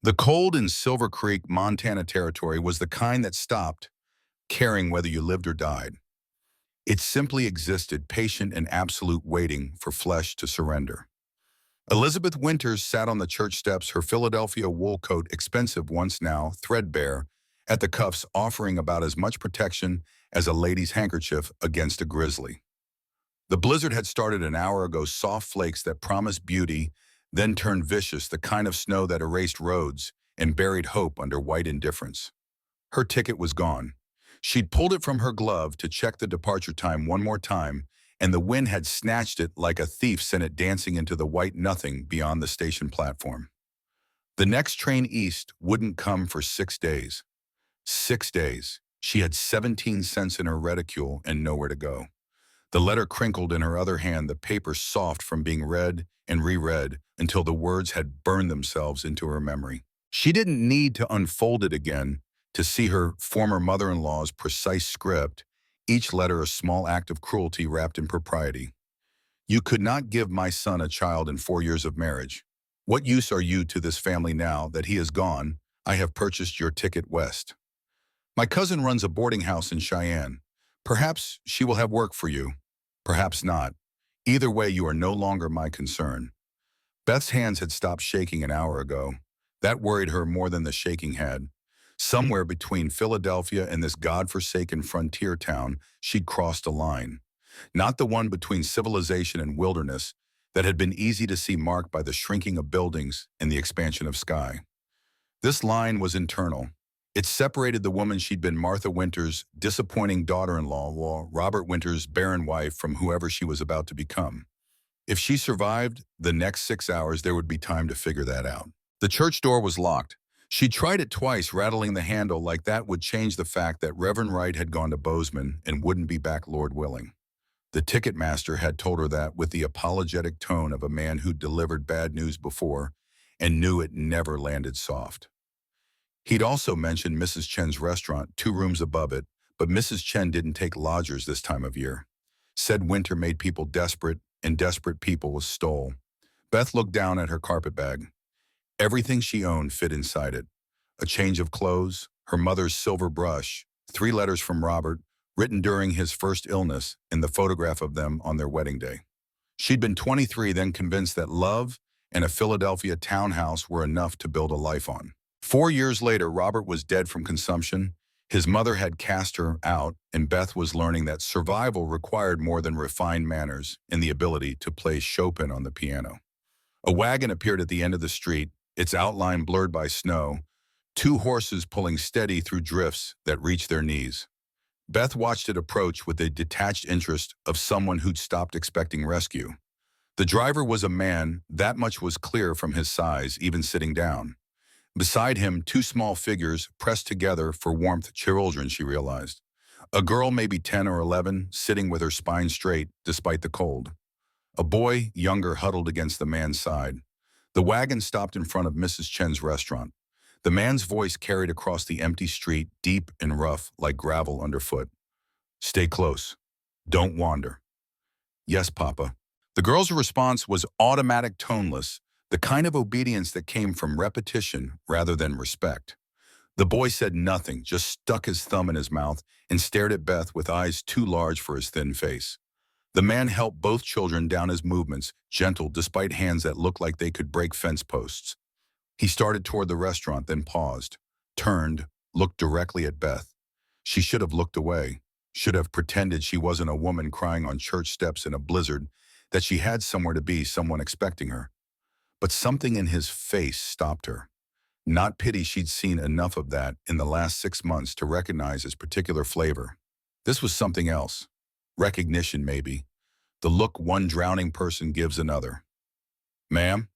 The cold in Silver Creek, Montana territory was the kind that stopped caring whether you lived or died. It simply existed, patient and absolute, waiting for flesh to surrender. Elizabeth Winters sat on the church steps, her Philadelphia wool coat, expensive once, now threadbare, at the cuffs, offering about as much protection as a lady's handkerchief against a grizzly. The blizzard had started an hour ago, soft flakes that promised beauty, then turned vicious, the kind of snow that erased roads and buried hope under white indifference. Her ticket was gone. She'd pulled it from her glove to check the departure time one more time, and the wind had snatched it like a thief, sent it dancing into the white nothing beyond the station platform. The next train east wouldn't come for 6 days. 6 days. She had 17 cents in her reticule and nowhere to go. The letter crinkled in her other hand, the paper soft from being read and reread until the words had burned themselves into her memory. She didn't need to unfold it again to see her former mother-in-law's precise script, each letter a small act of cruelty wrapped in propriety. You could not give my son a child in 4 years of marriage. What use are you to this family now that he is gone? I have purchased your ticket west. My cousin runs a boarding house in Cheyenne. Perhaps she will have work for you. Perhaps not. Either way, you are no longer my concern. Beth's hands had stopped shaking an hour ago. That worried her more than the shaking had. Somewhere between Philadelphia and this godforsaken frontier town, she'd crossed a line. Not the one between civilization and wilderness that had been easy to see, marked by the shrinking of buildings and the expansion of sky. This line was internal. It separated the woman she'd been, Martha Winters' disappointing daughter-in-law, while Robert Winters' barren wife, from whoever she was about to become. If she survived the next 6 hours, there would be time to figure that out. The church door was locked. She tried it twice, rattling the handle like that would change the fact that Reverend Wright had gone to Bozeman and wouldn't be back, Lord willing. The ticket master had told her that with the apologetic tone of a man who'd delivered bad news before and knew it never landed soft. He'd also mentioned Mrs. Chen's restaurant, 2 rooms above it, but Mrs. Chen didn't take lodgers this time of year. Said winter made people desperate, and desperate people was stole. Beth looked down at her carpet bag. Everything she owned fit inside it. A change of clothes, her mother's silver brush, 3 letters from Robert, written during his first illness, and the photograph of them on their wedding day. She'd been 23, then convinced that love and a Philadelphia townhouse were enough to build a life on. 4 years later, Robert was dead from consumption. His mother had cast her out, and Beth was learning that survival required more than refined manners and the ability to play Chopin on the piano. A wagon appeared at the end of the street, its outline blurred by snow, 2 horses pulling steady through drifts that reached their knees. Beth watched it approach with the detached interest of someone who'd stopped expecting rescue. The driver was a man, that much was clear from his size, even sitting down. Beside him, 2 small figures pressed together for warmth, children, she realized. A girl, maybe 10 or 11, sitting with her spine straight despite the cold. A boy, younger, huddled against the man's side. The wagon stopped in front of Mrs. Chen's restaurant. The man's voice carried across the empty street, deep and rough like gravel underfoot. Stay close. Don't wander. Yes, Papa. The girl's response was automatic, toneless, the kind of obedience that came from repetition rather than respect. The boy said nothing, just stuck his thumb in his mouth and stared at Beth with eyes too large for his thin face. The man helped both children down, his movements gentle despite hands that looked like they could break fence posts. He started toward the restaurant, then paused, turned, looked directly at Beth. She should have looked away, should have pretended she wasn't a woman crying on church steps in a blizzard, that she had somewhere to be, someone expecting her. But something in his face stopped her. Not pity, she'd seen enough of that in the last 6 months to recognize his particular flavor. This was something else. Recognition, maybe. The look one drowning person gives another. Ma'am?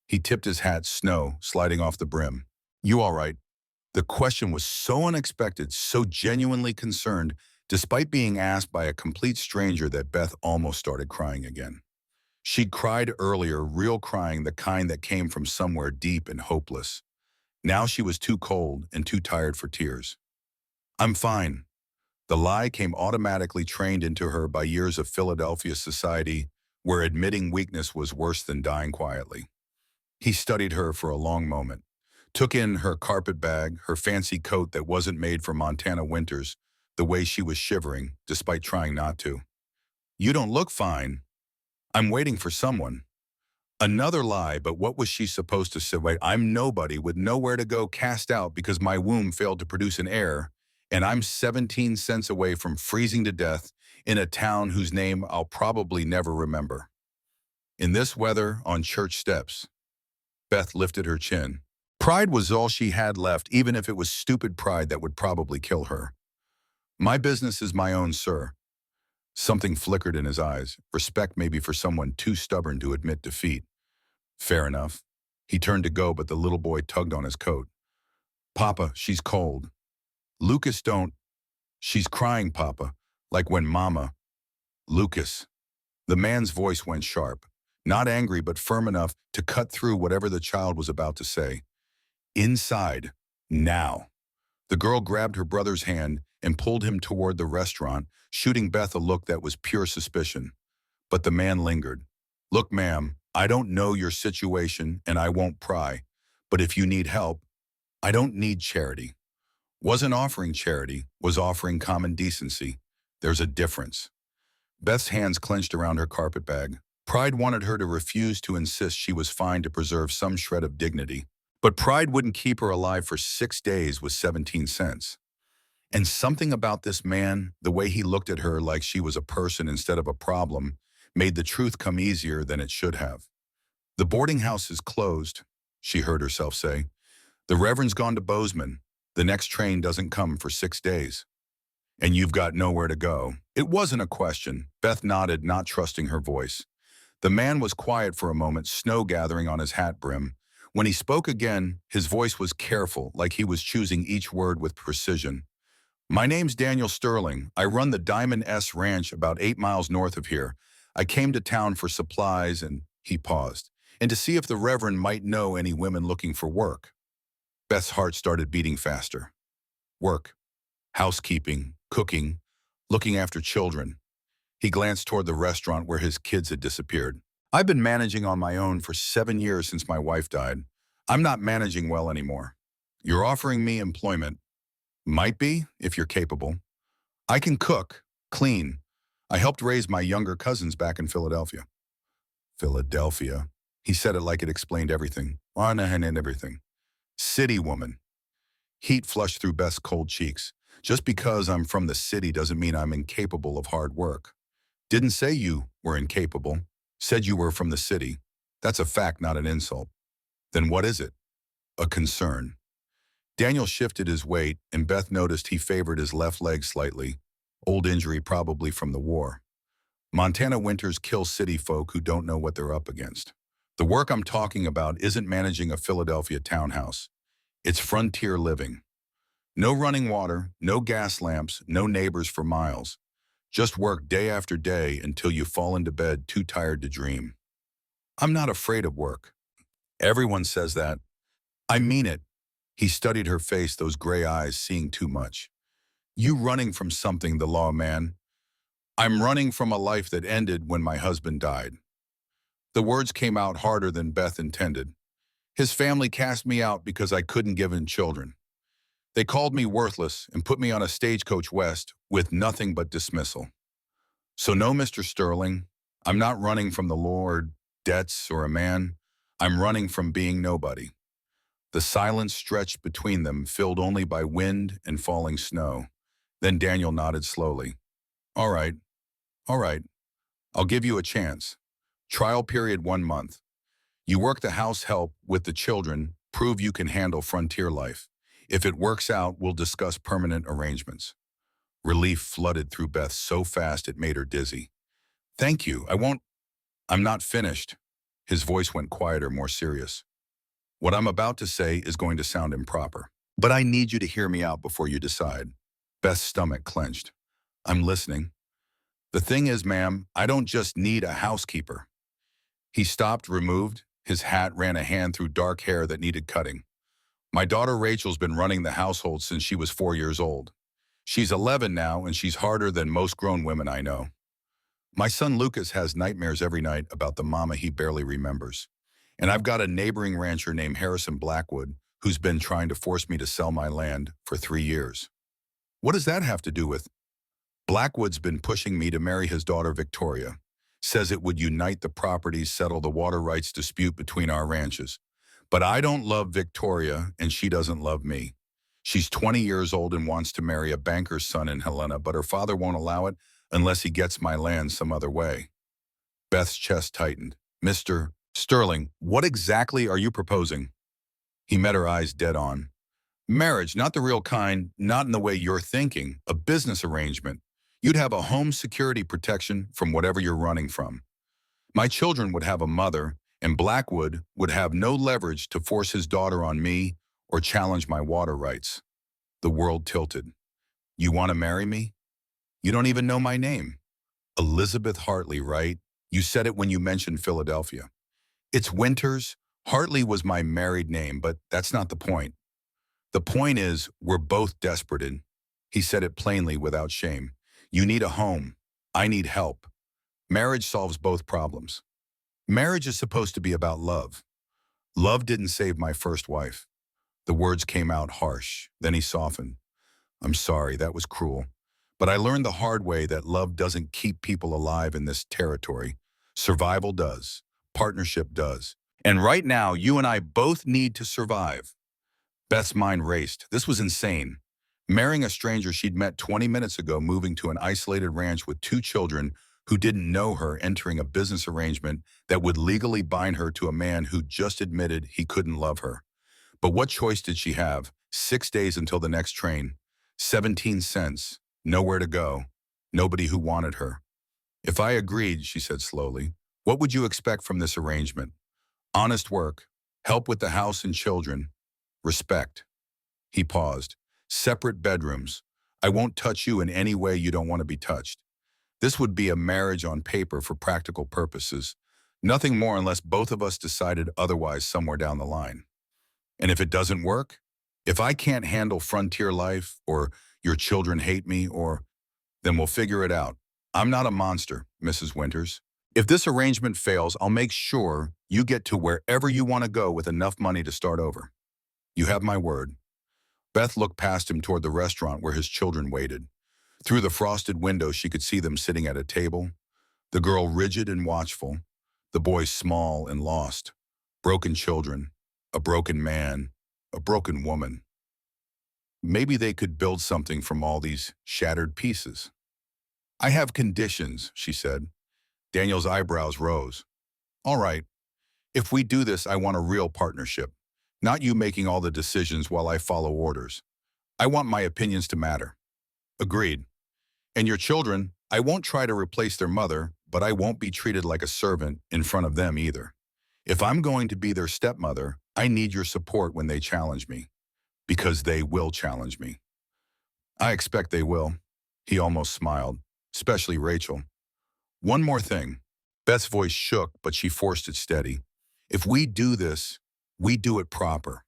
He tipped his hat, snow sliding off the brim. You all right? The question was so unexpected, so genuinely concerned, despite being asked by a complete stranger, that Beth almost started crying again. She'd cried earlier, real crying, the kind that came from somewhere deep and hopeless. Now she was too cold and too tired for tears. I'm fine. The lie came automatically, trained into her by years of Philadelphia society, where admitting weakness was worse than dying quietly. He studied her for a long moment. Took in her carpet bag, her fancy coat that wasn't made for Montana winters, the way she was shivering, despite trying not to. You don't look fine. I'm waiting for someone. Another lie, but what was she supposed to say? Wait, I'm nobody with nowhere to go, cast out because my womb failed to produce an heir, and I'm 17 cents away from freezing to death in a town whose name I'll probably never remember. In this weather, on church steps, Beth lifted her chin. Pride was all she had left, even if it was stupid pride that would probably kill her. My business is my own, sir. Something flickered in his eyes, respect maybe for someone too stubborn to admit defeat. Fair enough. He turned to go, but the little boy tugged on his coat. Papa, she's cold. Lucas, don't. She's crying, Papa, like when Mama. Lucas. The man's voice went sharp, not angry but firm enough to cut through whatever the child was about to say. Inside, now. The girl grabbed her brother's hand and pulled him toward the restaurant, shooting Beth a look that was pure suspicion. But the man lingered. Look, ma'am, I don't know your situation and I won't pry, but if you need help, I don't need charity. Wasn't offering charity, was offering common decency. There's a difference. Beth's hands clenched around her carpet bag. Pride wanted her to refuse to insist she was fine to preserve some shred of dignity. But pride wouldn't keep her alive for 6 days with 17 cents. And something about this man, the way he looked at her like she was a person instead of a problem, made the truth come easier than it should have. The boarding house is closed, she heard herself say. The Reverend's gone to Bozeman. The next train doesn't come for 6 days. And you've got nowhere to go. It wasn't a question. Beth nodded, not trusting her voice. The man was quiet for a moment, snow gathering on his hat brim. When he spoke again, his voice was careful, like he was choosing each word with precision. My name's Daniel Sterling. I run the Diamond S Ranch about 8 miles north of here. I came to town for supplies and, he paused, and to see if the Reverend might know any women looking for work. Beth's heart started beating faster. Work. Housekeeping, cooking, looking after children. He glanced toward the restaurant where his kids had disappeared. I've been managing on my own for 7 years since my wife died. I'm not managing well anymore. You're offering me employment. Might be, if you're capable. I can cook, clean. I helped raise my younger cousins back in Philadelphia. Philadelphia. He said it like it explained everything. And everything. City woman. Heat flushed through Beth's cold cheeks. Just because I'm from the city doesn't mean I'm incapable of hard work. Didn't say you were incapable. Said you were from the city. That's a fact, not an insult. Then what is it? A concern. Daniel shifted his weight, and Beth noticed he favored his left leg slightly. Old injury probably from the war. Montana winters kill city folk who don't know what they're up against. The work I'm talking about isn't managing a Philadelphia townhouse. It's frontier living. No running water, no gas lamps, no neighbors for miles. Just work day after day until you fall into bed too tired to dream. I'm not afraid of work. Everyone says that. I mean it. He studied her face, those gray eyes, seeing too much. You running from something, the lawman. I'm running from a life that ended when my husband died. The words came out harder than Beth intended. His family cast me out because I couldn't give him children. They called me worthless and put me on a stagecoach west with nothing but dismissal. So no, Mr. Sterling, I'm not running from the Lord, debts, or a man. I'm running from being nobody. The silence stretched between them, filled only by wind and falling snow. Then Daniel nodded slowly. All right. I'll give you a chance. Trial period 1 month. You work the house help with the children, prove you can handle frontier life. If it works out, we'll discuss permanent arrangements. Relief flooded through Beth so fast it made her dizzy. Thank you, I'm not finished. His voice went quieter, more serious. What I'm about to say is going to sound improper, but I need you to hear me out before you decide. Beth's stomach clenched. I'm listening. The thing is, ma'am, I don't just need a housekeeper. He stopped, removed. His hat ran a hand through dark hair that needed cutting. My daughter Rachel's been running the household since she was 4 years old. She's 11 now, and she's harder than most grown women I know. My son Lucas has nightmares every night about the mama he barely remembers. And I've got a neighboring rancher named Harrison Blackwood who's been trying to force me to sell my land for 3 years. What does that have to do with? Blackwood's been pushing me to marry his daughter Victoria. Says it would unite the properties, settle the water rights dispute between our ranches. But I don't love Victoria, and she doesn't love me. She's 20 years old and wants to marry a banker's son in Helena, but her father won't allow it unless he gets my land some other way. Beth's chest tightened. Mr. Sterling, what exactly are you proposing? He met her eyes dead on. Marriage, not the real kind, not in the way you're thinking, a business arrangement. You'd have a home security protection from whatever you're running from. My children would have a mother, and Blackwood would have no leverage to force his daughter on me or challenge my water rights. The world tilted. You want to marry me? You don't even know my name. Elizabeth Hartley, right? You said it when you mentioned Philadelphia. It's Winters. Hartley was my married name, but that's not the point. The point is, we're both desperate and he said it plainly without shame. You need a home. I need help. Marriage solves both problems. Marriage is supposed to be about love. Love didn't save my first wife. The words came out harsh. Then he softened. I'm sorry, that was cruel. But I learned the hard way that love doesn't keep people alive in this territory. Survival does. Partnership does. And right now, you and I both need to survive. Beth's mind raced. This was insane. Marrying a stranger she'd met 20 minutes ago, moving to an isolated ranch with 2 children who didn't know her, entering a business arrangement that would legally bind her to a man who just admitted he couldn't love her. But what choice did she have? 6 days until the next train. 17 cents. Nowhere to go. Nobody who wanted her. If I agreed, she said slowly, what would you expect from this arrangement? Honest work. Help with the house and children. Respect. He paused. Separate bedrooms. I won't touch you in any way you don't want to be touched. This would be a marriage on paper for practical purposes. Nothing more unless both of us decided otherwise somewhere down the line. And if it doesn't work, if I can't handle frontier life, or your children hate me, then we'll figure it out. I'm not a monster, Mrs. Winters. If this arrangement fails, I'll make sure you get to wherever you want to go with enough money to start over. You have my word. Beth looked past him toward the restaurant where his children waited. Through the frosted window, she could see them sitting at a table. The girl rigid and watchful. The boy small and lost. Broken children. A broken man. A broken woman. Maybe they could build something from all these shattered pieces. I have conditions, she said. Daniel's eyebrows rose. All right. If we do this, I want a real partnership. Not you making all the decisions while I follow orders. I want my opinions to matter. Agreed. And your children, I won't try to replace their mother, but I won't be treated like a servant in front of them either. If I'm going to be their stepmother, I need your support when they challenge me. Because they will challenge me. I expect they will. He almost smiled, especially Rachel. One more thing. Beth's voice shook, but she forced it steady. If we do this, we do it proper.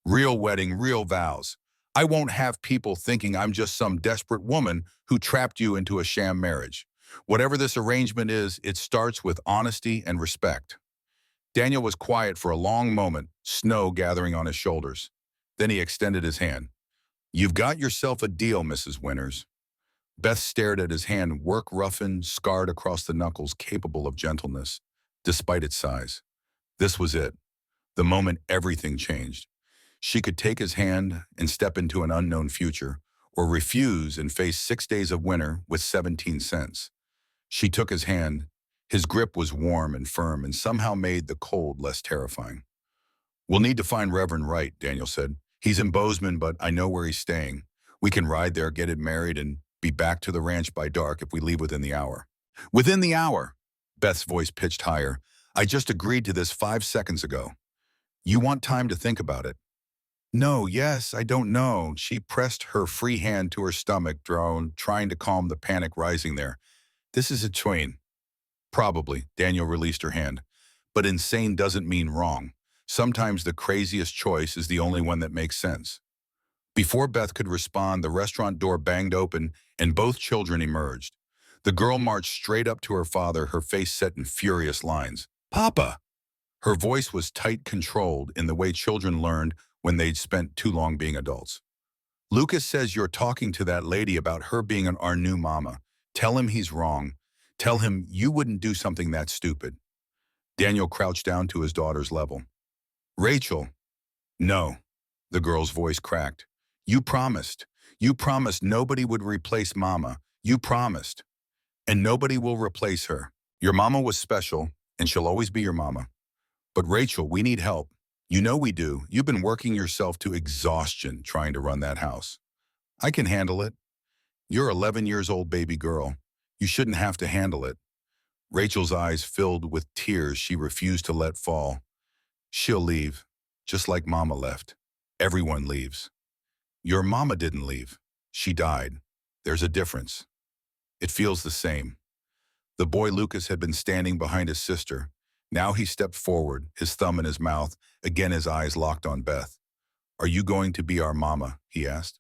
Real wedding, real vows. I won't have people thinking I'm just some desperate woman who trapped you into a sham marriage. Whatever this arrangement is, it starts with honesty and respect. Daniel was quiet for a long moment, snow gathering on his shoulders. Then he extended his hand. You've got yourself a deal, Mrs. Winters. Beth stared at his hand, work-roughened, scarred across the knuckles, capable of gentleness, despite its size. This was it. The moment everything changed. She could take his hand and step into an unknown future, or refuse and face 6 days of winter with 17 cents. She took his hand. His grip was warm and firm and somehow made the cold less terrifying. We'll need to find Reverend Wright, Daniel said. He's in Bozeman, but I know where he's staying. We can ride there, get it married, and be back to the ranch by dark if we leave within the hour. Within the hour! Beth's voice pitched higher. I just agreed to this 5 seconds ago. You want time to think about it? No, yes, I don't know. She pressed her free hand to her stomach, trying to calm the panic rising there. This is a tween. Probably, Daniel released her hand. But insane doesn't mean wrong. Sometimes the craziest choice is the only one that makes sense. Before Beth could respond, the restaurant door banged open and both children emerged. The girl marched straight up to her father, her face set in furious lines. Papa! Her voice was tight, controlled in the way children learned when they'd spent too long being adults. Lucas says you're talking to that lady about her being our new mama. Tell him he's wrong. Tell him you wouldn't do something that stupid. Daniel crouched down to his daughter's level. Rachel. No. The girl's voice cracked. You promised. You promised nobody would replace Mama. You promised. And nobody will replace her. Your mama was special, and she'll always be your mama. But Rachel, we need help. You know we do. You've been working yourself to exhaustion trying to run that house. I can handle it. You're 11 years old, baby girl. You shouldn't have to handle it. Rachel's eyes filled with tears she refused to let fall. She'll leave, just like Mama left. Everyone leaves. Your mama didn't leave. She died. There's a difference. It feels the same. The boy Lucas had been standing behind his sister. Now he stepped forward, his thumb in his mouth, again his eyes locked on Beth. Are you going to be our mama? He asked.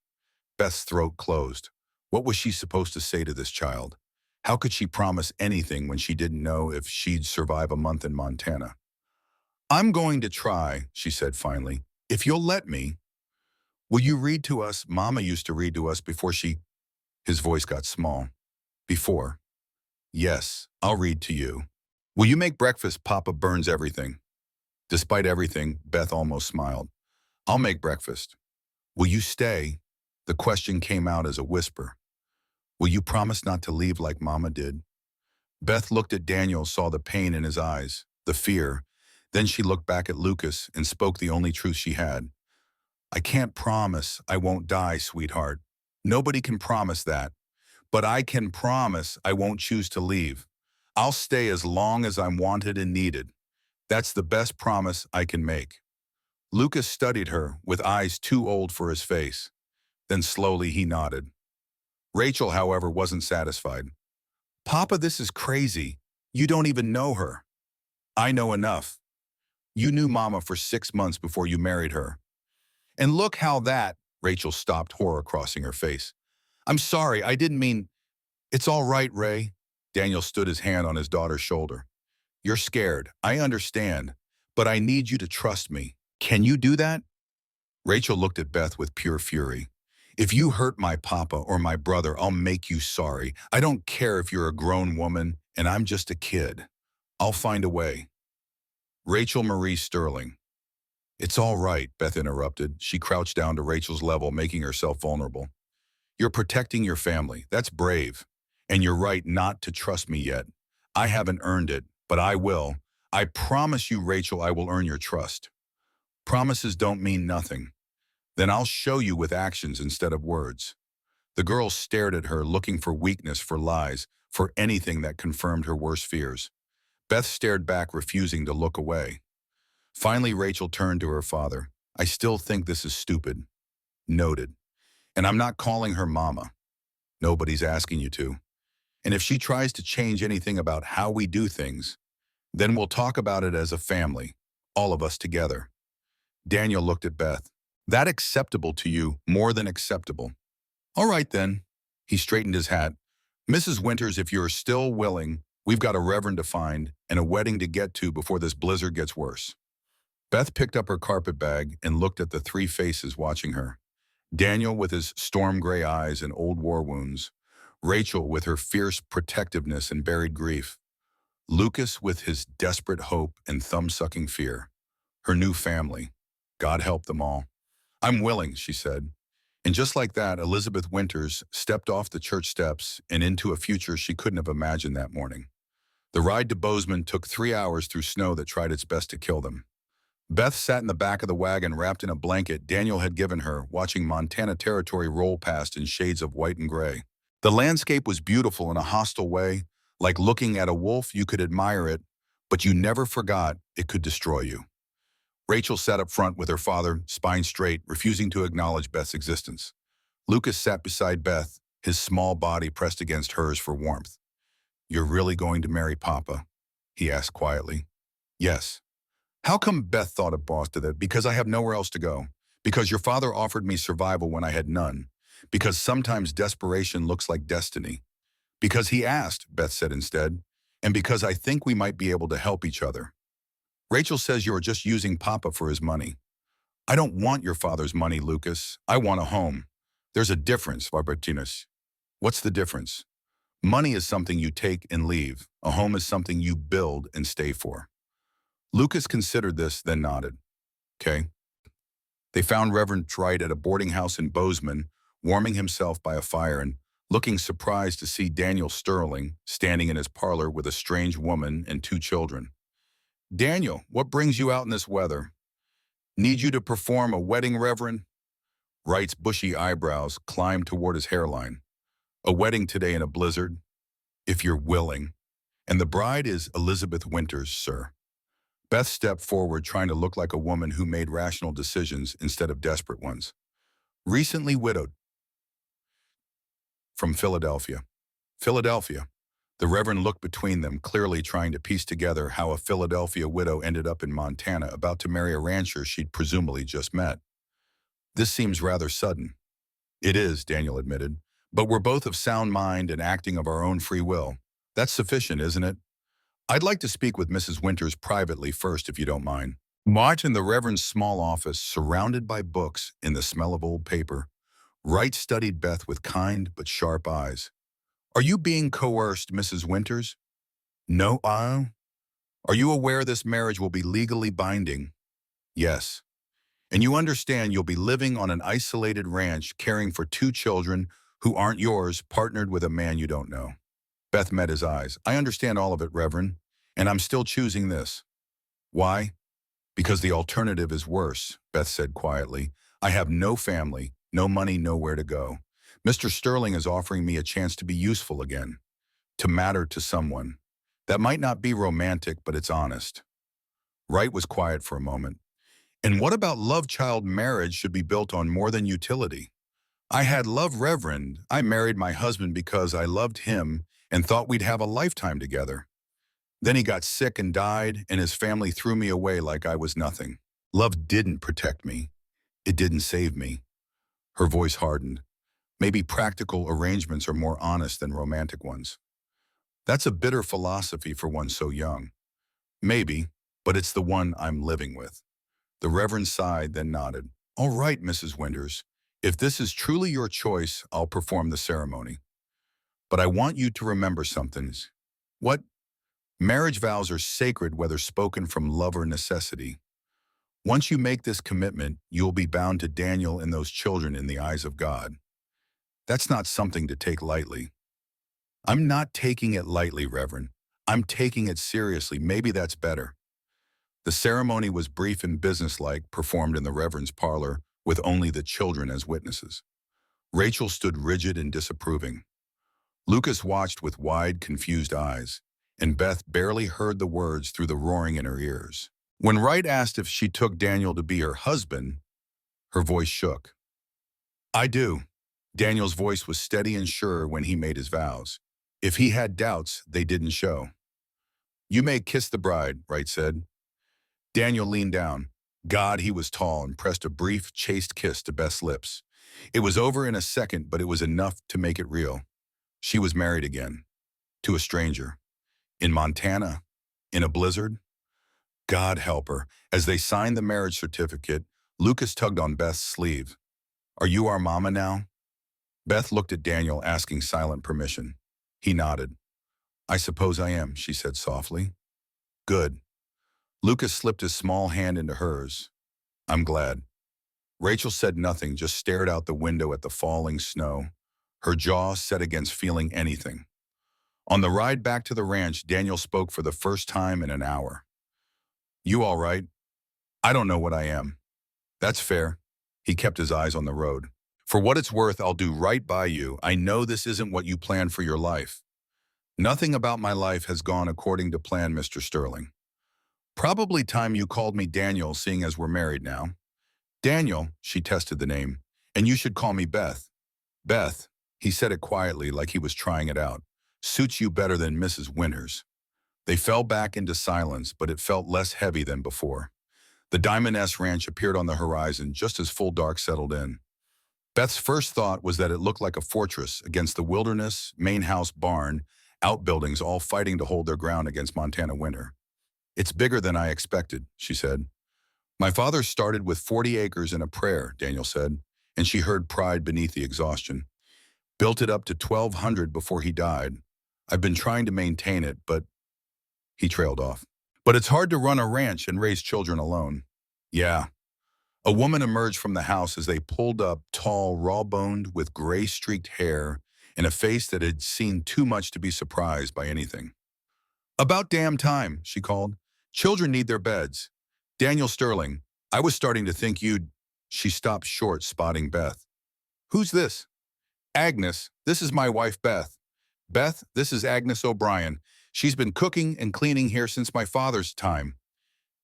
Beth's throat closed. What was she supposed to say to this child? How could she promise anything when she didn't know if she'd survive a month in Montana? I'm going to try, she said finally, if you'll let me. Will you read to us? Mama used to read to us before she... His voice got small. Before. Yes, I'll read to you. Will you make breakfast? Papa burns everything. Despite everything, Beth almost smiled. I'll make breakfast. Will you stay? The question came out as a whisper. Will you promise not to leave like Mama did? Beth looked at Daniel, saw the pain in his eyes, the fear. Then she looked back at Lucas and spoke the only truth she had. I can't promise I won't die, sweetheart. Nobody can promise that. But I can promise I won't choose to leave. I'll stay as long as I'm wanted and needed. That's the best promise I can make. Lucas studied her with eyes too old for his face. Then slowly he nodded. Rachel, however, wasn't satisfied. Papa, this is crazy. You don't even know her. I know enough. You knew Mama for 6 months before you married her. And look how that... Rachel stopped, horror crossing her face. I'm sorry, I didn't mean... It's all right, Ray. Daniel stood his hand on his daughter's shoulder. You're scared, I understand, but I need you to trust me. Can you do that? Rachel looked at Beth with pure fury. If you hurt my papa or my brother, I'll make you sorry. I don't care if you're a grown woman and I'm just a kid. I'll find a way. Rachel Marie Sterling. It's all right, Beth interrupted. She crouched down to Rachel's level, making herself vulnerable. You're protecting your family. That's brave. And you're right not to trust me yet. I haven't earned it, but I will. I promise you, Rachel, I will earn your trust. Promises don't mean nothing. Then I'll show you with actions instead of words. The girl stared at her, looking for weakness, for lies, for anything that confirmed her worst fears. Beth stared back, refusing to look away. Finally, Rachel turned to her father. I still think this is stupid. Noted. And I'm not calling her Mama. Nobody's asking you to. And if she tries to change anything about how we do things, then we'll talk about it as a family, all of us together. Daniel looked at Beth. That acceptable to you, more than acceptable. All right then. He straightened his hat. Mrs. Winters, if you're still willing, we've got a reverend to find and a wedding to get to before this blizzard gets worse. Beth picked up her carpet bag and looked at the 3 faces watching her. Daniel with his storm gray eyes and old war wounds. Rachel with her fierce protectiveness and buried grief. Lucas with his desperate hope and thumb-sucking fear. Her new family. God help them all. I'm willing, she said. And just like that, Elizabeth Winters stepped off the church steps and into a future she couldn't have imagined that morning. The ride to Bozeman took 3 hours through snow that tried its best to kill them. Beth sat in the back of the wagon wrapped in a blanket Daniel had given her, watching Montana Territory roll past in shades of white and gray. The landscape was beautiful in a hostile way, like looking at a wolf. You could admire it, but you never forgot it could destroy you. Rachel sat up front with her father, spine straight, refusing to acknowledge Beth's existence. Lucas sat beside Beth, his small body pressed against hers for warmth. You're really going to marry Papa? He asked quietly. Yes. How come Beth thought of boss to that? Because I have nowhere else to go. Because your father offered me survival when I had none. Because sometimes desperation looks like destiny. Because he asked, Beth said instead. And because I think we might be able to help each other. Rachel says you're just using Papa for his money. I don't want your father's money, Lucas. I want a home. There's a difference, Barbertinus. What's the difference? Money is something you take and leave. A home is something you build and stay for. Lucas considered this, then nodded. Okay. They found Reverend Wright at a boarding house in Bozeman, warming himself by a fire and looking surprised to see Daniel Sterling standing in his parlor with a strange woman and two children. Daniel, what brings you out in this weather? Need you to perform a wedding, Reverend? Wright's bushy eyebrows climbed toward his hairline. A wedding today in a blizzard, if you're willing. And the bride is Elizabeth Winters, sir. Beth stepped forward, trying to look like a woman who made rational decisions instead of desperate ones. Recently widowed. From Philadelphia. Philadelphia. The Reverend looked between them, clearly trying to piece together how a Philadelphia widow ended up in Montana, about to marry a rancher she'd presumably just met. This seems rather sudden. It is, Daniel admitted. But we're both of sound mind and acting of our own free will. That's sufficient, isn't it? I'd like to speak with Mrs. Winters privately first, if you don't mind. Marked in the Reverend's small office, surrounded by books in the smell of old paper, Wright studied Beth with kind but sharp eyes. Are you being coerced, Mrs. Winters? No, Are you aware this marriage will be legally binding? Yes. And you understand you'll be living on an isolated ranch, caring for two children who aren't yours, partnered with a man you don't know. Beth met his eyes. I understand all of it, Reverend, and I'm still choosing this. Why? Because the alternative is worse, Beth said quietly. I have no family, no money, nowhere to go. Mr. Sterling is offering me a chance to be useful again, to matter to someone. That might not be romantic, but it's honest. Wright was quiet for a moment. And what about love-child marriage should be built on more than utility? I had love, Reverend. I married my husband because I loved him and thought we'd have a lifetime together. Then he got sick and died, and his family threw me away like I was nothing. Love didn't protect me. It didn't save me. Her voice hardened. Maybe practical arrangements are more honest than romantic ones. That's a bitter philosophy for one so young. Maybe, but it's the one I'm living with. The Reverend sighed, then nodded. All right, Mrs. Winters. If this is truly your choice, I'll perform the ceremony. But I want you to remember something. What? Marriage vows are sacred whether spoken from love or necessity. Once you make this commitment, you'll be bound to Daniel and those children in the eyes of God. That's not something to take lightly. I'm not taking it lightly, Reverend. I'm taking it seriously. Maybe that's better. The ceremony was brief and businesslike, performed in the Reverend's parlor, with only the children as witnesses. Rachel stood rigid and disapproving. Lucas watched with wide, confused eyes, and Beth barely heard the words through the roaring in her ears. When Wright asked if she took Daniel to be her husband, her voice shook. I do. Daniel's voice was steady and sure when he made his vows. If he had doubts, they didn't show. You may kiss the bride, Wright said. Daniel leaned down. God, he was tall and pressed a brief, chaste kiss to Beth's lips. It was over in a second, but it was enough to make it real. She was married again. To a stranger. In Montana. In a blizzard. God help her. As they signed the marriage certificate, Lucas tugged on Beth's sleeve. Are you our mama now? Beth looked at Daniel, asking silent permission. He nodded. I suppose I am, she said softly. Good. Lucas slipped his small hand into hers. I'm glad. Rachel said nothing, just stared out the window at the falling snow, her jaw set against feeling anything. On the ride back to the ranch, Daniel spoke for the first time in an hour. You all right? I don't know what I am. That's fair. He kept his eyes on the road. For what it's worth, I'll do right by you. I know this isn't what you planned for your life. Nothing about my life has gone according to plan, Mr. Sterling. Probably time you called me Daniel, seeing as we're married now. Daniel, she tested the name, and you should call me Beth. Beth, he said it quietly like he was trying it out, suits you better than Mrs. Winters. They fell back into silence, but it felt less heavy than before. The Diamond S Ranch appeared on the horizon just as full dark settled in. Beth's first thought was that it looked like a fortress against the wilderness, main house, barn, outbuildings all fighting to hold their ground against Montana winter. It's bigger than I expected, she said. My father started with 40 acres and a prayer, Daniel said, and she heard pride beneath the exhaustion. Built it up to 1,200 before he died. I've been trying to maintain it, but he trailed off. But it's hard to run a ranch and raise children alone. Yeah. A woman emerged from the house as they pulled up, tall, raw-boned, with gray-streaked hair and a face that had seen too much to be surprised by anything. About damn time, she called. Children need their beds. Daniel Sterling, I was starting to think you'd... She stopped short, spotting Beth. Who's this? Agnes, this is my wife, Beth. Beth, this is Agnes O'Brien. She's been cooking and cleaning here since my father's time.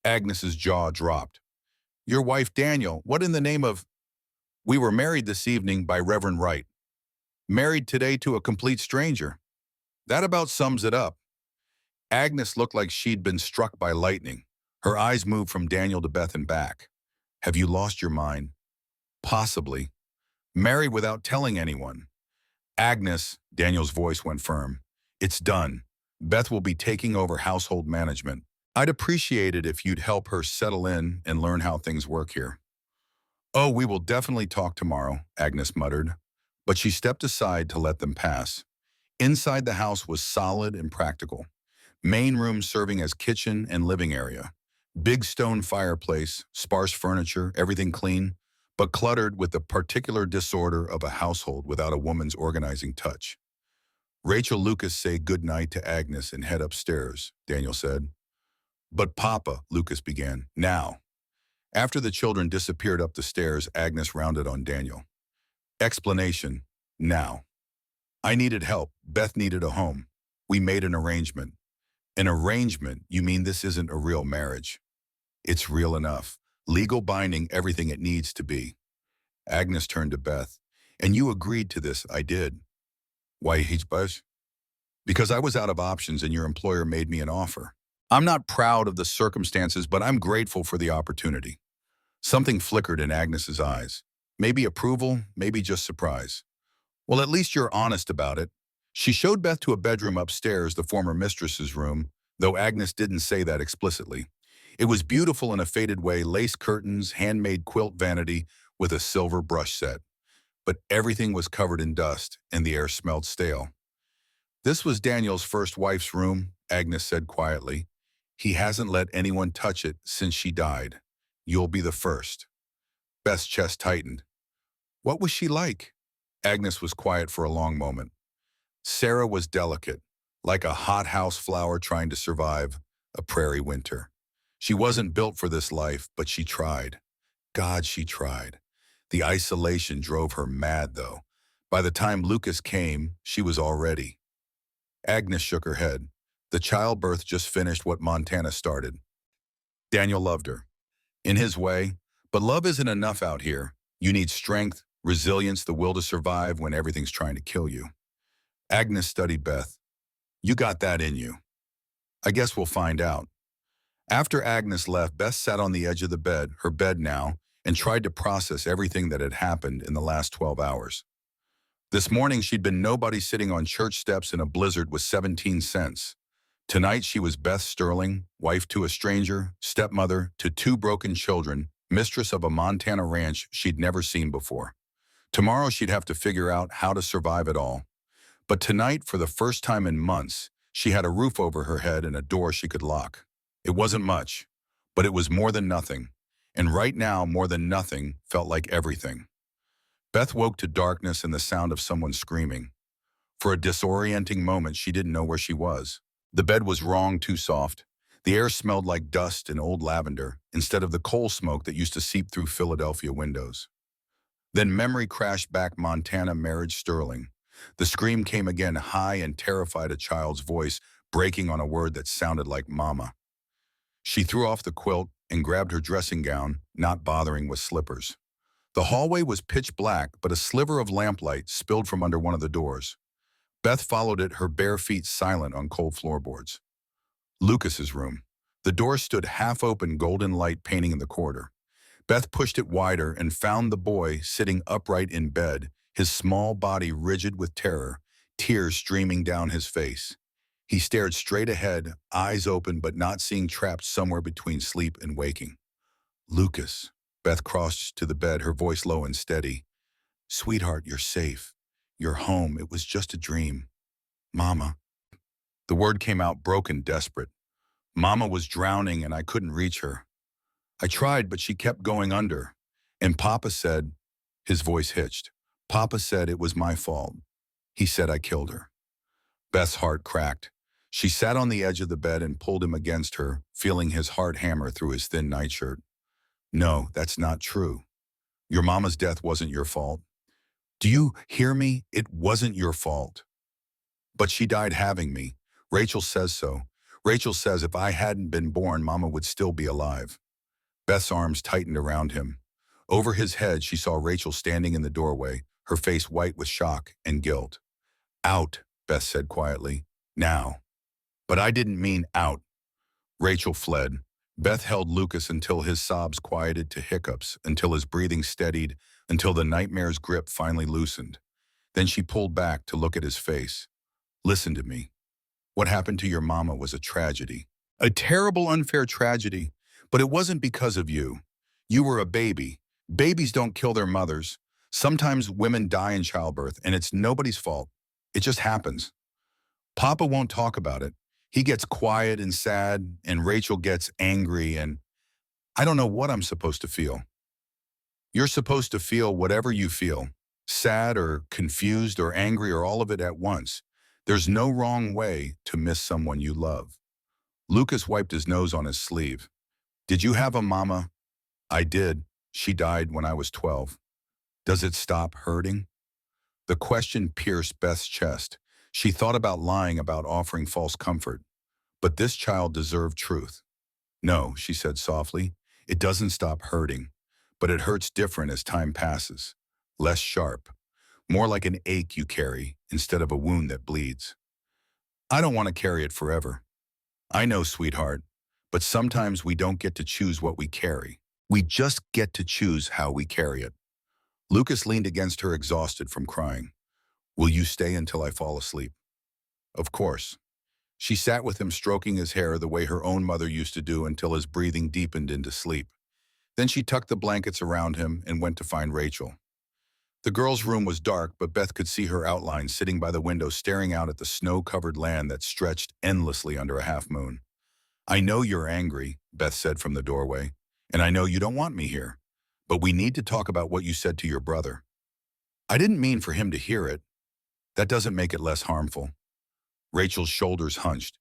Agnes's jaw dropped. Your wife, Daniel, what in the name of... We were married this evening by Reverend Wright. Married today to a complete stranger. That about sums it up. Agnes looked like she'd been struck by lightning. Her eyes moved from Daniel to Beth and back. Have you lost your mind? Possibly. Married without telling anyone. Agnes, Daniel's voice went firm. It's done. Beth will be taking over household management. I'd appreciate it if you'd help her settle in and learn how things work here. Oh, we will definitely talk tomorrow, Agnes muttered, but she stepped aside to let them pass. Inside the house was solid and practical. Main room serving as kitchen and living area. Big stone fireplace, sparse furniture, everything clean, but cluttered with the particular disorder of a household without a woman's organizing touch. Rachel Lucas say goodnight to Agnes and head upstairs, Daniel said. But Papa, Lucas began, now. After the children disappeared up the stairs, Agnes rounded on Daniel. Explanation, now. I needed help. Beth needed a home. We made an arrangement. An arrangement? You mean this isn't a real marriage? It's real enough. Legal binding, everything it needs to be. Agnes turned to Beth. And you agreed to this, I did. Why, Hitchbush? Because I was out of options and your employer made me an offer. I'm not proud of the circumstances, but I'm grateful for the opportunity. Something flickered in Agnes's eyes. Maybe approval, maybe just surprise. Well, at least you're honest about it. She showed Beth to a bedroom upstairs, the former mistress's room, though Agnes didn't say that explicitly. It was beautiful in a faded way, lace curtains, handmade quilt vanity with a silver brush set. But everything was covered in dust, and the air smelled stale. This was Daniel's first wife's room, Agnes said quietly. He hasn't let anyone touch it since she died. You'll be the first. Beth's chest tightened. What was she like? Agnes was quiet for a long moment. Sarah was delicate, like a hothouse flower trying to survive a prairie winter. She wasn't built for this life, but she tried. God, she tried. The isolation drove her mad, though. By the time Lucas came, she was all ready. Agnes shook her head. The childbirth just finished what Montana started. Daniel loved her. In his way, but love isn't enough out here. You need strength, resilience, the will to survive when everything's trying to kill you. Agnes studied Beth. You got that in you. I guess we'll find out. After Agnes left, Beth sat on the edge of the bed, her bed now, and tried to process everything that had happened in the last 12 hours. This morning, she'd been nobody sitting on church steps in a blizzard with 17 cents. Tonight, she was Beth Sterling, wife to a stranger, stepmother to 2 broken children, mistress of a Montana ranch she'd never seen before. Tomorrow, she'd have to figure out how to survive it all. But tonight, for the first time in months, she had a roof over her head and a door she could lock. It wasn't much, but it was more than nothing. And right now, more than nothing felt like everything. Beth woke to darkness and the sound of someone screaming. For a disorienting moment, she didn't know where she was. The bed was wrong, too soft. The air smelled like dust and old lavender, instead of the coal smoke that used to seep through Philadelphia windows. Then memory crashed back Montana marriage Sterling. The scream came again, high and terrified, a child's voice breaking on a word that sounded like mama. She threw off the quilt and grabbed her dressing gown, not bothering with slippers. The hallway was pitch black, but a sliver of lamplight spilled from under one of the doors. Beth followed it, her bare feet silent on cold floorboards. Lucas's room. The door stood half open, golden light painting in the corridor. Beth pushed it wider and found the boy sitting upright in bed, his small body rigid with terror, tears streaming down his face. He stared straight ahead, eyes open but not seeing, trapped somewhere between sleep and waking. Lucas. Beth crossed to the bed, her voice low and steady. Sweetheart, you're safe. You're home. It was just a dream. Mama. The word came out broken, desperate. Mama was drowning and I couldn't reach her. I tried, but she kept going under. And Papa said, his voice hitched. Papa said it was my fault. He said I killed her. Beth's heart cracked. She sat on the edge of the bed and pulled him against her, feeling his heart hammer through his thin nightshirt. No, that's not true. Your mama's death wasn't your fault. Do you hear me? It wasn't your fault. But she died having me. Rachel says so. Rachel says if I hadn't been born, Mama would still be alive. Beth's arms tightened around him. Over his head, she saw Rachel standing in the doorway, her face white with shock and guilt. Out, Beth said quietly. Now. But I didn't mean out. Rachel fled. Beth held Lucas until his sobs quieted to hiccups, until his breathing steadied, until the nightmare's grip finally loosened. Then she pulled back to look at his face. Listen to me. What happened to your mama was a tragedy. A terrible, unfair tragedy. But it wasn't because of you. You were a baby. Babies don't kill their mothers. Sometimes women die in childbirth, and it's nobody's fault. It just happens. Papa won't talk about it. He gets quiet and sad, and Rachel gets angry, and I don't know what I'm supposed to feel. You're supposed to feel whatever you feel, sad or confused or angry or all of it at once. There's no wrong way to miss someone you love. Lucas wiped his nose on his sleeve. Did you have a mama? I did. She died when I was 12. Does it stop hurting? The question pierced Beth's chest. She thought about lying, about offering false comfort. But this child deserved truth. No, she said softly, it doesn't stop hurting, but it hurts different as time passes. Less sharp. More like an ache you carry instead of a wound that bleeds. I don't want to carry it forever. I know, sweetheart, but sometimes we don't get to choose what we carry. We just get to choose how we carry it. Lucas leaned against her, exhausted from crying. Will you stay until I fall asleep? Of course. She sat with him, stroking his hair the way her own mother used to do until his breathing deepened into sleep. Then she tucked the blankets around him and went to find Rachel. The girl's room was dark, but Beth could see her outline sitting by the window, staring out at the snow-covered land that stretched endlessly under a half-moon. I know you're angry, Beth said from the doorway, and I know you don't want me here, but we need to talk about what you said to your brother. I didn't mean for him to hear it. That doesn't make it less harmful. Rachel's shoulders hunched.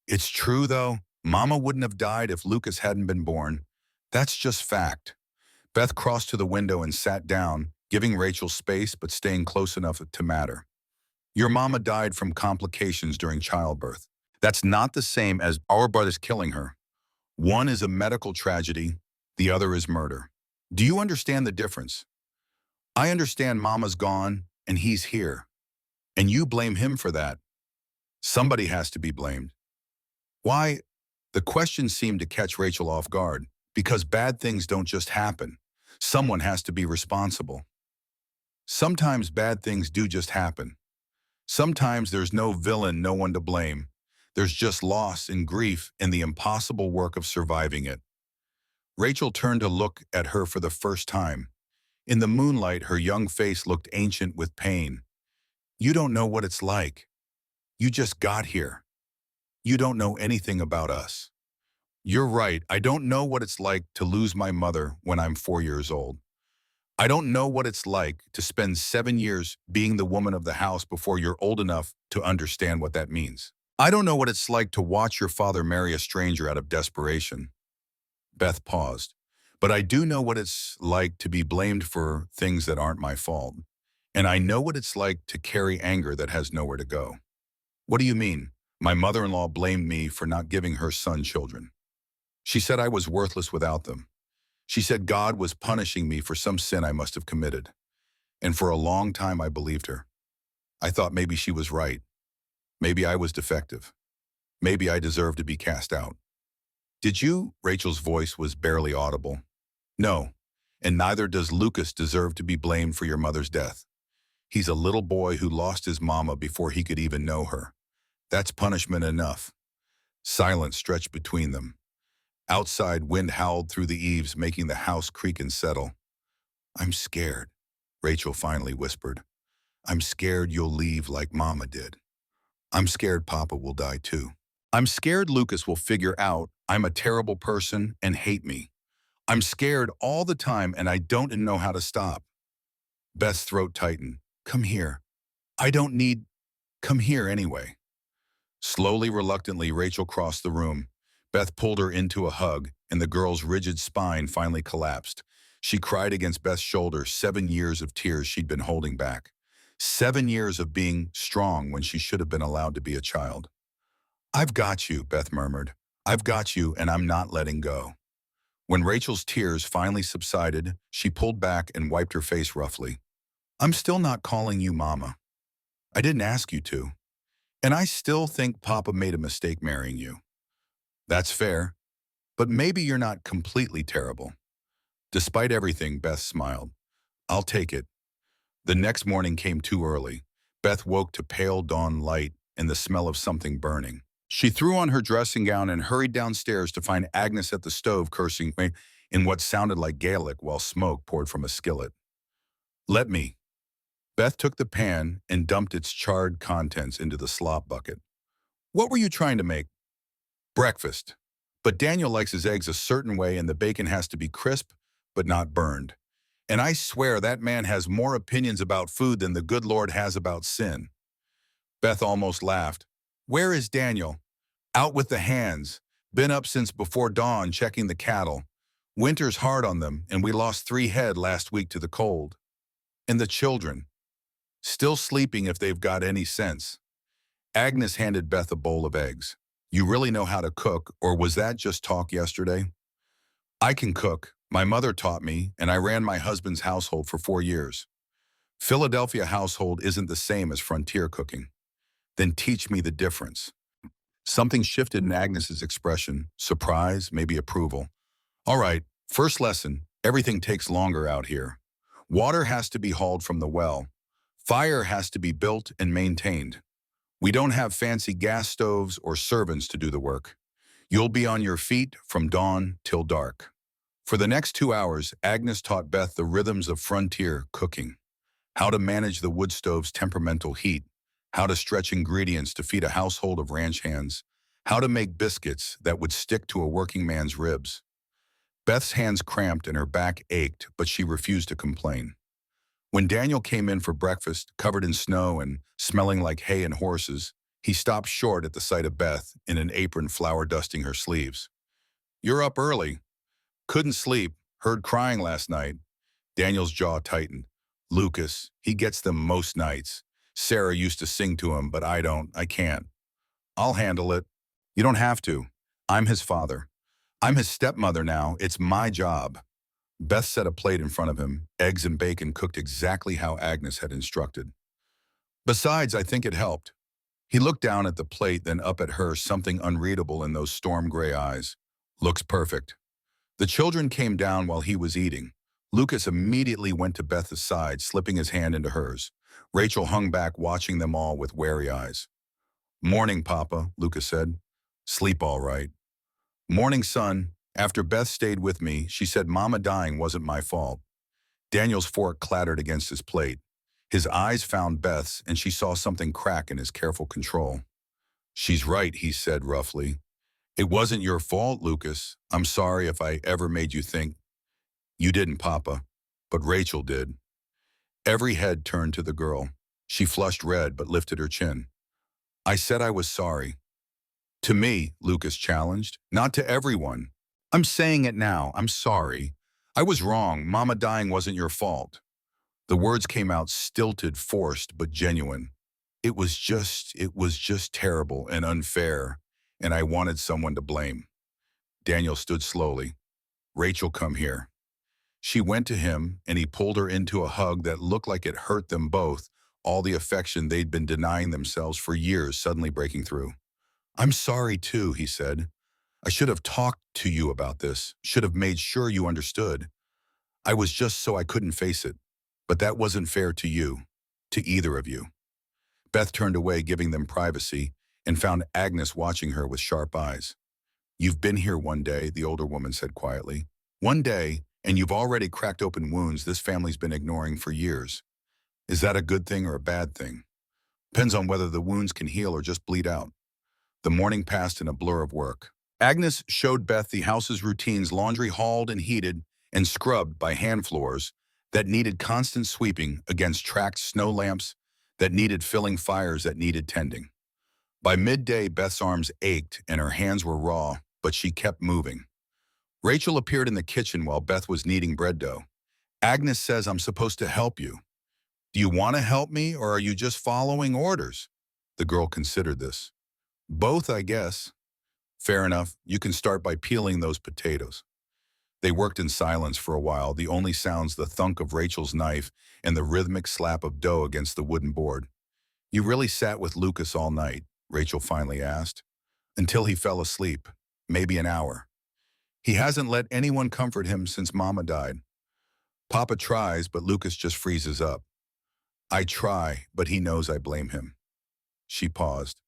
It's true, though. Mama wouldn't have died if Lucas hadn't been born. That's just fact. Beth crossed to the window and sat down, giving Rachel space but staying close enough to matter. Your mama died from complications during childbirth. That's not the same as our brother's killing her. One is a medical tragedy, the other is murder. Do you understand the difference? I understand Mama's gone and he's here. And you blame him for that. Somebody has to be blamed. Why? The question seemed to catch Rachel off guard, because bad things don't just happen. Someone has to be responsible. Sometimes bad things do just happen. Sometimes there's no villain, no one to blame. There's just loss and grief and the impossible work of surviving it. Rachel turned to look at her for the first time. In the moonlight, her young face looked ancient with pain. You don't know what it's like. You just got here. You don't know anything about us. You're right, I don't know what it's like to lose my mother when I'm 4 years old. I don't know what it's like to spend 7 years being the woman of the house before you're old enough to understand what that means. I don't know what it's like to watch your father marry a stranger out of desperation. Beth paused. But I do know what it's like to be blamed for things that aren't my fault. And I know what it's like to carry anger that has nowhere to go. What do you mean? My mother-in-law blamed me for not giving her son children. She said I was worthless without them. She said God was punishing me for some sin I must have committed. And for a long time I believed her. I thought maybe she was right. Maybe I was defective. Maybe I deserved to be cast out. Did you? Rachel's voice was barely audible. No, and neither does Lucas deserve to be blamed for your mother's death. He's a little boy who lost his mama before he could even know her. That's punishment enough. Silence stretched between them. Outside, wind howled through the eaves, making the house creak and settle. "I'm scared," Rachel finally whispered. "I'm scared you'll leave like Mama did. I'm scared Papa will die too. I'm scared Lucas will figure out I'm a terrible person and hate me. I'm scared all the time and I don't know how to stop." Beth's throat tightened. "Come here. I don't need... Come here anyway." Slowly, reluctantly, Rachel crossed the room. Beth pulled her into a hug, and the girl's rigid spine finally collapsed. She cried against Beth's shoulder, 7 years of tears she'd been holding back. 7 years of being strong when she should have been allowed to be a child. "I've got you," Beth murmured. "I've got you, and I'm not letting go." When Rachel's tears finally subsided, she pulled back and wiped her face roughly. "I'm still not calling you Mama. I didn't ask you to. And I still think Papa made a mistake marrying you. That's fair, but maybe you're not completely terrible." Despite everything, Beth smiled. "I'll take it." The next morning came too early. Beth woke to pale dawn light and the smell of something burning. She threw on her dressing gown and hurried downstairs to find Agnes at the stove cursing in what sounded like Gaelic while smoke poured from a skillet. "Let me." Beth took the pan and dumped its charred contents into the slop bucket. "What were you trying to make?" "Breakfast. But Daniel likes his eggs a certain way and the bacon has to be crisp but not burned. And I swear that man has more opinions about food than the good Lord has about sin." Beth almost laughed. "Where is Daniel?" "Out with the hands. Been up since before dawn checking the cattle. Winter's hard on them and we lost 3 head last week to the cold. And the children. Still sleeping if they've got any sense." Agnes handed Beth a bowl of eggs. "You really know how to cook, or was that just talk yesterday?" "I can cook. My mother taught me, and I ran my husband's household for 4 years. Philadelphia household isn't the same as frontier cooking." "Then teach me the difference." Something shifted in Agnes's expression, surprise, maybe approval. "All right, first lesson, everything takes longer out here. Water has to be hauled from the well. Fire has to be built and maintained. We don't have fancy gas stoves or servants to do the work. You'll be on your feet from dawn till dark." For the next 2 hours, Agnes taught Beth the rhythms of frontier cooking. How to manage the wood stove's temperamental heat, how to stretch ingredients to feed a household of ranch hands, how to make biscuits that would stick to a working man's ribs. Beth's hands cramped and her back ached, but she refused to complain. When Daniel came in for breakfast, covered in snow and smelling like hay and horses, he stopped short at the sight of Beth in an apron flour dusting her sleeves. "You're up early." "Couldn't sleep. Heard crying last night." Daniel's jaw tightened. "Lucas, he gets them most nights. Sarah used to sing to him, but I don't. I can't." "I'll handle it." "You don't have to. I'm his father. I'm his stepmother now. It's my job." Beth set a plate in front of him, eggs and bacon cooked exactly how Agnes had instructed. "Besides, I think it helped." He looked down at the plate, then up at her, something unreadable in those storm-gray eyes. "Looks perfect." The children came down while he was eating. Lucas immediately went to Beth's side, slipping his hand into hers. Rachel hung back, watching them all with wary eyes. "Morning, Papa," Lucas said. "Sleep all right." "Morning, son." After Beth stayed with me, she said Mama dying wasn't my fault. Daniel's fork clattered against his plate. His eyes found Beth's, and she saw something crack in his careful control. "She's right," he said roughly. "It wasn't your fault, Lucas. I'm sorry if I ever made you think." "You didn't, Papa, but Rachel did." Every head turned to the girl. She flushed red but lifted her chin. "I said I was sorry." "To me," Lucas challenged, "not to everyone. I'm saying it now. I'm sorry. I was wrong. Mama dying wasn't your fault." The words came out stilted, forced, but genuine. It was just terrible and unfair, and I wanted someone to blame." Daniel stood slowly. "Rachel, come here." She went to him, and he pulled her into a hug that looked like it hurt them both, all the affection they'd been denying themselves for years suddenly breaking through. "I'm sorry too," he said. "I should have talked to you about this, should have made sure you understood. I was just so I couldn't face it. But that wasn't fair to you, to either of you." Beth turned away, giving them privacy, and found Agnes watching her with sharp eyes. You've been here one day, the older woman said quietly. One day, and you've already cracked open wounds this family's been ignoring for years. Is that a good thing or a bad thing? Depends on whether the wounds can heal or just bleed out. The morning passed in a blur of work. Agnes showed Beth the house's routines, laundry hauled and heated and scrubbed by hand floors that needed constant sweeping against tracked snow lamps that needed filling, fires that needed tending. By midday, Beth's arms ached and her hands were raw, but she kept moving. Rachel appeared in the kitchen while Beth was kneading bread dough. Agnes says I'm supposed to help you. Do you want to help me or are you just following orders? The girl considered this. Both, I guess. Fair enough, you can start by peeling those potatoes. They worked in silence for a while, the only sounds the thunk of Rachel's knife and the rhythmic slap of dough against the wooden board. You really sat with Lucas all night? Rachel finally asked. Until he fell asleep, maybe an hour. He hasn't let anyone comfort him since Mama died. Papa tries, but Lucas just freezes up. I try, but he knows I blame him. She paused.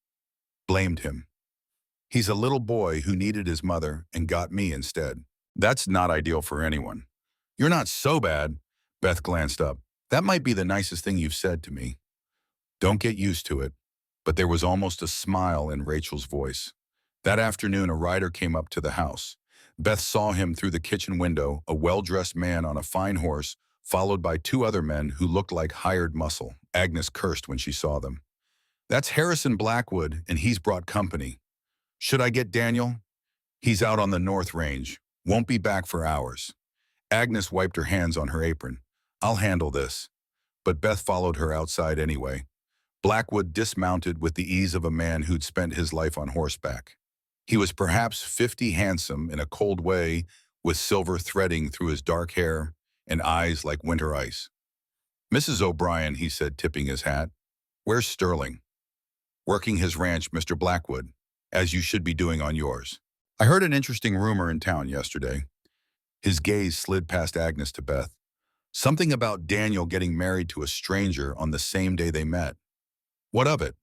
Blamed him. He's a little boy who needed his mother and got me instead. That's not ideal for anyone. You're not so bad. Beth glanced up. That might be the nicest thing you've said to me. Don't get used to it. But there was almost a smile in Rachel's voice. That afternoon, a rider came up to the house. Beth saw him through the kitchen window, a well-dressed man on a fine horse, followed by two other men who looked like hired muscle. Agnes cursed when she saw them. That's Harrison Blackwood, and he's brought company. Should I get Daniel? He's out on the North Range. Won't be back for hours. Agnes wiped her hands on her apron. I'll handle this. But Beth followed her outside anyway. Blackwood dismounted with the ease of a man who'd spent his life on horseback. He was perhaps 50, handsome in a cold way, with silver threading through his dark hair and eyes like winter ice. Mrs. O'Brien, he said, tipping his hat. Where's Sterling? Working his ranch, Mr. Blackwood, as you should be doing on yours. I heard an interesting rumor in town yesterday. His gaze slid past Agnes to Beth. Something about Daniel getting married to a stranger on the same day they met. What of it?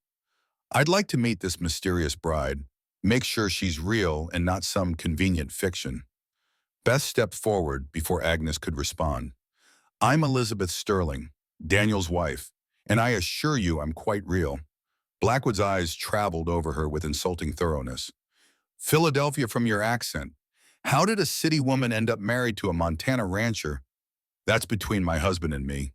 I'd like to meet this mysterious bride, make sure she's real and not some convenient fiction. Beth stepped forward before Agnes could respond. I'm Elizabeth Sterling, Daniel's wife, and I assure you I'm quite real. Blackwood's eyes traveled over her with insulting thoroughness. Philadelphia from your accent. How did a city woman end up married to a Montana rancher? That's between my husband and me.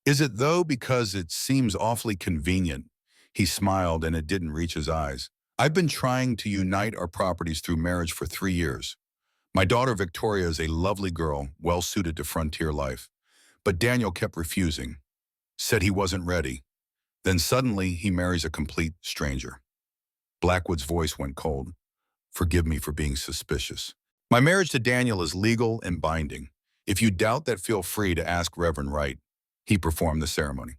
Is it though, because it seems awfully convenient? He smiled and it didn't reach his eyes. I've been trying to unite our properties through marriage for 3 years. My daughter Victoria is a lovely girl, well suited to frontier life. But Daniel kept refusing, said he wasn't ready. Then suddenly he marries a complete stranger. Blackwood's voice went cold. Forgive me for being suspicious. My marriage to Daniel is legal and binding. If you doubt that, feel free to ask Reverend Wright. He performed the ceremony.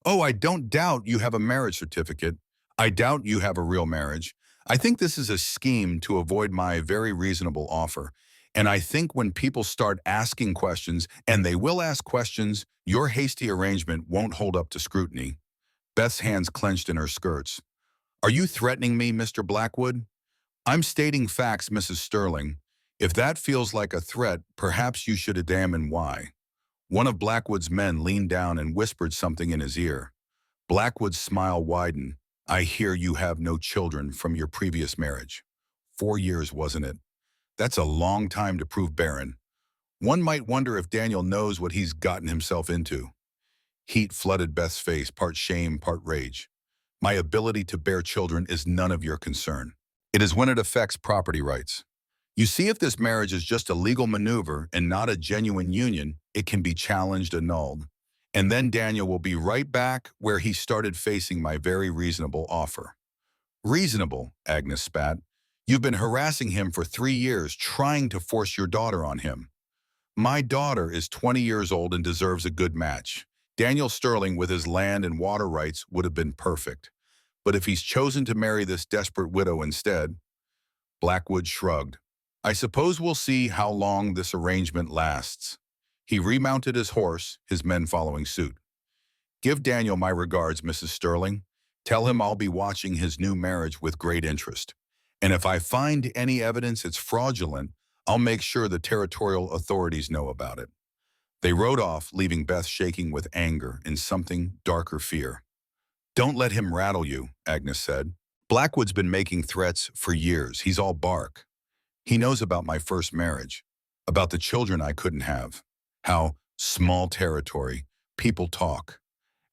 Oh, I don't doubt you have a marriage certificate. I doubt you have a real marriage. I think this is a scheme to avoid my very reasonable offer. And I think when people start asking questions, and they will ask questions, your hasty arrangement won't hold up to scrutiny. Beth's hands clenched in her skirts. Are you threatening me, Mr. Blackwood? I'm stating facts, Mrs. Sterling. If that feels like a threat, perhaps you should examine why. One of Blackwood's men leaned down and whispered something in his ear. Blackwood's smile widened. I hear you have no children from your previous marriage. 4 years, wasn't it? That's a long time to prove barren. One might wonder if Daniel knows what he's gotten himself into. Heat flooded Beth's face, part shame, part rage. My ability to bear children is none of your concern. It is when it affects property rights. You see, if this marriage is just a legal maneuver and not a genuine union, it can be challenged, annulled. And then Daniel will be right back where he started, facing my very reasonable offer. Reasonable, Agnes spat. You've been harassing him for 3 years, trying to force your daughter on him. My daughter is 20 years old and deserves a good match. Daniel Sterling, with his land and water rights, would have been perfect. But if he's chosen to marry this desperate widow instead, Blackwood shrugged. I suppose we'll see how long this arrangement lasts. He remounted his horse, his men following suit. Give Daniel my regards, Mrs. Sterling. Tell him I'll be watching his new marriage with great interest. And if I find any evidence it's fraudulent, I'll make sure the territorial authorities know about it. They rode off, leaving Beth shaking with anger and something darker fear. Don't let him rattle you, Agnes said. Blackwood's been making threats for years. He's all bark. He knows about my first marriage, about the children I couldn't have, how small territory, people talk.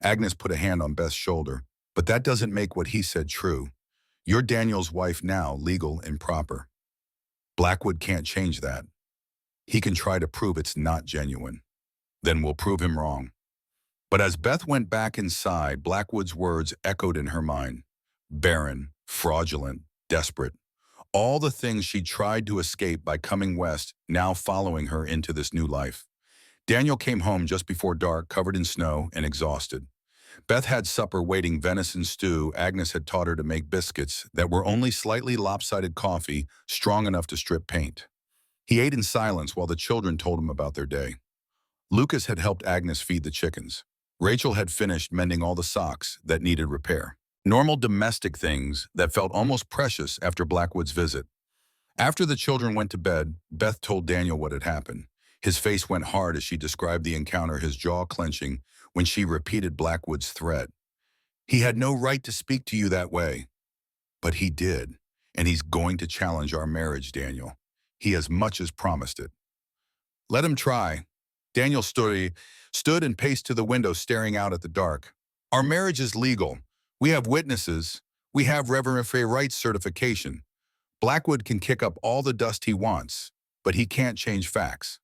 Agnes put a hand on Beth's shoulder, but that doesn't make what he said true. You're Daniel's wife now, legal and proper. Blackwood can't change that. He can try to prove it's not genuine. Then we'll prove him wrong. But as Beth went back inside, Blackwood's words echoed in her mind. Barren, fraudulent, desperate. All the things she tried to escape by coming west, now following her into this new life. Daniel came home just before dark, covered in snow and exhausted. Beth had supper waiting venison stew. Agnes had taught her to make biscuits that were only slightly lopsided coffee, strong enough to strip paint. He ate in silence while the children told him about their day. Lucas had helped Agnes feed the chickens. Rachel had finished mending all the socks that needed repair. Normal domestic things that felt almost precious after Blackwood's visit. After the children went to bed, Beth told Daniel what had happened. His face went hard as she described the encounter, his jaw clenching when she repeated Blackwood's threat. He had no right to speak to you that way. But he did, and he's going to challenge our marriage, Daniel. He as much as promised it. Let him try. Daniel stood and paced to the window, staring out at the dark. Our marriage is legal. We have witnesses. We have reverend rights certification. Blackwood can kick up all the dust he wants, but he can't change facts.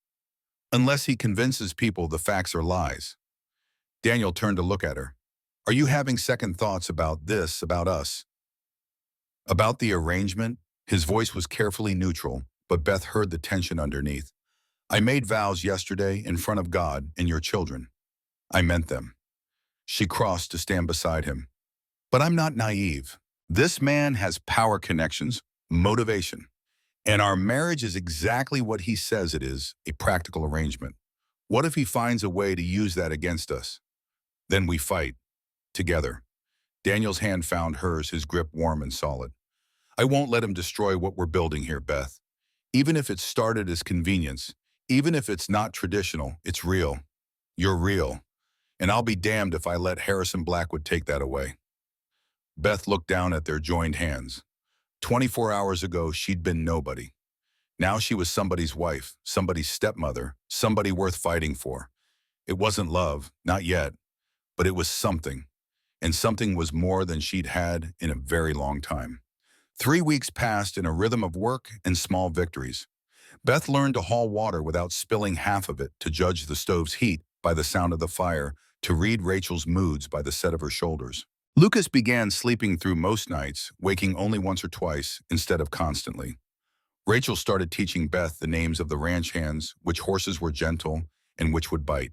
Unless he convinces people the facts are lies. Daniel turned to look at her. Are you having second thoughts about this, about us? About the arrangement? His voice was carefully neutral, but Beth heard the tension underneath. I made vows yesterday in front of God and your children. I meant them. She crossed to stand beside him. But I'm not naive. This man has power connections, motivation. And our marriage is exactly what he says it is, a practical arrangement. What if he finds a way to use that against us? Then we fight. Together. Daniel's hand found hers, his grip warm and solid. I won't let him destroy what we're building here, Beth. Even if it started as convenience, even if it's not traditional, it's real. You're real. And I'll be damned if I let Harrison Blackwood take that away. Beth looked down at their joined hands. 24 hours ago, she'd been nobody. Now she was somebody's wife, somebody's stepmother, somebody worth fighting for. It wasn't love, not yet, but it was something. And something was more than she'd had in a very long time. 3 weeks passed in a rhythm of work and small victories. Beth learned to haul water without spilling half of it, to judge the stove's heat by the sound of the fire, to read Rachel's moods by the set of her shoulders. Lucas began sleeping through most nights, waking only once or twice instead of constantly. Rachel started teaching Beth the names of the ranch hands, which horses were gentle and which would bite.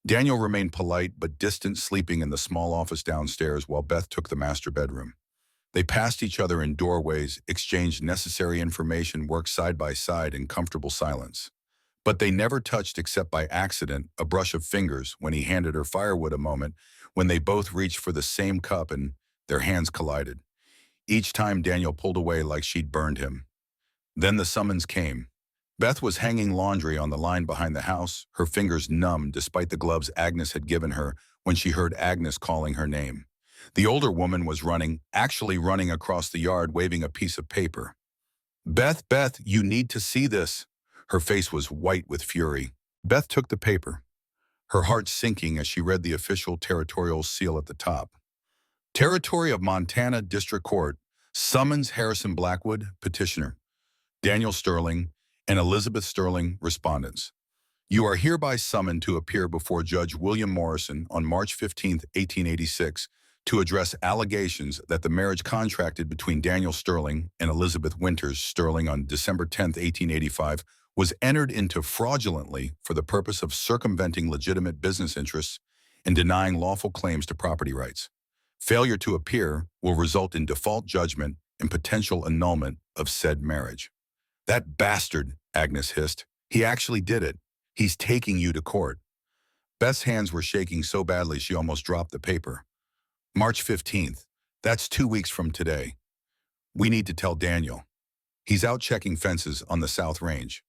Daniel remained polite but distant, sleeping in the small office downstairs while Beth took the master bedroom. They passed each other in doorways, exchanged necessary information, worked side by side in comfortable silence. But they never touched except by accident, a brush of fingers when he handed her firewood, a moment when they both reached for the same cup and their hands collided. Each time Daniel pulled away like she'd burned him. Then the summons came. Beth was hanging laundry on the line behind the house, her fingers numb despite the gloves Agnes had given her, when she heard Agnes calling her name. The older woman was actually running across the yard, waving a piece of paper. Beth, you need to see this. Her face was white with fury. Beth took the paper, her heart sinking as she read the official territorial seal at the top. Territory of Montana District Court summons Harrison Blackwood, petitioner, Daniel Sterling, and Elizabeth Sterling, respondents. You are hereby summoned to appear before Judge William Morrison on March 15, 1886, to address allegations that the marriage contracted between Daniel Sterling and Elizabeth Winters Sterling on December 10, 1885, was entered into fraudulently for the purpose of circumventing legitimate business interests and denying lawful claims to property rights. Failure to appear will result in default judgment and potential annulment of said marriage. That bastard, Agnes hissed. He actually did it. He's taking you to court. Beth's hands were shaking so badly she almost dropped the paper. March 15th. That's 2 weeks from today. We need to tell Daniel. He's out checking fences on the South Range.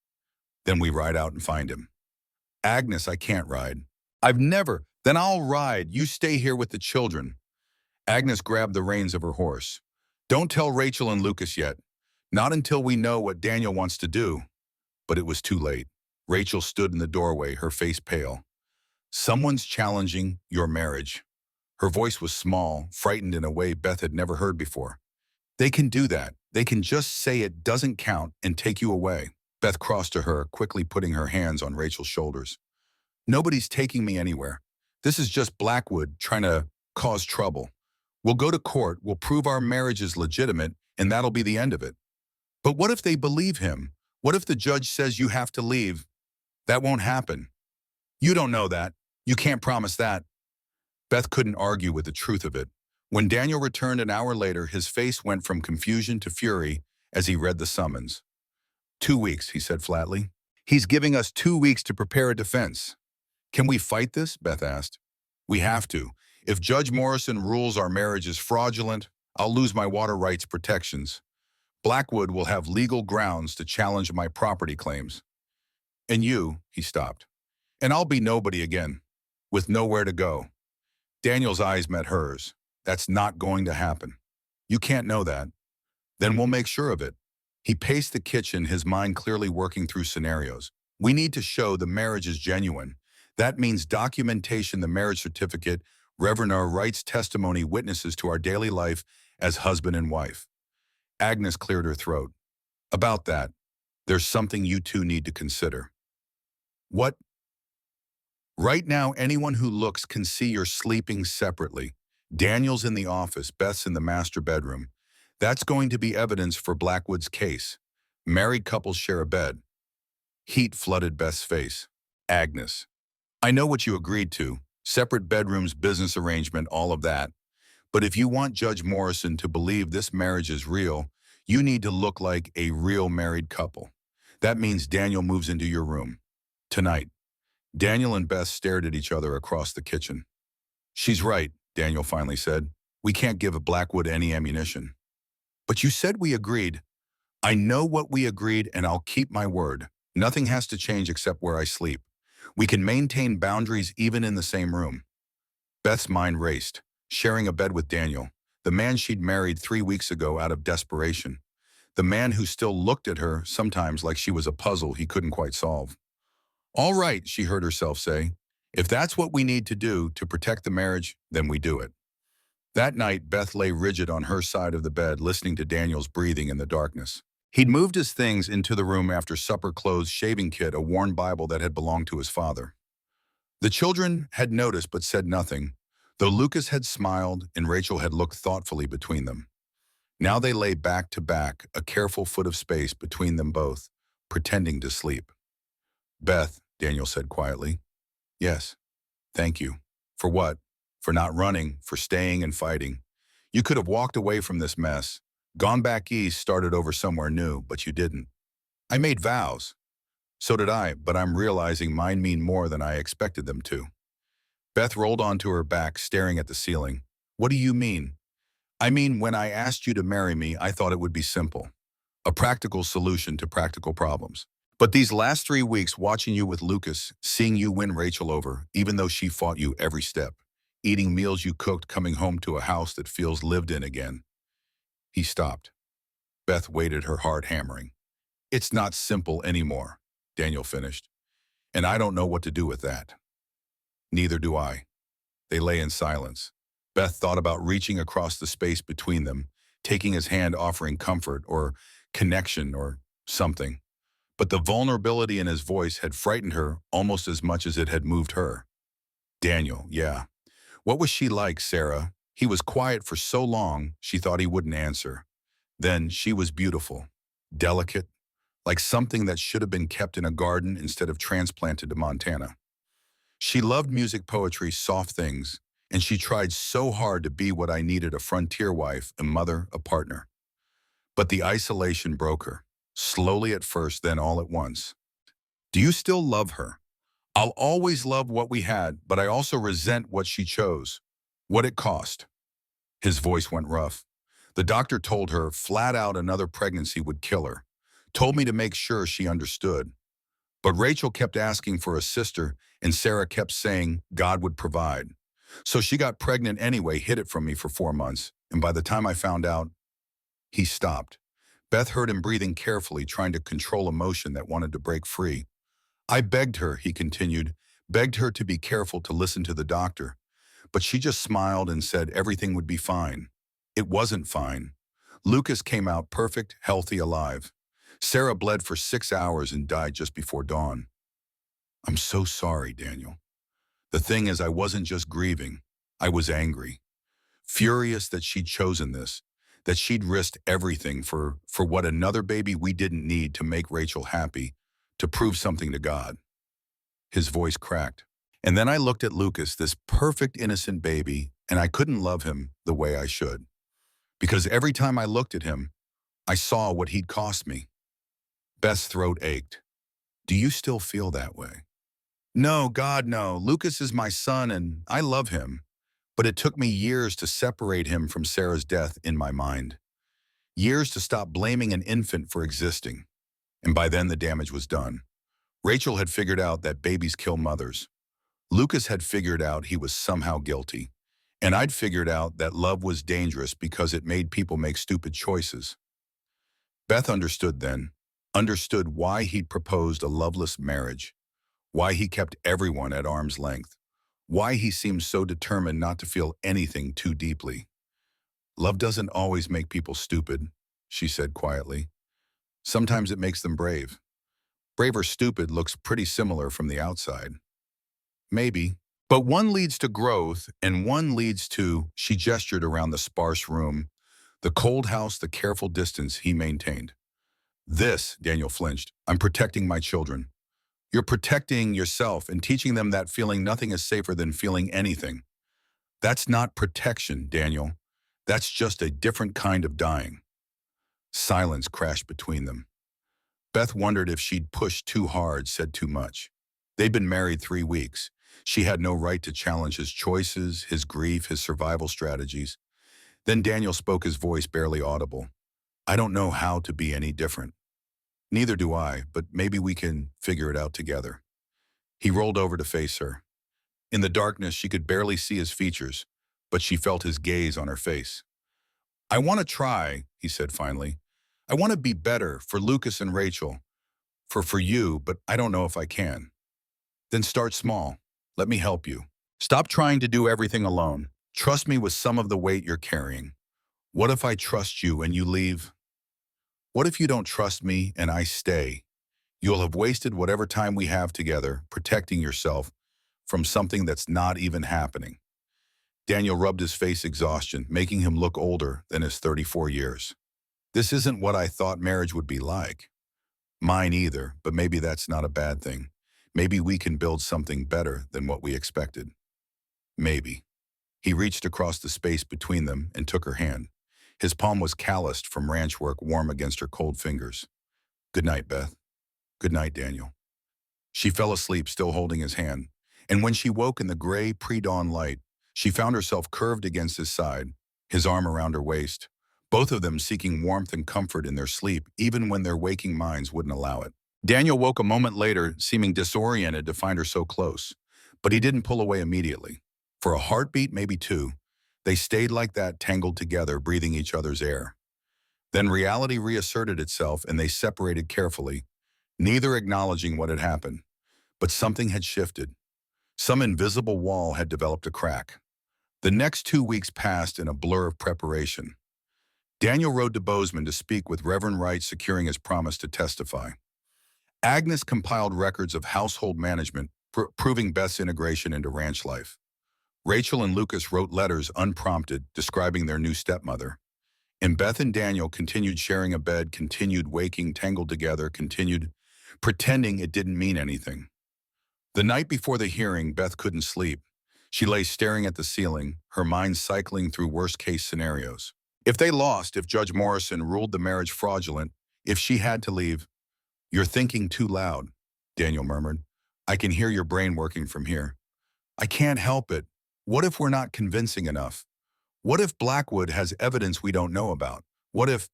Then we ride out and find him. Agnes, I can't ride. I've never. Then I'll ride. You stay here with the children. Agnes grabbed the reins of her horse. Don't tell Rachel and Lucas yet. Not until we know what Daniel wants to do. But it was too late. Rachel stood in the doorway, her face pale. Someone's challenging your marriage. Her voice was small, frightened in a way Beth had never heard before. They can do that. They can just say it doesn't count and take you away. Beth crossed to her, quickly putting her hands on Rachel's shoulders. Nobody's taking me anywhere. This is just Blackwood trying to cause trouble. We'll go to court, we'll prove our marriage is legitimate, and that'll be the end of it. But what if they believe him? What if the judge says you have to leave? That won't happen. You don't know that. You can't promise that. Beth couldn't argue with the truth of it. When Daniel returned an hour later, his face went from confusion to fury as he read the summons. 2 weeks, he said flatly. He's giving us 2 weeks to prepare a defense. Can we fight this? Beth asked. We have to. If Judge Morrison rules our marriage is fraudulent, I'll lose my water rights protections. Blackwood will have legal grounds to challenge my property claims. And you, he stopped. And I'll be nobody again, with nowhere to go. Daniel's eyes met hers. That's not going to happen. You can't know that. Then we'll make sure of it. He paced the kitchen, his mind clearly working through scenarios. We need to show the marriage is genuine. That means documentation, the marriage certificate, Reverend our rights testimony, witnesses to our daily life as husband and wife. Agnes cleared her throat. About that, there's something you two need to consider. What? Right now, anyone who looks can see you're sleeping separately. Daniel's in the office, Beth's in the master bedroom. That's going to be evidence for Blackwood's case. Married couples share a bed. Heat flooded Beth's face. Agnes. I know what you agreed to. Separate bedrooms, business arrangement, all of that. But if you want Judge Morrison to believe this marriage is real, you need to look like a real married couple. That means Daniel moves into your room. Tonight. Daniel and Beth stared at each other across the kitchen. She's right, Daniel finally said. We can't give Blackwood any ammunition. But you said we agreed. I know what we agreed and I'll keep my word. Nothing has to change except where I sleep. We can maintain boundaries even in the same room. Beth's mind raced, sharing a bed with Daniel, the man she'd married 3 weeks ago out of desperation. The man who still looked at her sometimes like she was a puzzle he couldn't quite solve. All right, she heard herself say. If that's what we need to do to protect the marriage, then we do it. That night, Beth lay rigid on her side of the bed, listening to Daniel's breathing in the darkness. He'd moved his things into the room after supper: clothes, shaving kit, a worn Bible that had belonged to his father. The children had noticed but said nothing, though Lucas had smiled and Rachel had looked thoughtfully between them. Now they lay back to back, a careful foot of space between them both, pretending to sleep. Beth, Daniel said quietly. Yes, thank you. For what? For not running, for staying and fighting. You could have walked away from this mess, gone back east, started over somewhere new, but you didn't. I made vows. So did I, but I'm realizing mine mean more than I expected them to. Beth rolled onto her back, staring at the ceiling. What do you mean? I mean, when I asked you to marry me, I thought it would be simple. A practical solution to practical problems. But these last 3 weeks, watching you with Lucas, seeing you win Rachel over, even though she fought you every step, eating meals you cooked, coming home to a house that feels lived in again. He stopped. Beth waited, her heart hammering. It's not simple anymore, Daniel finished. And I don't know what to do with that. Neither do I. They lay in silence. Beth thought about reaching across the space between them, taking his hand, offering comfort or connection or something. But the vulnerability in his voice had frightened her almost as much as it had moved her. Daniel, yeah. What was she like, Sarah? He was quiet for so long, she thought he wouldn't answer. Then she was beautiful, delicate, like something that should have been kept in a garden instead of transplanted to Montana. She loved music, poetry, soft things, and she tried so hard to be what I needed: a frontier wife, a mother, a partner. But the isolation broke her, slowly at first, then all at once. Do you still love her? I'll always love what we had, but I also resent what she chose, what it cost. His voice went rough. The doctor told her flat out another pregnancy would kill her, told me to make sure she understood. But Rachel kept asking for a sister, and Sarah kept saying God would provide. So she got pregnant anyway, hid it from me for 4 months, and by the time I found out, he stopped. Beth heard him breathing carefully, trying to control emotion that wanted to break free. I begged her, he continued, begged her to be careful, to listen to the doctor. But she just smiled and said everything would be fine. It wasn't fine. Lucas came out perfect, healthy, alive. Sarah bled for 6 hours and died just before dawn. I'm so sorry, Daniel. The thing is, I wasn't just grieving. I was angry. Furious that she'd chosen this, that she'd risked everything for what, another baby we didn't need to make Rachel happy, to prove something to God. His voice cracked. And then I looked at Lucas, this perfect, innocent baby, and I couldn't love him the way I should. Because every time I looked at him, I saw what he'd cost me. Beth's throat ached. Do you still feel that way? No, God, no. Lucas is my son and I love him. But it took me years to separate him from Sarah's death in my mind. Years to stop blaming an infant for existing. And by then the damage was done. Rachel had figured out that babies kill mothers. Lucas had figured out he was somehow guilty. And I'd figured out that love was dangerous because it made people make stupid choices. Beth understood then, understood why he'd proposed a loveless marriage, why he kept everyone at arm's length, why he seemed so determined not to feel anything too deeply. Love doesn't always make people stupid, she said quietly. Sometimes it makes them brave. Brave or stupid looks pretty similar from the outside. Maybe. But one leads to growth, and one leads to, she gestured around the sparse room, the cold house, the careful distance he maintained. This, Daniel flinched, I'm protecting my children. You're protecting yourself and teaching them that feeling nothing is safer than feeling anything. That's not protection, Daniel. That's just a different kind of dying. Silence crashed between them. Beth wondered if she'd pushed too hard, said too much. They'd been married 3 weeks. She had no right to challenge his choices, his grief, his survival strategies. Then Daniel spoke, his voice barely audible. I don't know how to be any different. Neither do I, but maybe we can figure it out together. He rolled over to face her. In the darkness, she could barely see his features, but she felt his gaze on her face. I want to try, he said finally. I want to be better for Lucas and Rachel, for you, but I don't know if I can. Then start small. Let me help you. Stop trying to do everything alone. Trust me with some of the weight you're carrying. What if I trust you and you leave? What if you don't trust me and I stay? You'll have wasted whatever time we have together protecting yourself from something that's not even happening. Daniel rubbed his face, exhaustion, making him look older than his 34 years. This isn't what I thought marriage would be like. Mine either, but maybe that's not a bad thing. Maybe we can build something better than what we expected. Maybe. He reached across the space between them and took her hand. His palm was calloused from ranch work, warm against her cold fingers. Good night, Beth. Good night, Daniel. She fell asleep, still holding his hand. And when she woke in the gray pre-dawn light, she found herself curved against his side, his arm around her waist, both of them seeking warmth and comfort in their sleep, even when their waking minds wouldn't allow it. Daniel woke a moment later, seeming disoriented to find her so close, but he didn't pull away immediately. For a heartbeat, maybe two, they stayed like that, tangled together, breathing each other's air. Then reality reasserted itself and they separated carefully, neither acknowledging what had happened. But something had shifted. Some invisible wall had developed a crack. The next 2 weeks passed in a blur of preparation. Daniel rode to Bozeman to speak with Reverend Wright, securing his promise to testify. Agnes compiled records of household management, proving Beth's integration into ranch life. Rachel and Lucas wrote letters unprompted, describing their new stepmother. And Beth and Daniel continued sharing a bed, continued waking, tangled together, continued pretending it didn't mean anything. The night before the hearing, Beth couldn't sleep. She lay staring at the ceiling, her mind cycling through worst-case scenarios. If they lost, if Judge Morrison ruled the marriage fraudulent, if she had to leave, "You're thinking too loud," Daniel murmured. "I can hear your brain working from here." "I can't help it. What if we're not convincing enough? What if Blackwood has evidence we don't know about? What if,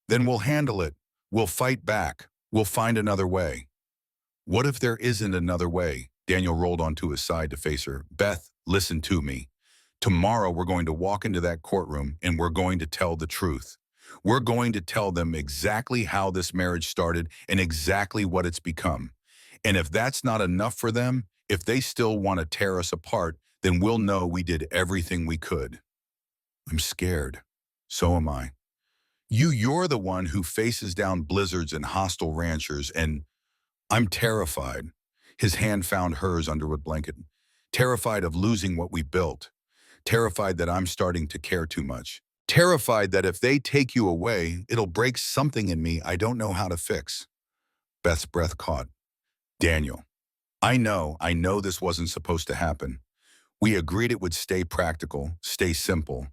then we'll handle it. We'll fight back. We'll find another way. What if there isn't another way? Daniel rolled onto his side to face her. Beth, listen to me. Tomorrow we're going to walk into that courtroom and we're going to tell the truth. We're going to tell them exactly how this marriage started and exactly what it's become. And if that's not enough for them, if they still want to tear us apart, then we'll know we did everything we could. I'm scared. So am I. You're the one who faces down blizzards and hostile ranchers, and I'm terrified. His hand found hers under a blanket. Terrified of losing what we built. Terrified that I'm starting to care too much. Terrified that if they take you away, it'll break something in me I don't know how to fix. Beth's breath caught. Daniel, I know this wasn't supposed to happen. We agreed it would stay practical, stay simple.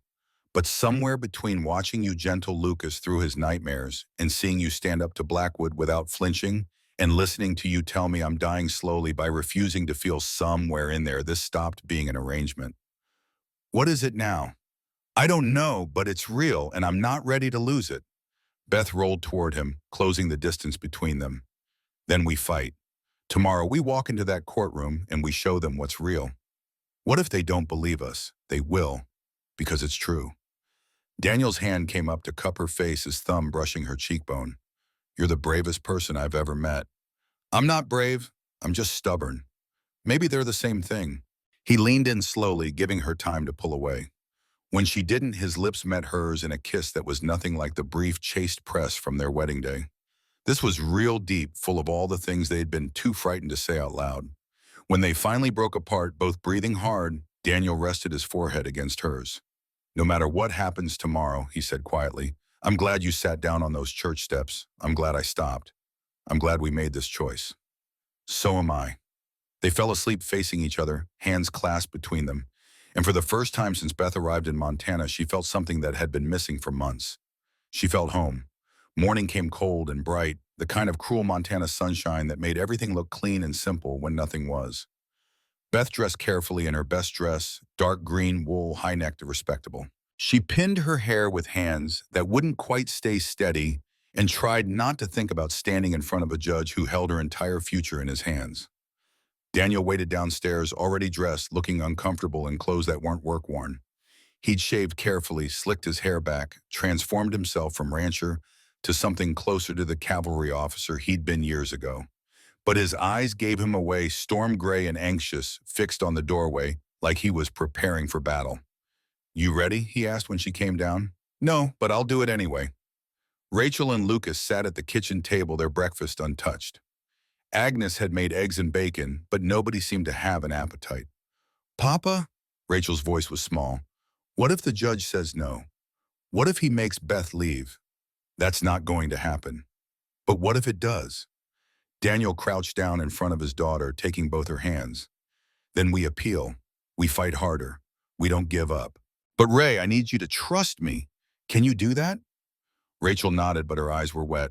But somewhere between watching you gentle Lucas through his nightmares and seeing you stand up to Blackwood without flinching and listening to you tell me I'm dying slowly by refusing to feel somewhere in there, this stopped being an arrangement. What is it now? I don't know, but it's real and I'm not ready to lose it. Beth rolled toward him, closing the distance between them. Then we fight. Tomorrow we walk into that courtroom and we show them what's real. What if they don't believe us? They will, because it's true. Daniel's hand came up to cup her face, his thumb brushing her cheekbone. You're the bravest person I've ever met. I'm not brave, I'm just stubborn. Maybe they're the same thing. He leaned in slowly, giving her time to pull away. When she didn't, his lips met hers in a kiss that was nothing like the brief, chaste press from their wedding day. This was real deep, full of all the things they'd been too frightened to say out loud. When they finally broke apart, both breathing hard, Daniel rested his forehead against hers. No matter what happens tomorrow, he said quietly, I'm glad you sat down on those church steps. I'm glad I stopped. I'm glad we made this choice. So am I. They fell asleep facing each other, hands clasped between them. And for the first time since Beth arrived in Montana, she felt something that had been missing for months. She felt home. Morning came cold and bright, the kind of cruel Montana sunshine that made everything look clean and simple when nothing was. Beth dressed carefully in her best dress, dark green wool, high-necked, respectable. She pinned her hair with hands that wouldn't quite stay steady and tried not to think about standing in front of a judge who held her entire future in his hands. Daniel waited downstairs, already dressed, looking uncomfortable in clothes that weren't work-worn. He'd shaved carefully, slicked his hair back, transformed himself from rancher to something closer to the cavalry officer he'd been years ago. But his eyes gave him away, storm gray and anxious, fixed on the doorway, like he was preparing for battle. You ready? He asked when she came down. No, but I'll do it anyway. Rachel and Lucas sat at the kitchen table, their breakfast untouched. Agnes had made eggs and bacon, but nobody seemed to have an appetite. Papa? Rachel's voice was small. What if the judge says no? What if he makes Beth leave? That's not going to happen. But what if it does? Daniel crouched down in front of his daughter, taking both her hands. Then we appeal. We fight harder. We don't give up. But Ray, I need you to trust me. Can you do that? Rachel nodded, but her eyes were wet.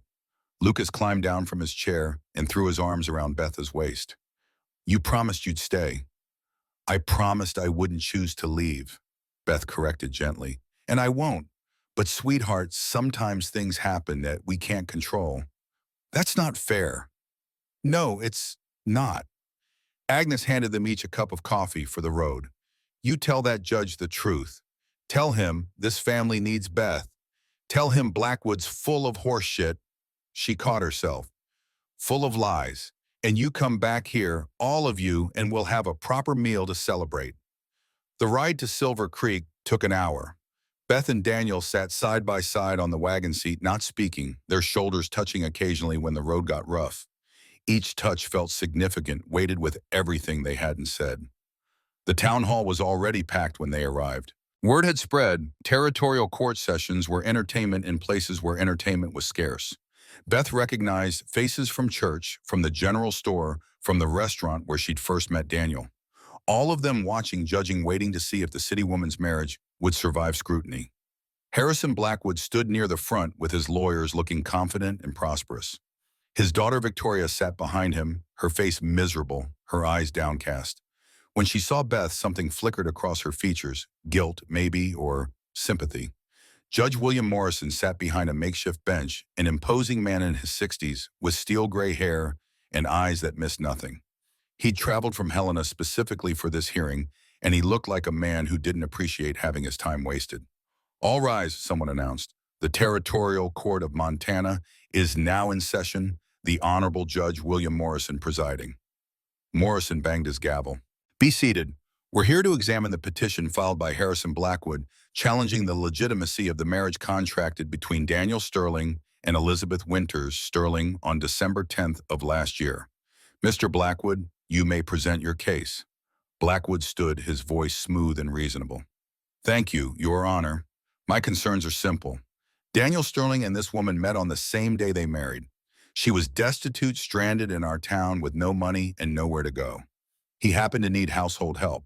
Lucas climbed down from his chair and threw his arms around Beth's waist. You promised you'd stay. I promised I wouldn't choose to leave, Beth corrected gently. And I won't. But sweetheart, sometimes things happen that we can't control. That's not fair. No, it's not. Agnes handed them each a cup of coffee for the road. You tell that judge the truth. Tell him this family needs Beth. Tell him Blackwood's full of horse shit. She caught herself. Full of lies. And you come back here, all of you, and we'll have a proper meal to celebrate. The ride to Silver Creek took an hour. Beth and Daniel sat side by side on the wagon seat, not speaking, their shoulders touching occasionally when the road got rough. Each touch felt significant, weighted with everything they hadn't said. The town hall was already packed when they arrived. Word had spread, territorial court sessions were entertainment in places where entertainment was scarce. Beth recognized faces from church, from the general store, from the restaurant where she'd first met Daniel. All of them watching, judging, waiting to see if the city woman's marriage would survive scrutiny. Harrison Blackwood stood near the front with his lawyers looking confident and prosperous. His daughter Victoria sat behind him, her face miserable, her eyes downcast. When she saw Beth, something flickered across her features, guilt, maybe, or Sympathy. Judge William Morrison sat behind a makeshift bench, an imposing man in his 60s with steel gray hair and eyes that missed nothing. He'd traveled from Helena specifically for this hearing, and he looked like a man who didn't appreciate having his time wasted. All rise, someone announced. The Territorial Court of Montana is now in session, the Honorable Judge William Morrison presiding. Morrison banged his gavel. Be seated. We're here to examine the petition filed by Harrison Blackwood challenging the legitimacy of the marriage contracted between Daniel Sterling and Elizabeth Winters Sterling on December 10th of last year. Mr. Blackwood, you may present your case. Blackwood stood, his voice smooth and reasonable. Thank you, Your Honor. My concerns are simple. Daniel Sterling and this woman met on the same day they married. She was destitute, stranded in our town with no money and nowhere to go. He happened to need household help.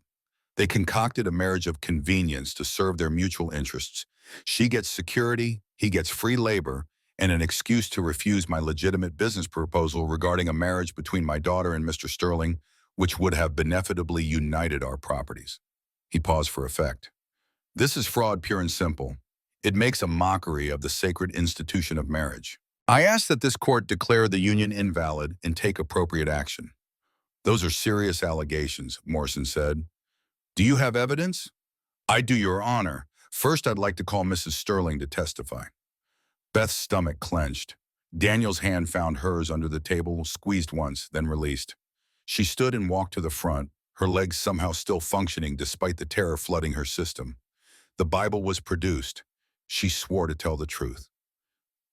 They concocted a marriage of convenience to serve their mutual interests. She gets security, he gets free labor, and an excuse to refuse my legitimate business proposal regarding a marriage between my daughter and Mr. Sterling, which would have benefitably united our properties. He paused for effect. This is fraud, pure and simple. It makes a mockery of the sacred institution of marriage. I ask that this court declare the union invalid and take appropriate action. Those are serious allegations, Morrison said. Do you have evidence? I do, Your Honor. First, I'd like to call Mrs. Sterling to testify. Beth's stomach clenched. Daniel's hand found hers under the table, squeezed once, then released. She stood and walked to the front, her legs somehow still functioning despite the terror flooding her system. The Bible was produced. She swore to tell the truth.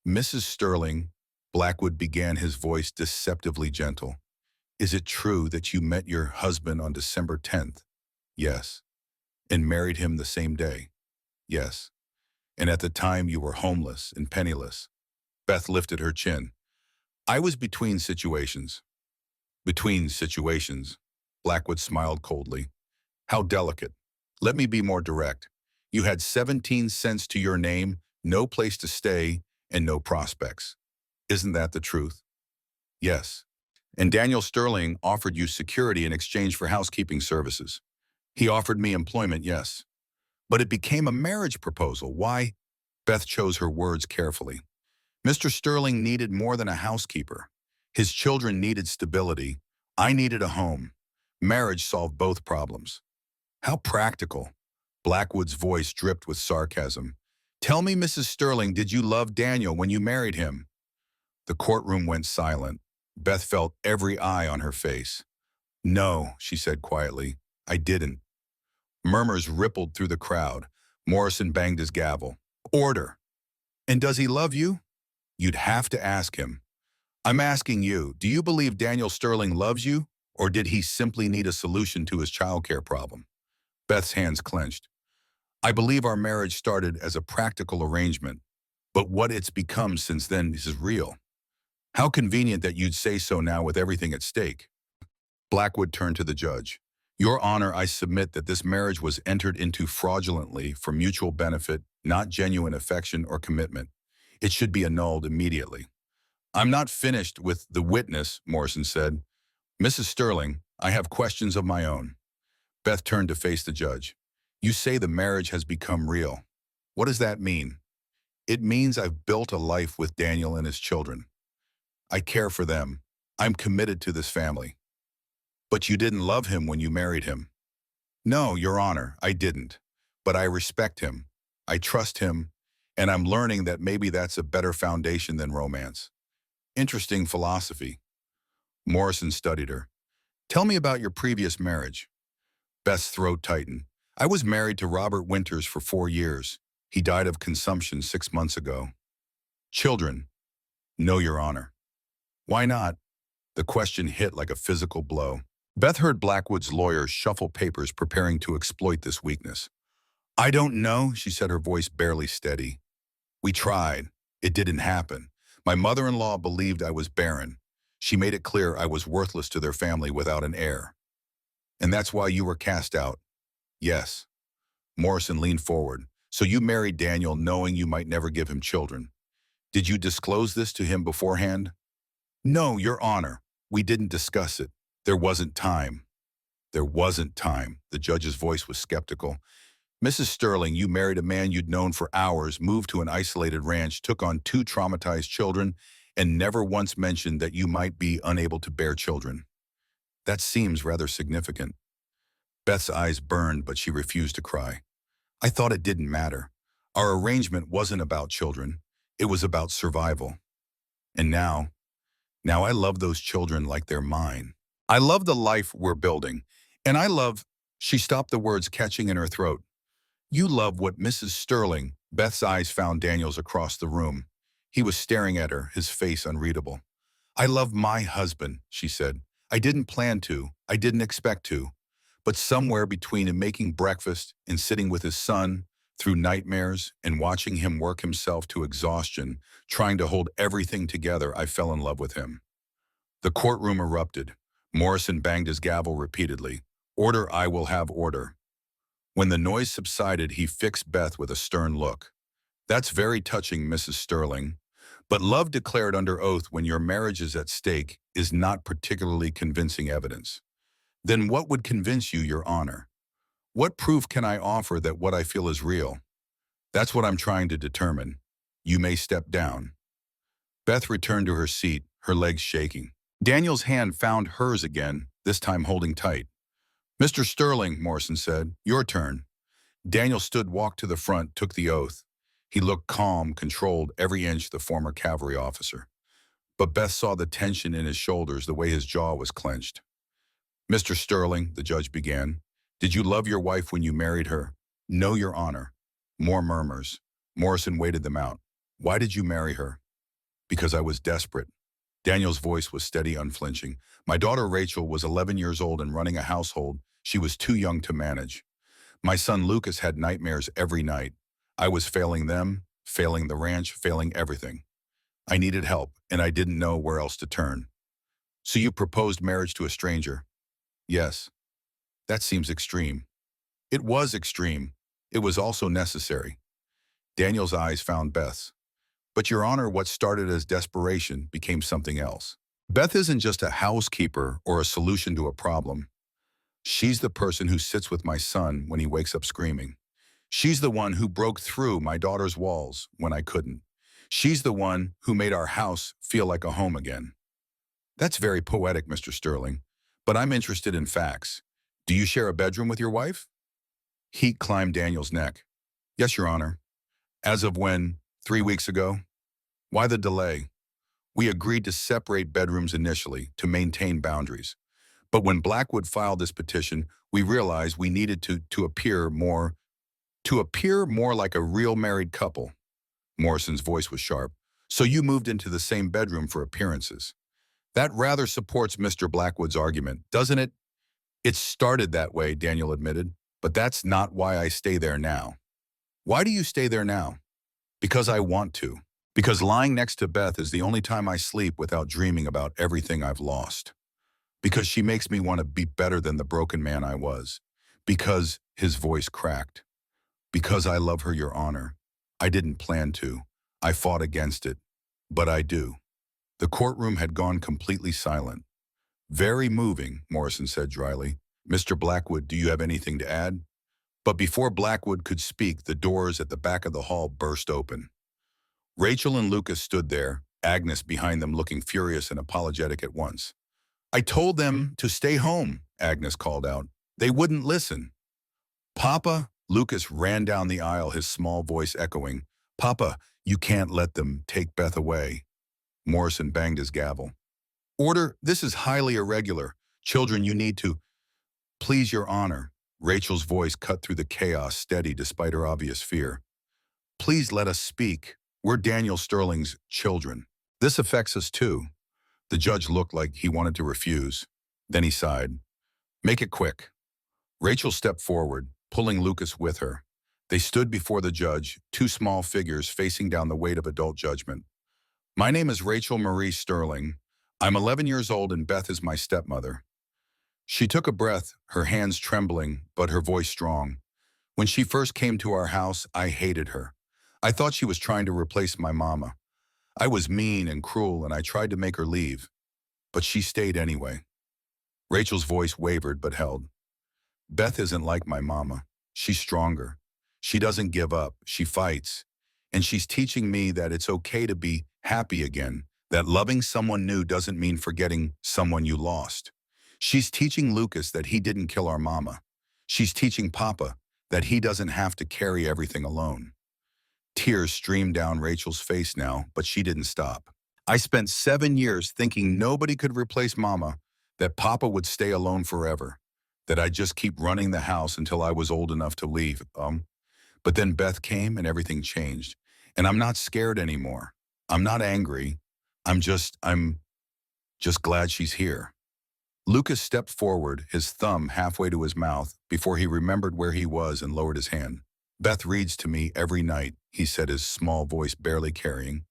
Mrs. Sterling, Blackwood began, his voice deceptively gentle. Is it true that you met your husband on December 10th? Yes. And married him the same day? Yes. And at the time you were homeless and penniless? Beth lifted her chin. I was between situations. Between situations. Blackwood smiled coldly. How delicate. Let me be more direct. You had 17 cents to your name, no place to stay, and no prospects. Isn't that the truth? Yes. And Daniel Sterling offered you security in exchange for housekeeping services. He offered me employment, yes. But it became a marriage proposal. Why? Beth chose her words carefully. Mr. Sterling needed more than a housekeeper. His children needed stability. I needed a home. Marriage solved both problems. How practical. Blackwood's voice dripped with sarcasm. Tell me, Mrs. Sterling, did you love Daniel when you married him? The courtroom went silent. Beth felt every eye on her face. No, she said quietly, I didn't. Murmurs rippled through the crowd. Morrison banged his gavel. Order. And does he love you? You'd have to ask him. I'm asking you, do you believe Daniel Sterling loves you, or did he simply need a solution to his childcare problem? Beth's hands clenched. I believe our marriage started as a practical arrangement, but what it's become since then is real. How convenient that you'd say so now with everything at stake. Blackwood turned to the judge. Your Honor, I submit that this marriage was entered into fraudulently for mutual benefit, not genuine affection or commitment. It should be annulled immediately. I'm not finished with the witness, Morrison said. Mrs. Sterling, I have questions of my own. Beth turned to face the judge. You say the marriage has become real. What does that mean? It means I've built a life with Daniel and his children. I care for them. I'm committed to this family. But you didn't love him when you married him. No, Your Honor, I didn't. But I respect him. I trust him. And I'm learning that maybe that's a better foundation than romance. Interesting philosophy. Morrison studied her. Tell me about your previous marriage. Beth's throat tightened. I was married to Robert Winters for 4 years. He died of consumption 6 months ago. Children? No, Your Honor. Why not? The question hit like a physical blow. Beth heard Blackwood's lawyer shuffle papers preparing to exploit this weakness. I don't know, she said, her voice barely steady. We tried. It didn't happen. My mother-in-law believed I was barren. She made it clear I was worthless to their family without an heir. And that's why you were cast out? Yes. Morrison leaned forward. So you married Daniel knowing you might never give him children. Did you disclose this to him beforehand? No, Your Honor. We didn't discuss it. There wasn't time. There wasn't time. The judge's voice was skeptical. Mrs. Sterling, you married a man you'd known for hours, moved to an isolated ranch, took on two traumatized children, and never once mentioned that you might be unable to bear children. That seems rather significant. Beth's eyes burned, but she refused to cry. I thought it didn't matter. Our arrangement wasn't about children. It was about survival. And now I love those children like they're mine. I love the life we're building. And I love, she stopped, the words catching in her throat. You love what Mrs. Sterling, Beth's eyes found Daniel's across the room. He was staring at her, his face unreadable. I love my husband, she said. I didn't plan to, I didn't expect to. But somewhere between him making breakfast and sitting with his son, through nightmares and watching him work himself to exhaustion, trying to hold everything together, I fell in love with him. The courtroom erupted. Morrison banged his gavel repeatedly. Order, I will have order. When the noise subsided, he fixed Beth with a stern look. That's very touching, Mrs. Sterling. But love declared under oath when your marriage is at stake is not particularly convincing evidence. Then what would convince you, Your Honor? What proof can I offer that what I feel is real? That's what I'm trying to determine. You may step down. Beth returned to her seat, her legs shaking. Daniel's hand found hers again, this time holding tight. Mr. Sterling, Morrison said, your turn. Daniel stood, walked to the front, took the oath. He looked calm, controlled, every inch the former cavalry officer. But Beth saw the tension in his shoulders, the way his jaw was clenched. Mr. Sterling, the judge began, did you love your wife when you married her? No, Your Honor. More murmurs. Morrison waited them out. Why did you marry her? Because I was desperate. Daniel's voice was steady, unflinching. My daughter Rachel was 11 years old and running a household she was too young to manage. My son Lucas had nightmares every night. I was failing them, failing the ranch, failing everything. I needed help, and I didn't know where else to turn. So you proposed marriage to a stranger? Yes. That seems extreme. It was extreme. It was also necessary. Daniel's eyes found Beth's. But Your Honor, what started as desperation became something else. Beth isn't just a housekeeper or a solution to a problem. She's the person who sits with my son when he wakes up screaming. She's the one who broke through my daughter's walls when I couldn't. She's the one who made our house feel like a home again. That's very poetic, Mr. Sterling, but I'm interested in facts. Do you share a bedroom with your wife? Heat climbed Daniel's neck. Yes, Your Honor. As of when? 3 weeks ago? Why the delay? We agreed to separate bedrooms initially to maintain boundaries. But when Blackwood filed this petition, we realized we needed to appear more like a real married couple. Morrison's voice was sharp. So you moved into the same bedroom for appearances. That rather supports Mr. Blackwood's argument, doesn't it? It started that way, Daniel admitted, but that's not why I stay there now. Why do you stay there now? Because I want to. Because lying next to Beth is the only time I sleep without dreaming about everything I've lost. Because she makes me want to be better than the broken man I was. Because his voice cracked. Because I love her, Your Honor. I didn't plan to. I fought against it. But I do. The courtroom had gone completely silent. Very moving, Morrison said dryly. Mr. Blackwood, do you have anything to add? But before Blackwood could speak, the doors at the back of the hall burst open. Rachel and Lucas stood there, Agnes behind them looking furious and apologetic at once. I told them to stay home, Agnes called out. They wouldn't listen. Papa, Lucas ran down the aisle, his small voice echoing. Papa, you can't let them take Beth away. Morrison banged his gavel. Order, this is highly irregular. Children, you need to. Please, Your Honor. Rachel's voice cut through the chaos, steady despite her obvious fear. Please let us speak. We're Daniel Sterling's children. This affects us too. The judge looked like he wanted to refuse. Then he sighed. Make it quick. Rachel stepped forward, pulling Lucas with her. They stood before the judge, two small figures facing down the weight of adult judgment. My name is Rachel Marie Sterling. I'm 11 years old and Beth is my stepmother. She took a breath, her hands trembling, but her voice strong. When she first came to our house, I hated her. I thought she was trying to replace my mama. I was mean and cruel, and I tried to make her leave. But she stayed anyway. Rachel's voice wavered but held. Beth isn't like my mama. She's stronger. She doesn't give up. She fights. And she's teaching me that it's okay to be happy again, that loving someone new doesn't mean forgetting someone you lost. She's teaching Lucas that he didn't kill our mama. She's teaching Papa that he doesn't have to carry everything alone. Tears streamed down Rachel's face now, but she didn't stop. I spent 7 years thinking nobody could replace Mama, that Papa would stay alone forever, that I'd just keep running the house until I was old enough to leave. But then Beth came and everything changed. And I'm not scared anymore. I'm not angry. I'm just glad she's here. Lucas stepped forward, his thumb halfway to his mouth, before he remembered where he was and lowered his hand. Beth reads to me every night, he said, his small voice barely carrying.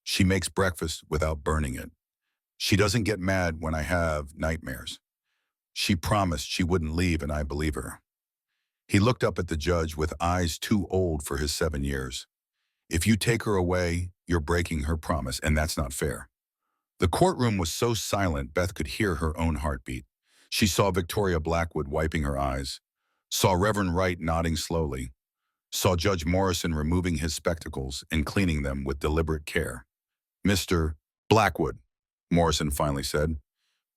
She makes breakfast without burning it. She doesn't get mad when I have nightmares. She promised she wouldn't leave, and I believe her. He looked up at the judge with eyes too old for his 7 years. If you take her away, you're breaking her promise, and that's not fair. The courtroom was so silent Beth could hear her own heartbeat. She saw Victoria Blackwood wiping her eyes, saw Reverend Wright nodding slowly, saw Judge Morrison removing his spectacles and cleaning them with deliberate care. Mr. Blackwood, Morrison finally said,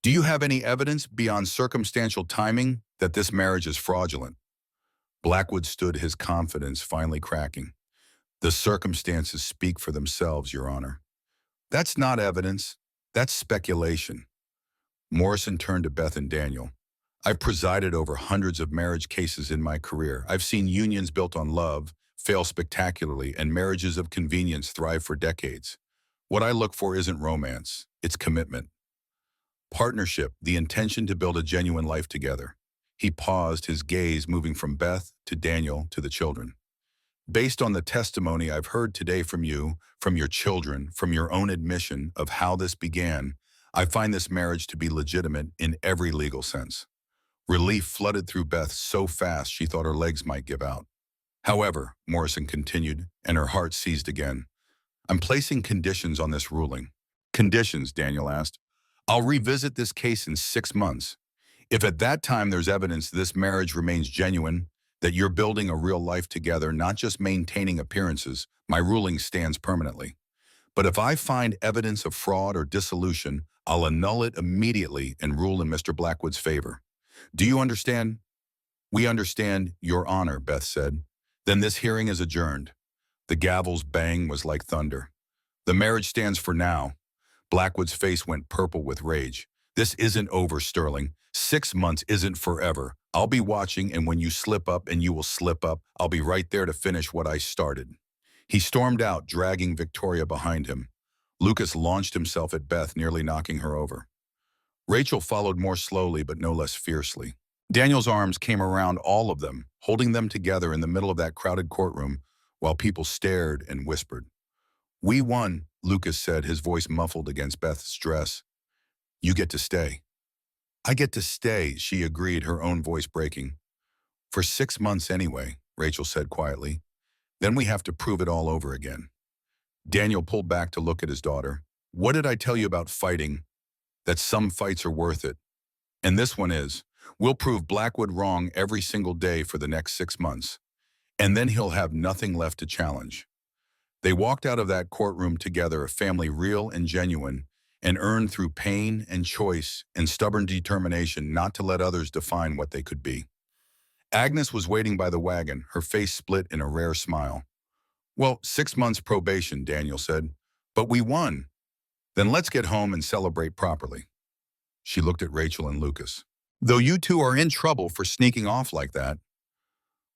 do you have any evidence beyond circumstantial timing that this marriage is fraudulent? Blackwood stood, his confidence finally cracking. The circumstances speak for themselves, Your Honor. That's not evidence. That's speculation. Morrison turned to Beth and Daniel. I've presided over hundreds of marriage cases in my career. I've seen unions built on love fail spectacularly and marriages of convenience thrive for decades. What I look for isn't romance, it's commitment. Partnership, the intention to build a genuine life together. He paused, his gaze moving from Beth to Daniel to the children. Based on the testimony I've heard today from you, from your children, from your own admission of how this began, I find this marriage to be legitimate in every legal sense. Relief flooded through Beth so fast she thought her legs might give out. However, Morrison continued, and her heart seized again. I'm placing conditions on this ruling. Conditions, Daniel asked. I'll revisit this case in 6 months. If at that time there's evidence this marriage remains genuine, that you're building a real life together, not just maintaining appearances, my ruling stands permanently. But if I find evidence of fraud or dissolution, I'll annul it immediately and rule in Mr. Blackwood's favor. Do you understand? We understand, Your Honor, Beth said. Then this hearing is adjourned. The gavel's bang was like thunder. The marriage stands for now. Blackwood's face went purple with rage. This isn't over, Sterling. 6 months isn't forever. I'll be watching, and when you slip up, and you will slip up, I'll be right there to finish what I started. He stormed out, dragging Victoria behind him. Lucas launched himself at Beth, nearly knocking her over. Rachel followed more slowly but no less fiercely. Daniel's arms came around all of them, holding them together in the middle of that crowded courtroom while people stared and whispered. We won, Lucas said, his voice muffled against Beth's dress. You get to stay. I get to stay, she agreed, her own voice breaking. For 6 months anyway, Rachel said quietly. Then we have to prove it all over again. Daniel pulled back to look at his daughter. What did I tell you about fighting? That some fights are worth it. And this one is. We'll prove Blackwood wrong every single day for the next 6 months. And then he'll have nothing left to challenge. They walked out of that courtroom together, a family real and genuine, and earned through pain and choice and stubborn determination not to let others define what they could be. Agnes was waiting by the wagon, her face split in a rare smile. Well, 6 months probation, Daniel said. But we won. Then let's get home and celebrate properly. She looked at Rachel and Lucas. Though you two are in trouble for sneaking off like that.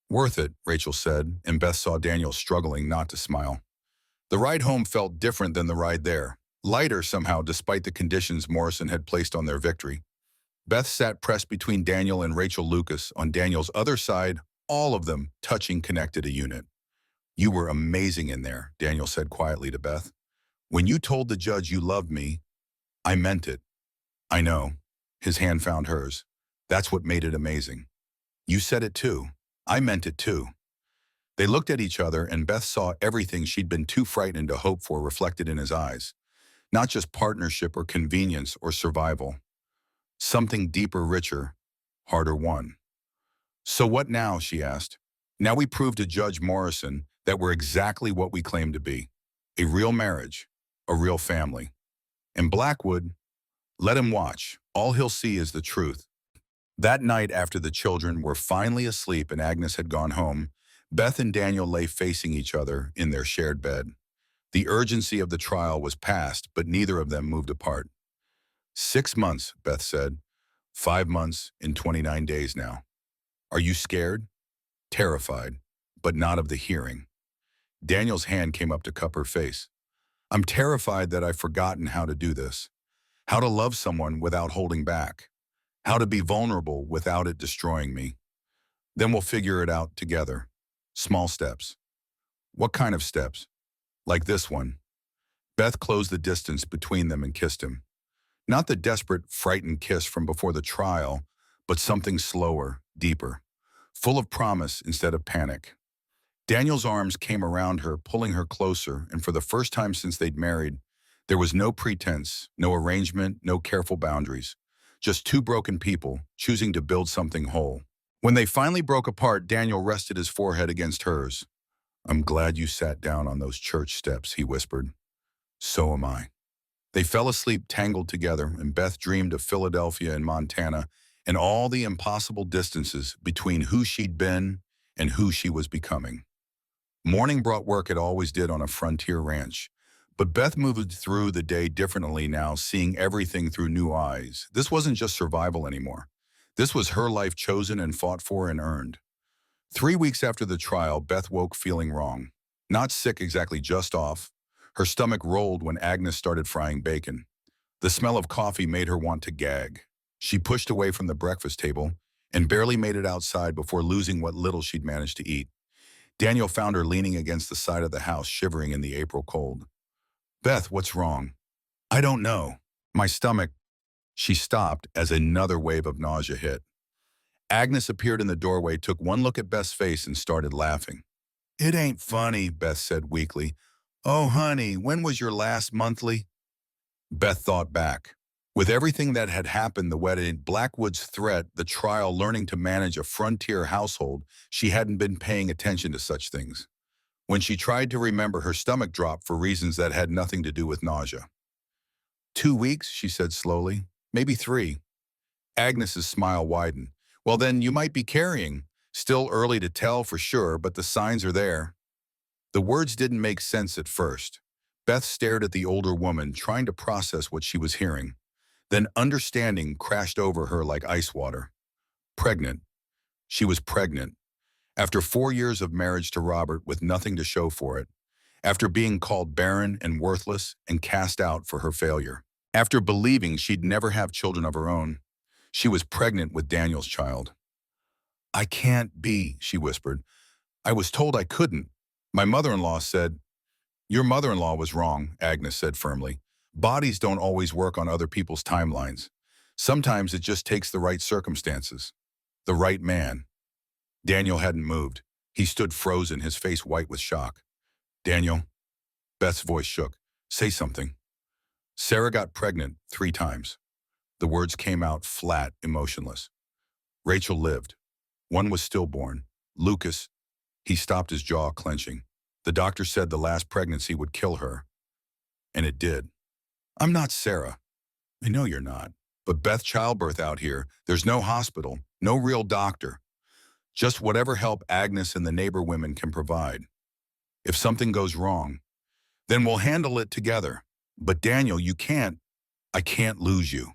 Worth it, Rachel said, and Beth saw Daniel struggling not to smile. The ride home felt different than the ride there, lighter somehow despite the conditions Morrison had placed on their victory. Beth sat pressed between Daniel and Rachel Lucas. On Daniel's other side, all of them touching connected a unit. You were amazing in there, Daniel said quietly to Beth. When you told the judge you loved me, I meant it. I know. His hand found hers. That's what made it amazing. You said it too. I meant it too. They looked at each other, and Beth saw everything she'd been too frightened to hope for reflected in his eyes. Not just partnership or convenience or survival. Something deeper, richer, harder won. So what now, she asked. Now we prove to Judge Morrison that we're exactly what we claim to be. A real marriage, a real family. And Blackwood, let him watch. All he'll see is the truth. That night after the children were finally asleep and Agnes had gone home, Beth and Daniel lay facing each other in their shared bed. The urgency of the trial was past, but neither of them moved apart. 6 months, Beth said. 5 months in 29 days now. Are you scared? Terrified, but not of the hearing. Daniel's hand came up to cup her face. I'm terrified that I've forgotten how to do this. How to love someone without holding back. How to be vulnerable without it destroying me. Then we'll figure it out together. Small steps. What kind of steps? Like this one. Beth closed the distance between them and kissed him. Not the desperate, frightened kiss from before the trial, but something slower, deeper, full of promise instead of panic. Daniel's arms came around her, pulling her closer, and for the first time since they'd married, there was no pretense, no arrangement, no careful boundaries. Just two broken people choosing to build something whole. When they finally broke apart, Daniel rested his forehead against hers. I'm glad you sat down on those church steps, he whispered. So am I. They fell asleep tangled together, and Beth dreamed of Philadelphia and Montana and all the impossible distances between who she'd been and who she was becoming. Morning brought work it always did on a frontier ranch, but Beth moved through the day differently now, seeing everything through new eyes. This wasn't just survival anymore. This was her life chosen and fought for and earned. 3 weeks after the trial, Beth woke feeling wrong. Not sick exactly, just off. Her stomach rolled when Agnes started frying bacon. The smell of coffee made her want to gag. She pushed away from the breakfast table and barely made it outside before losing what little she'd managed to eat. Daniel found her leaning against the side of the house, shivering in the April cold. Beth, what's wrong? I don't know. My stomach. She stopped as another wave of nausea hit. Agnes appeared in the doorway, took one look at Beth's face, and started laughing. It ain't funny, Beth said weakly. Oh, honey, when was your last monthly? Beth thought back. With everything that had happened, the wedding, Blackwood's threat, the trial, learning to manage a frontier household, she hadn't been paying attention to such things. When she tried to remember, her stomach dropped for reasons that had nothing to do with nausea. 2 weeks, she said slowly. Maybe 3. Agnes's smile widened. Well, then you might be carrying. Still early to tell for sure, but the signs are there. The words didn't make sense at first. Beth stared at the older woman, trying to process what she was hearing. Then understanding crashed over her like ice water. Pregnant. She was pregnant. After 4 years of marriage to Robert with nothing to show for it. After being called barren and worthless and cast out for her failure. After believing she'd never have children of her own. She was pregnant with Daniel's child. I can't be, she whispered. I was told I couldn't. My mother-in-law said, Your mother-in-law was wrong, Agnes said firmly. Bodies don't always work on other people's timelines. Sometimes it just takes the right circumstances. The right man. Daniel hadn't moved. He stood frozen, his face white with shock. Daniel. Beth's voice shook. Say something. Sarah got pregnant 3 times. The words came out flat, emotionless. Rachel lived. One was stillborn. Lucas. He stopped, his jaw clenching. The doctor said the last pregnancy would kill her. And it did. I'm not Sarah. I know you're not. But Beth, childbirth out here, there's no hospital, no real doctor. Just whatever help Agnes and the neighbor women can provide. If something goes wrong, then we'll handle it together. But Daniel, I can't lose you.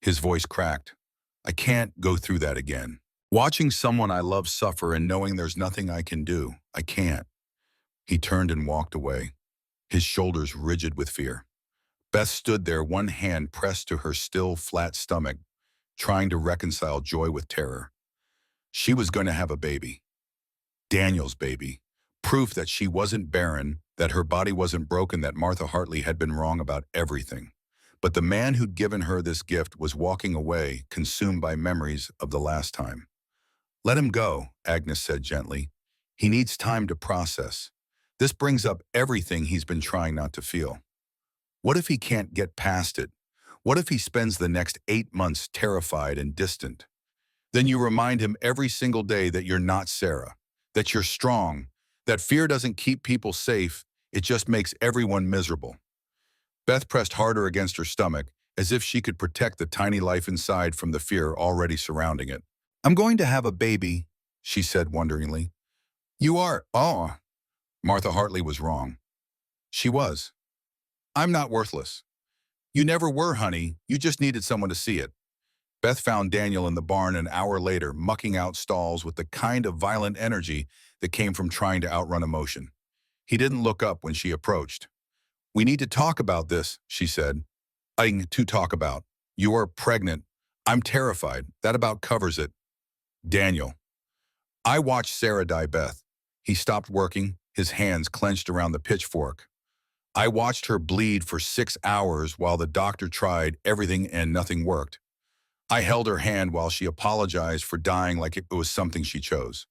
His voice cracked. I can't go through that again. Watching someone I love suffer and knowing there's nothing I can do, I can't. He turned and walked away, his shoulders rigid with fear. Beth stood there, one hand pressed to her still, flat stomach, trying to reconcile joy with terror. She was going to have a baby. Daniel's baby. Proof that she wasn't barren, that her body wasn't broken, that Martha Hartley had been wrong about everything. But the man who'd given her this gift was walking away, consumed by memories of the last time. Let him go, Agnes said gently. He needs time to process. This brings up everything he's been trying not to feel. What if he can't get past it? What if he spends the next 8 months terrified and distant? Then you remind him every single day that you're not Sarah, that you're strong, that fear doesn't keep people safe, it just makes everyone miserable. Beth pressed harder against her stomach, as if she could protect the tiny life inside from the fear already surrounding it. I'm going to have a baby, she said wonderingly. You are? Oh. Martha Hartley was wrong. She was. I'm not worthless. You never were, honey. You just needed someone to see it. Beth found Daniel in the barn an hour later, mucking out stalls with the kind of violent energy that came from trying to outrun emotion. He didn't look up when she approached. We need to talk about this, she said. To talk about. You are pregnant. I'm terrified. That about covers it. Daniel. I watched Sarah die, Beth. He stopped working, his hands clenched around the pitchfork. I watched her bleed for 6 hours while the doctor tried everything and nothing worked. I held her hand while she apologized for dying like it was something she chose.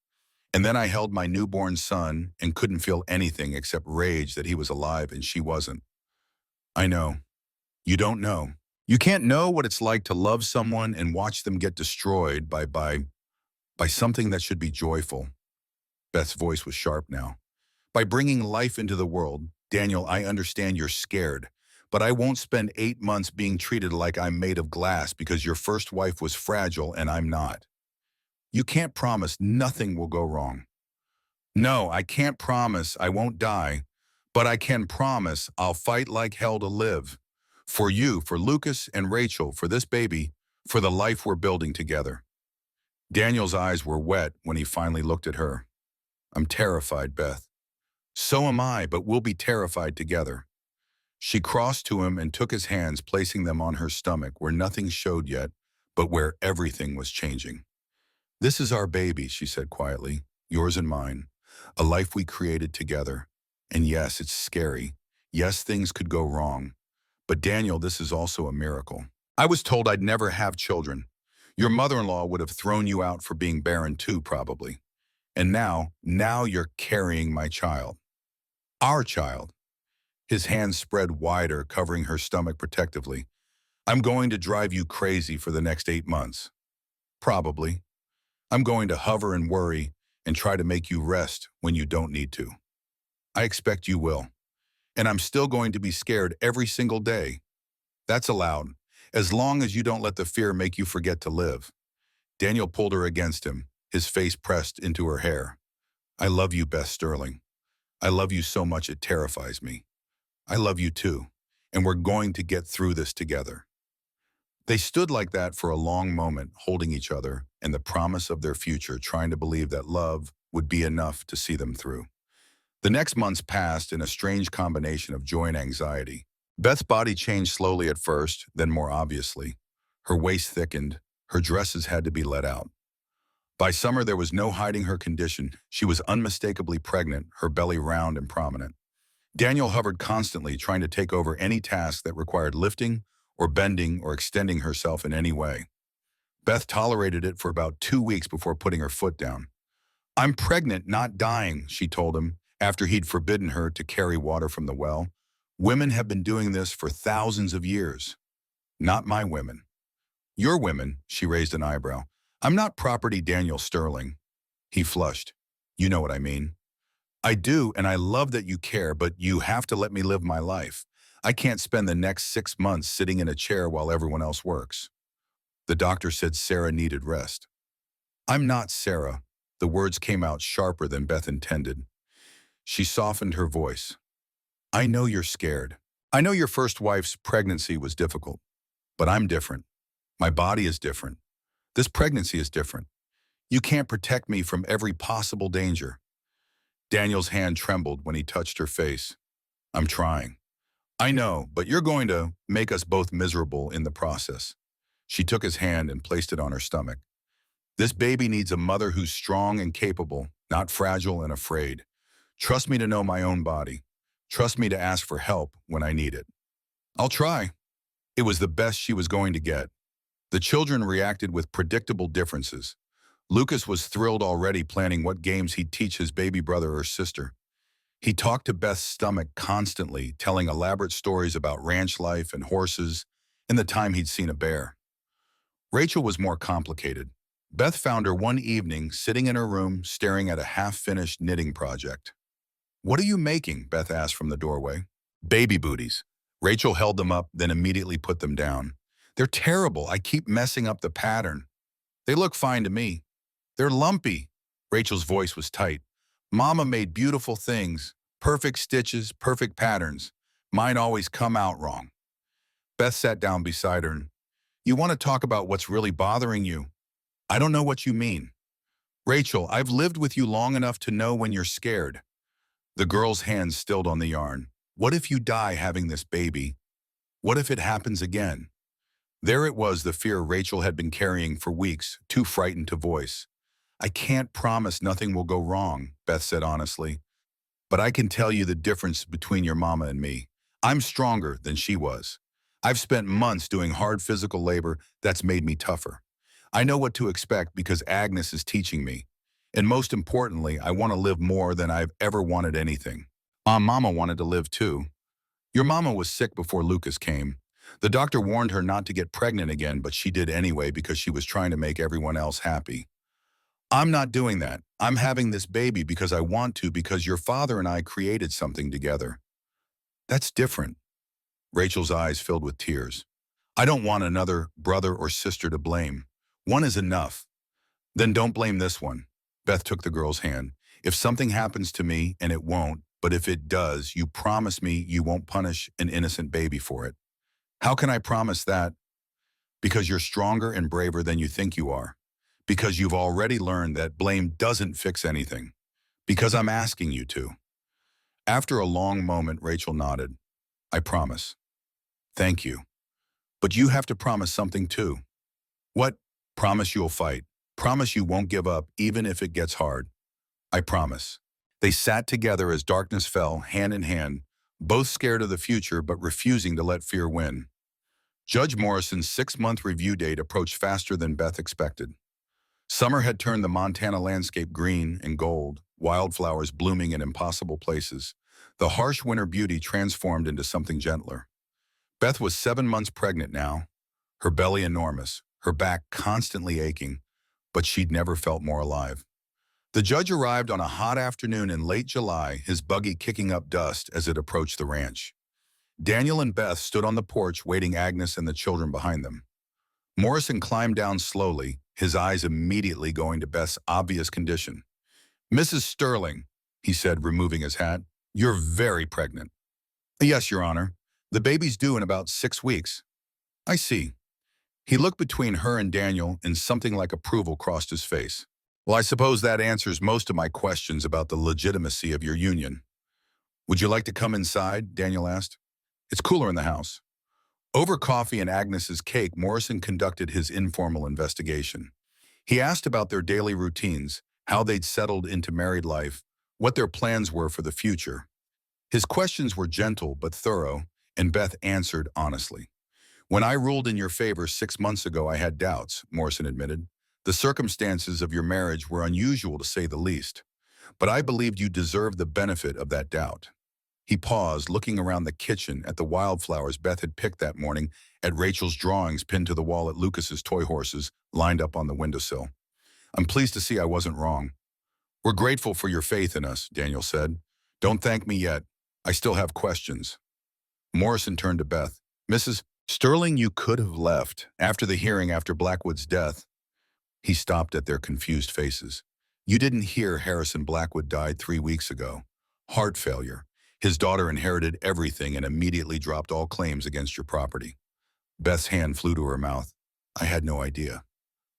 And then I held my newborn son and couldn't feel anything except rage that he was alive and she wasn't. I know. You don't know. You can't know what it's like to love someone and watch them get destroyed by something that should be joyful. Beth's voice was sharp now. By bringing life into the world, Daniel, I understand you're scared, but I won't spend 8 months being treated like I'm made of glass because your first wife was fragile and I'm not. You can't promise nothing will go wrong. No, I can't promise I won't die, but I can promise I'll fight like hell to live. For you, for Lucas and Rachel, for this baby, for the life we're building together. Daniel's eyes were wet when he finally looked at her. I'm terrified, Beth. So am I, but we'll be terrified together. She crossed to him and took his hands, placing them on her stomach where nothing showed yet, but where everything was changing. This is our baby, she said quietly, yours and mine, a life we created together. And yes, it's scary. Yes, things could go wrong. But Daniel, this is also a miracle. I was told I'd never have children. Your mother-in-law would have thrown you out for being barren too, probably. And now you're carrying my child. Our child. His hands spread wider, covering her stomach protectively. I'm going to drive you crazy for the next 8 months. Probably. I'm going to hover and worry and try to make you rest when you don't need to. I expect you will. And I'm still going to be scared every single day. That's allowed, as long as you don't let the fear make you forget to live. Daniel pulled her against him, his face pressed into her hair. I love you, Beth Sterling. I love you so much it terrifies me. I love you too, and we're going to get through this together. They stood like that for a long moment, holding each other and the promise of their future, trying to believe that love would be enough to see them through. The next months passed in a strange combination of joy and anxiety. Beth's body changed slowly at first, then more obviously. Her waist thickened, her dresses had to be let out. By summer, there was no hiding her condition. She was unmistakably pregnant, her belly round and prominent. Daniel hovered constantly, trying to take over any task that required lifting or bending or extending herself in any way. Beth tolerated it for about 2 weeks before putting her foot down. I'm pregnant, not dying, she told him, after he'd forbidden her to carry water from the well. Women have been doing this for thousands of years. Not my women. Your women, she raised an eyebrow. I'm not property Daniel Sterling. He flushed. You know what I mean. I do, and I love that you care, but you have to let me live my life. I can't spend the next 6 months sitting in a chair while everyone else works. The doctor said Sarah needed rest. I'm not Sarah. The words came out sharper than Beth intended. She softened her voice. I know you're scared. I know your first wife's pregnancy was difficult, but I'm different. My body is different. This pregnancy is different. You can't protect me from every possible danger. Daniel's hand trembled when he touched her face. I'm trying. I know, but you're going to make us both miserable in the process. She took his hand and placed it on her stomach. This baby needs a mother who's strong and capable, not fragile and afraid. Trust me to know my own body. Trust me to ask for help when I need it. I'll try. It was the best she was going to get. The children reacted with predictable differences. Lucas was thrilled already, planning what games he'd teach his baby brother or sister. He talked to Beth's stomach constantly, telling elaborate stories about ranch life and horses and the time he'd seen a bear. Rachel was more complicated. Beth found her one evening sitting in her room staring at a half-finished knitting project. "What are you making?" Beth asked from the doorway. "Baby booties." Rachel held them up, then immediately put them down. "They're terrible. I keep messing up the pattern." "They look fine to me." "They're lumpy." Rachel's voice was tight. "Mama made beautiful things. Perfect stitches, perfect patterns. Mine always come out wrong." Beth sat down beside her. "You want to talk about what's really bothering you?" "I don't know what you mean." "Rachel, I've lived with you long enough to know when you're scared." The girl's hands stilled on the yarn. "What if you die having this baby? What if it happens again?" There it was, the fear Rachel had been carrying for weeks, too frightened to voice. "I can't promise nothing will go wrong," Beth said honestly. "But I can tell you the difference between your mama and me. I'm stronger than she was. I've spent months doing hard physical labor that's made me tougher. I know what to expect because Agnes is teaching me. And most importantly, I want to live more than I've ever wanted anything." Mama wanted to live too. "Your mama was sick before Lucas came. The doctor warned her not to get pregnant again, but she did anyway because she was trying to make everyone else happy. I'm not doing that. I'm having this baby because I want to, because your father and I created something together." "That's different." Rachel's eyes filled with tears. "I don't want another brother or sister to blame. One is enough." "Then don't blame this one." Beth took the girl's hand. "If something happens to me, and it won't, but if it does, you promise me you won't punish an innocent baby for it." "How can I promise that?" "Because you're stronger and braver than you think you are. Because you've already learned that blame doesn't fix anything. Because I'm asking you to." After a long moment, Rachel nodded. "I promise." "Thank you. But you have to promise something too." "What?" "Promise you'll fight. Promise you won't give up even if it gets hard." "I promise." They sat together as darkness fell, hand in hand, both scared of the future but refusing to let fear win. Judge Morrison's 6-month review date approached faster than Beth expected. Summer had turned the Montana landscape green and gold, wildflowers blooming in impossible places. The harsh winter beauty transformed into something gentler. Beth was 7 months pregnant now, her belly enormous, her back constantly aching, but she'd never felt more alive. The judge arrived on a hot afternoon in late July, his buggy kicking up dust as it approached the ranch. Daniel and Beth stood on the porch waiting, Agnes and the children behind them. Morrison climbed down slowly, his eyes immediately going to Beth's obvious condition. "Mrs. Sterling," he said, removing his hat, "you're very pregnant." "Yes, Your Honor. The baby's due in about 6 weeks." "I see." He looked between her and Daniel, and something like approval crossed his face. "Well, I suppose that answers most of my questions about the legitimacy of your union." "Would you like to come inside?" Daniel asked. "It's cooler in the house." Over coffee and Agnes's cake, Morrison conducted his informal investigation. He asked about their daily routines, how they'd settled into married life, what their plans were for the future. His questions were gentle but thorough, and Beth answered honestly. "When I ruled in your favor 6 months ago, I had doubts," Morrison admitted. "The circumstances of your marriage were unusual, to say the least. But I believed you deserved the benefit of that doubt." He paused, looking around the kitchen at the wildflowers Beth had picked that morning, at Rachel's drawings pinned to the wall, at Lucas's toy horses lined up on the windowsill. "I'm pleased to see I wasn't wrong." "We're grateful for your faith in us," Daniel said. "Don't thank me yet. I still have questions." Morrison turned to Beth. "Mrs. Sterling, you could have left after the hearing after Blackwood's death." He stopped at their confused faces. "You didn't hear Harrison Blackwood died 3 weeks ago. Heart failure. His daughter inherited everything and immediately dropped all claims against your property." Beth's hand flew to her mouth. "I had no idea."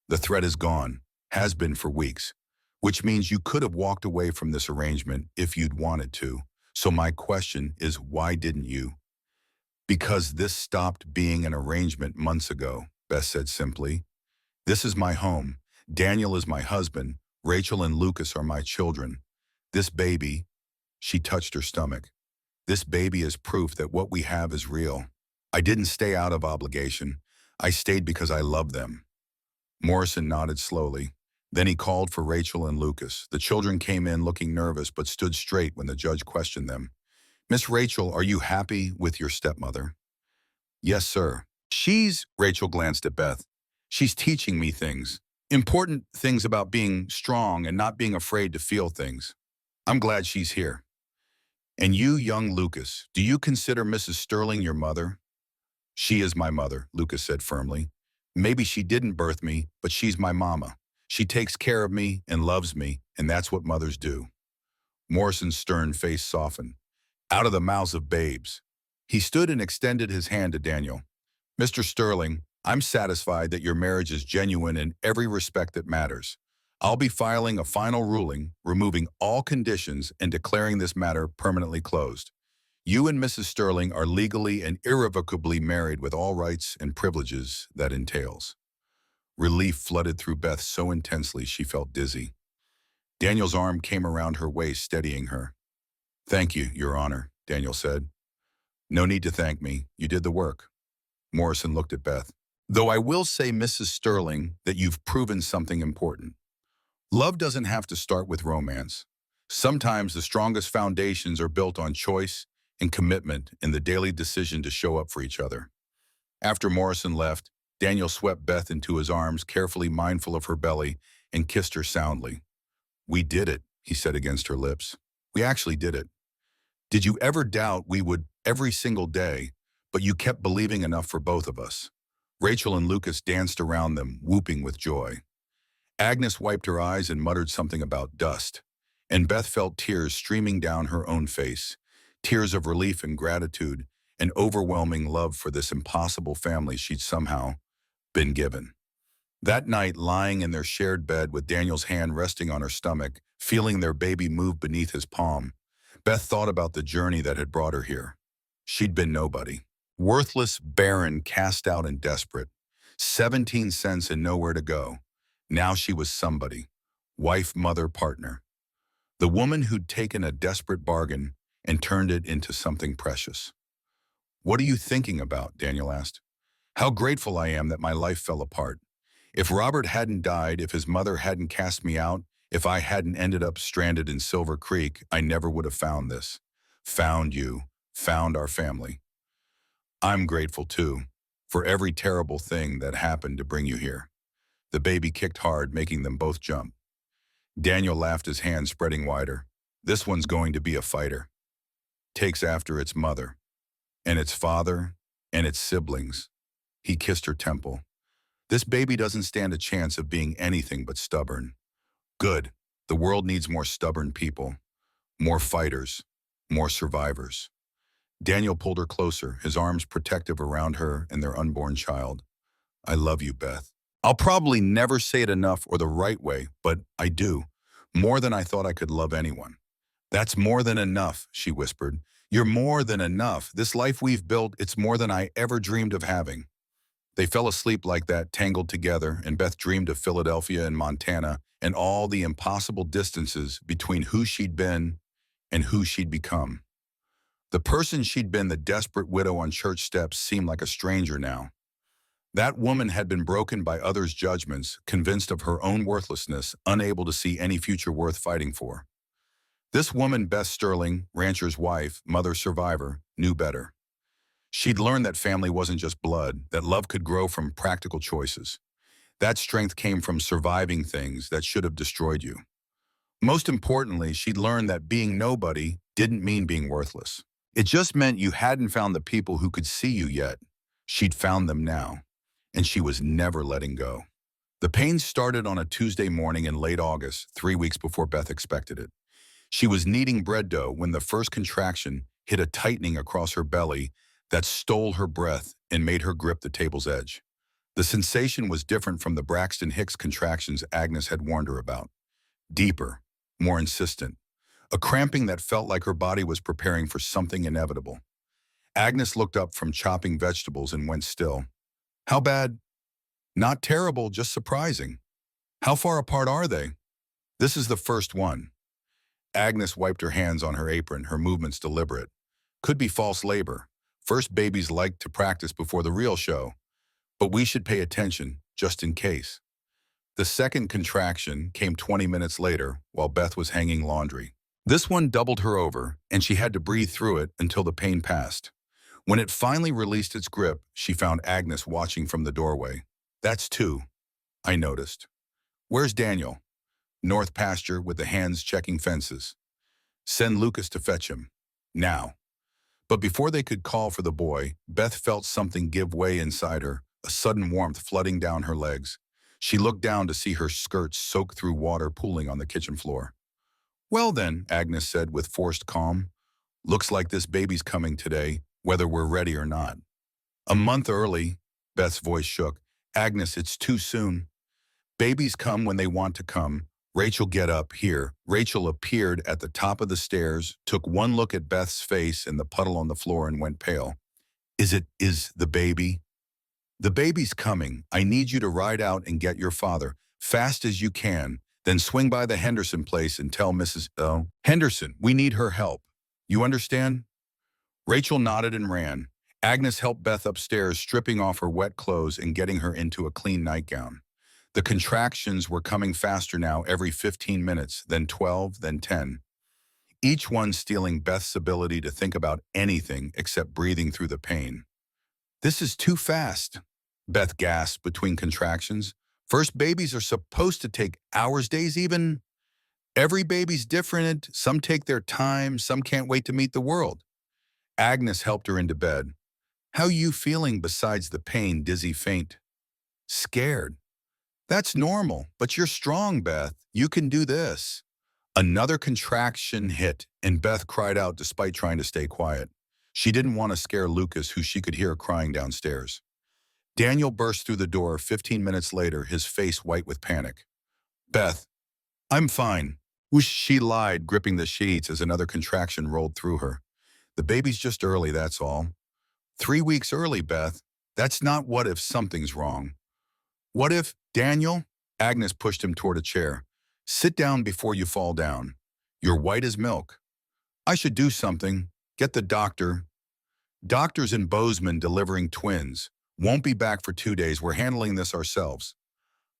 "The threat is gone, has been for weeks, which means you could have walked away from this arrangement if you'd wanted to. So my question is, why didn't you?" "Because this stopped being an arrangement months ago," Beth said simply. "This is my home. Daniel is my husband. Rachel and Lucas are my children. This baby," she touched her stomach, "this baby is proof that what we have is real. I didn't stay out of obligation. I stayed because I love them." Morrison nodded slowly. Then he called for Rachel and Lucas. The children came in looking nervous but stood straight when the judge questioned them. "Miss Rachel, are you happy with your stepmother?" "Yes, sir." Rachel glanced at Beth. "She's teaching me things. Important things about being strong and not being afraid to feel things. I'm glad she's here. And you, young Lucas, do you consider Mrs. Sterling your mother? She is my mother, Lucas said firmly. Maybe she didn't birth me, but she's my mama. She takes care of me and loves me, and that's what mothers do. Morrison's stern face softened. Out of the mouths of babes. He stood and extended his hand to Daniel. Mr. Sterling, I'm satisfied that your marriage is genuine in every respect that matters. I'll be filing a final ruling, removing all conditions and declaring this matter permanently closed. You and Mrs. Sterling are legally and irrevocably married with all rights and privileges that entails. Relief flooded through Beth so intensely she felt dizzy. Daniel's arm came around her waist, steadying her. Thank you, Your Honor, Daniel said. No need to thank me. You did the work. Morrison looked at Beth. Though I will say, Mrs. Sterling, that you've proven something important. Love doesn't have to start with romance. Sometimes the strongest foundations are built on choice and commitment in the daily decision to show up for each other. After Morrison left, Daniel swept Beth into his arms, carefully mindful of her belly, and kissed her soundly. We did it, he said against her lips. We actually did it. Did you ever doubt we would every single day, but you kept believing enough for both of us? Rachel and Lucas danced around them, whooping with joy. Agnes wiped her eyes and muttered something about dust, and Beth felt tears streaming down her own face, tears of relief and gratitude, and overwhelming love for this impossible family she'd somehow been given. That night, lying in their shared bed with Daniel's hand resting on her stomach, feeling their baby move beneath his palm, Beth thought about the journey that had brought her here. She'd been nobody. Worthless, barren, cast out and desperate. 17 cents and nowhere to go. Now she was somebody. Wife, mother, partner. The woman who'd taken a desperate bargain and turned it into something precious. What are you thinking about? Daniel asked. How grateful I am that my life fell apart. If Robert hadn't died, if his mother hadn't cast me out, if I hadn't ended up stranded in Silver Creek, I never would have found this. Found you. Found our family. I'm grateful, too, for every terrible thing that happened to bring you here. The baby kicked hard, making them both jump. Daniel laughed, his hands spreading wider. This one's going to be a fighter. Takes after its mother, and its father, and its siblings. He kissed her temple. This baby doesn't stand a chance of being anything but stubborn. Good. The world needs more stubborn people. More fighters. More survivors. Daniel pulled her closer, his arms protective around her and their unborn child. I love you, Beth. I'll probably never say it enough or the right way, but I do. More than I thought I could love anyone. That's more than enough, she whispered. You're more than enough. This life we've built, it's more than I ever dreamed of having. They fell asleep like that, tangled together, and Beth dreamed of Philadelphia and Montana and all the impossible distances between who she'd been and who she'd become. The person she'd been, the desperate widow on church steps, seemed like a stranger now. That woman had been broken by others' judgments, convinced of her own worthlessness, unable to see any future worth fighting for. This woman, Beth Sterling, rancher's wife, mother survivor, knew better. She'd learned that family wasn't just blood, that love could grow from practical choices. That strength came from surviving things that should have destroyed you. Most importantly, she'd learned that being nobody didn't mean being worthless. It just meant you hadn't found the people who could see you yet. She'd found them now, and she was never letting go. The pain started on a Tuesday morning in late August, 3 weeks before Beth expected it. She was kneading bread dough when the first contraction hit a tightening across her belly that stole her breath and made her grip the table's edge. The sensation was different from the Braxton Hicks contractions Agnes had warned her about. Deeper, more insistent. A cramping that felt like her body was preparing for something inevitable. Agnes looked up from chopping vegetables and went still. How bad? Not terrible, just surprising. How far apart are they? This is the first one. Agnes wiped her hands on her apron, her movements deliberate. Could be false labor. First babies like to practice before the real show. But we should pay attention, just in case. The second contraction came 20 minutes later while Beth was hanging laundry. This one doubled her over, and she had to breathe through it until the pain passed. When it finally released its grip, she found Agnes watching from the doorway. That's two, I noticed. Where's Daniel? North pasture with the hands checking fences. Send Lucas to fetch him. Now. But before they could call for the boy, Beth felt something give way inside her, a sudden warmth flooding down her legs. She looked down to see her skirts soaked through water pooling on the kitchen floor. Well then, Agnes said with forced calm, looks like this baby's coming today, whether we're ready or not. A month early, Beth's voice shook. Agnes, it's too soon. Babies come when they want to come. Rachel, get up here. Rachel appeared at the top of the stairs, took one look at Beth's face and the puddle on the floor and went pale. Is the baby? The baby's coming. I need you to ride out and get your father, fast as you can. Then swing by the Henderson place and tell Mrs. Henderson, we need her help. You understand? Rachel nodded and ran. Agnes helped Beth upstairs, stripping off her wet clothes and getting her into a clean nightgown. The contractions were coming faster now every 15 minutes, then 12, then 10. Each one stealing Beth's ability to think about anything except breathing through the pain. This is too fast, Beth gasped between contractions. First babies are supposed to take hours, days even. Every baby's different. Some take their time, some can't wait to meet the world. Agnes helped her into bed. How you feeling besides the pain, dizzy, faint? Scared. That's normal, but you're strong, Beth. You can do this. Another contraction hit, and Beth cried out despite trying to stay quiet. She didn't want to scare Lucas, who she could hear crying downstairs. Daniel burst through the door 15 minutes later, his face white with panic. Beth, I'm fine. Whoosh, she lied, gripping the sheets as another contraction rolled through her. The baby's just early, that's all. 3 weeks early, Beth. That's not what if something's wrong. What if, Daniel? Agnes pushed him toward a chair. Sit down before you fall down. You're white as milk. I should do something. Get the doctor. Doctor's in Bozeman delivering twins. Won't be back for 2 days. We're handling this ourselves.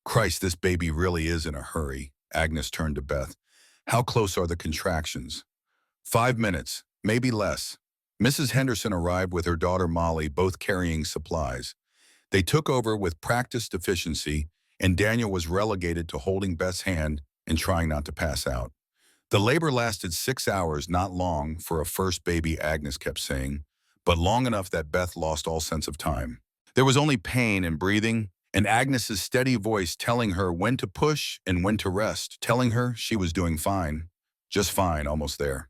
Christ, this baby really is in a hurry. Agnes turned to Beth. How close are the contractions? 5 minutes, maybe less. Mrs. Henderson arrived with her daughter Molly, both carrying supplies. They took over with practiced efficiency, and Daniel was relegated to holding Beth's hand and trying not to pass out. The labor lasted 6 hours, not long for a first baby, Agnes kept saying, but long enough that Beth lost all sense of time. There was only pain and breathing, and Agnes's steady voice telling her when to push and when to rest, telling her she was doing fine, just fine, almost there.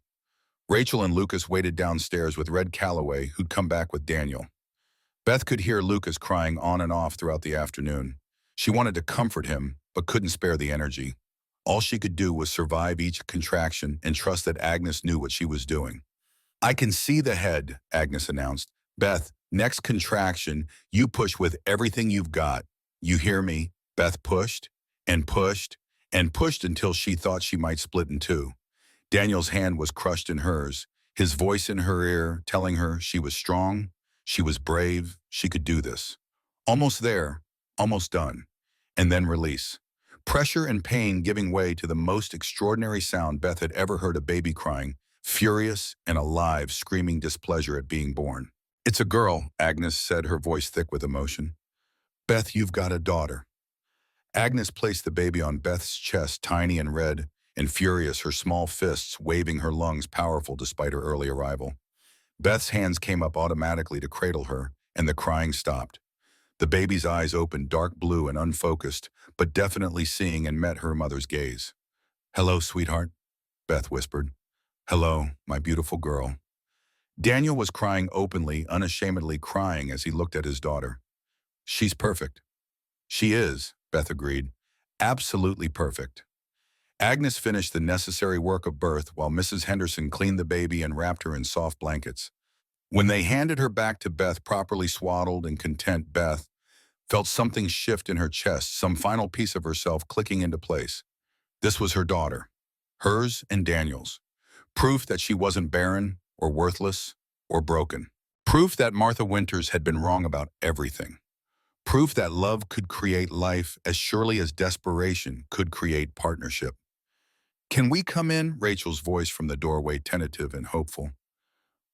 Rachel and Lucas waited downstairs with Red Calloway, who'd come back with Daniel. Beth could hear Lucas crying on and off throughout the afternoon. She wanted to comfort him, but couldn't spare the energy. All she could do was survive each contraction and trust that Agnes knew what she was doing. I can see the head, Agnes announced. Beth, next contraction, you push with everything you've got. You hear me? Beth pushed and pushed and pushed until she thought she might split in two. Daniel's hand was crushed in hers, his voice in her ear telling her she was strong, she was brave, she could do this. Almost there, almost done. And then release. Pressure and pain giving way to the most extraordinary sound Beth had ever heard, a baby crying, furious and alive, screaming displeasure at being born. It's a girl, Agnes said, her voice thick with emotion. Beth, you've got a daughter. Agnes placed the baby on Beth's chest, tiny and red and furious, her small fists waving, her lungs powerful despite her early arrival. Beth's hands came up automatically to cradle her, and the crying stopped. The baby's eyes opened, dark blue and unfocused, but definitely seeing, and met her mother's gaze. Hello, sweetheart, Beth whispered. Hello, my beautiful girl. Daniel was crying openly, unashamedly crying as he looked at his daughter. She's perfect. She is, Beth agreed. Absolutely perfect. Agnes finished the necessary work of birth while Mrs. Henderson cleaned the baby and wrapped her in soft blankets. When they handed her back to Beth, properly swaddled and content, Beth felt something shift in her chest, some final piece of herself clicking into place. This was her daughter, hers and Daniel's. Proof that she wasn't barren or worthless or broken. Proof that Martha Winters had been wrong about everything. Proof that love could create life as surely as desperation could create partnership. Can we come in? Rachel's voice from the doorway, tentative and hopeful.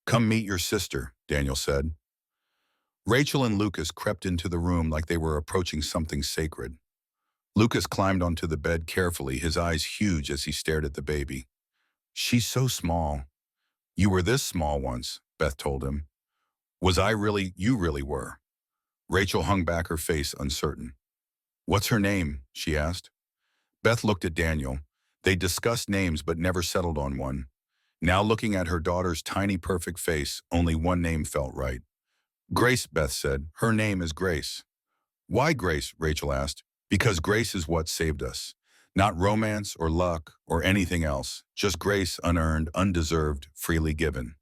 Come meet your sister, Daniel said. Rachel and Lucas crept into the room like they were approaching something sacred. Lucas climbed onto the bed carefully, his eyes huge as he stared at the baby. She's so small. You were this small once, Beth told him. Was I really? You really were. Rachel hung back her face, uncertain. What's her name? She asked. Beth looked at Daniel. They discussed names but never settled on one. Now looking at her daughter's tiny perfect face, only one name felt right. Grace, Beth said. Her name is Grace. Why Grace? Rachel asked. Because grace is what saved us. Not romance or luck or anything else. Just grace, unearned, undeserved, freely given.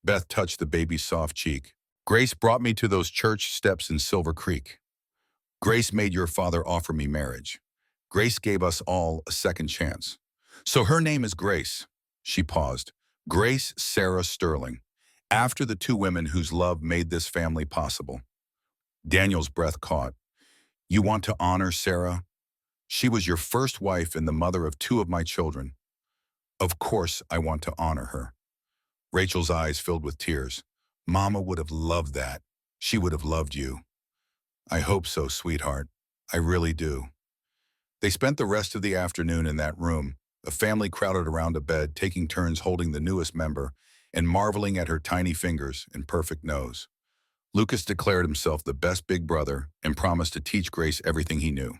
Beth touched the baby's soft cheek. Grace brought me to those church steps in Silver Creek. Grace made your father offer me marriage. Grace gave us all a second chance. So her name is Grace. She paused. Grace Sarah Sterling. After the two women whose love made this family possible. Daniel's breath caught. You want to honor Sarah? She was your first wife and the mother of two of my children. Of course I want to honor her. Rachel's eyes filled with tears. Mama would have loved that. She would have loved you. I hope so, sweetheart. I really do. They spent the rest of the afternoon in that room, a family crowded around a bed, taking turns holding the newest member and marveling at her tiny fingers and perfect nose. Lucas declared himself the best big brother and promised to teach Grace everything he knew.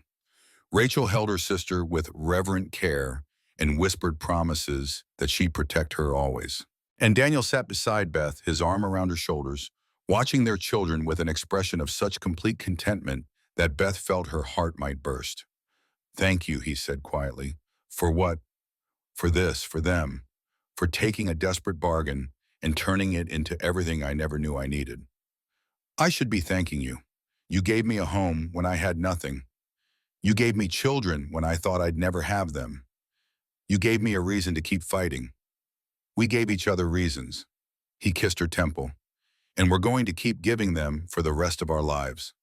Rachel held her sister with reverent care and whispered promises that she'd protect her always. And Daniel sat beside Beth, his arm around her shoulders, watching their children with an expression of such complete contentment that Beth felt her heart might burst. Thank you, he said quietly. For what? For this, for them, for taking a desperate bargain and turning it into everything I never knew I needed. I should be thanking you. You gave me a home when I had nothing. You gave me children when I thought I'd never have them. You gave me a reason to keep fighting. We gave each other reasons. He kissed her temple. And we're going to keep giving them for the rest of our lives.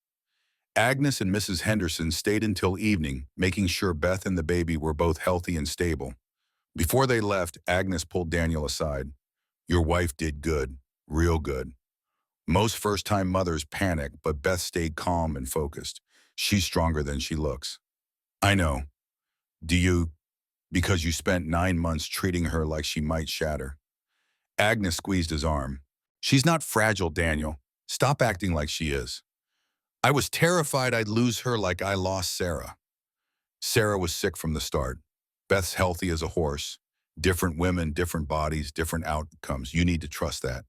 Agnes and Mrs. Henderson stayed until evening, making sure Beth and the baby were both healthy and stable. Before they left, Agnes pulled Daniel aside. Your wife did good, real good. Most first-time mothers panic, but Beth stayed calm and focused. She's stronger than she looks. I know. Do you? Because you spent 9 months treating her like she might shatter. Agnes squeezed his arm. She's not fragile, Daniel. Stop acting like she is. I was terrified I'd lose her like I lost Sarah. Sarah was sick from the start. Beth's healthy as a horse. Different women, different bodies, different outcomes. You need to trust that.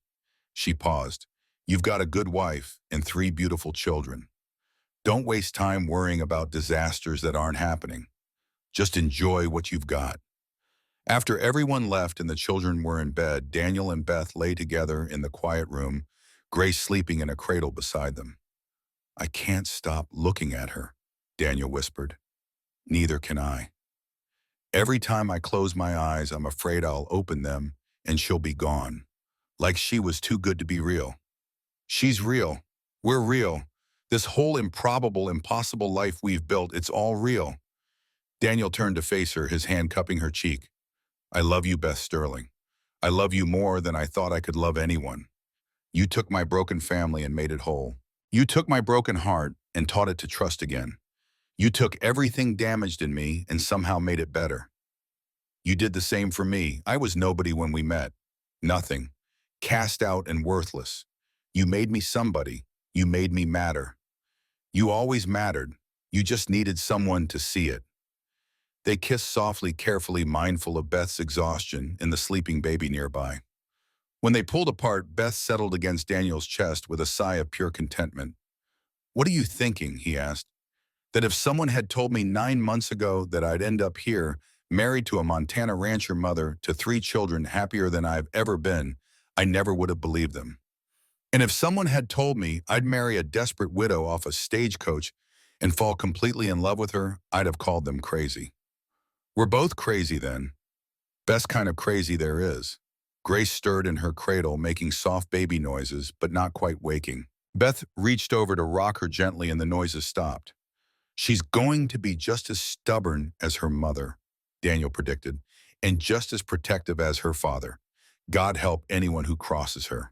She paused. You've got a good wife and 3 beautiful children. Don't waste time worrying about disasters that aren't happening. Just enjoy what you've got. After everyone left and the children were in bed, Daniel and Beth lay together in the quiet room, Grace sleeping in a cradle beside them. I can't stop looking at her, Daniel whispered. Neither can I. Every time I close my eyes, I'm afraid I'll open them and she'll be gone. Like she was too good to be real. She's real. We're real. This whole improbable, impossible life we've built, it's all real. Daniel turned to face her, his hand cupping her cheek. I love you, Beth Sterling. I love you more than I thought I could love anyone. You took my broken family and made it whole. You took my broken heart and taught it to trust again. You took everything damaged in me and somehow made it better. You did the same for me. I was nobody when we met. Nothing. Cast out and worthless. You made me somebody. You made me matter. You always mattered. You just needed someone to see it. They kissed softly, carefully, mindful of Beth's exhaustion and the sleeping baby nearby. When they pulled apart, Beth settled against Daniel's chest with a sigh of pure contentment. What are you thinking? He asked. That if someone had told me 9 months ago that I'd end up here, married to a Montana rancher mother to 3 children happier than I've ever been, I never would have believed them. And if someone had told me I'd marry a desperate widow off a stagecoach and fall completely in love with her, I'd have called them crazy. We're both crazy then. Best kind of crazy there is. Grace stirred in her cradle, making soft baby noises, but not quite waking. Beth reached over to rock her gently and the noises stopped. She's going to be just as stubborn as her mother, Daniel predicted, and just as protective as her father. God help anyone who crosses her.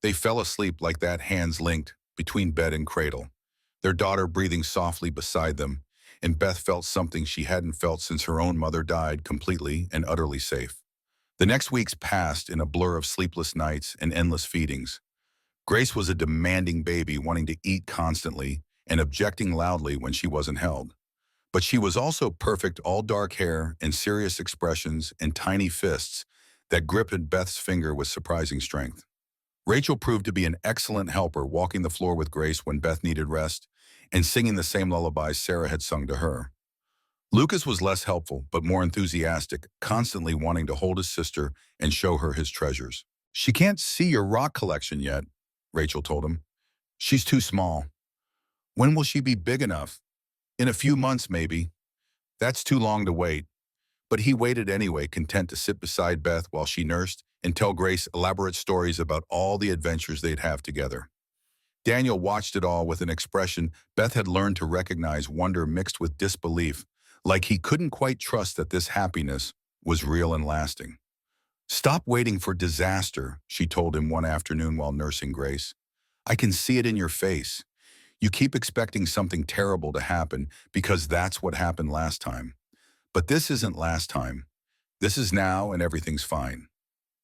They fell asleep like that, hands linked between bed and cradle, their daughter breathing softly beside them, and Beth felt something she hadn't felt since her own mother died, completely and utterly safe. The next weeks passed in a blur of sleepless nights and endless feedings. Grace was a demanding baby wanting to eat constantly and objecting loudly when she wasn't held. But she was also perfect, all dark hair and serious expressions and tiny fists that gripped Beth's finger with surprising strength. Rachel proved to be an excellent helper, walking the floor with Grace when Beth needed rest and singing the same lullabies Sarah had sung to her. Lucas was less helpful, but more enthusiastic, constantly wanting to hold his sister and show her his treasures. "She can't see your rock collection yet," Rachel told him. "She's too small. When will she be big enough? In a few months, maybe." "That's too long to wait." But he waited anyway, content to sit beside Beth while she nursed and tell Grace elaborate stories about all the adventures they'd have together. Daniel watched it all with an expression Beth had learned to recognize, wonder mixed with disbelief, like he couldn't quite trust that this happiness was real and lasting. "Stop waiting for disaster," she told him one afternoon while nursing Grace. "I can see it in your face. You keep expecting something terrible to happen because that's what happened last time. But this isn't last time. This is now and everything's fine."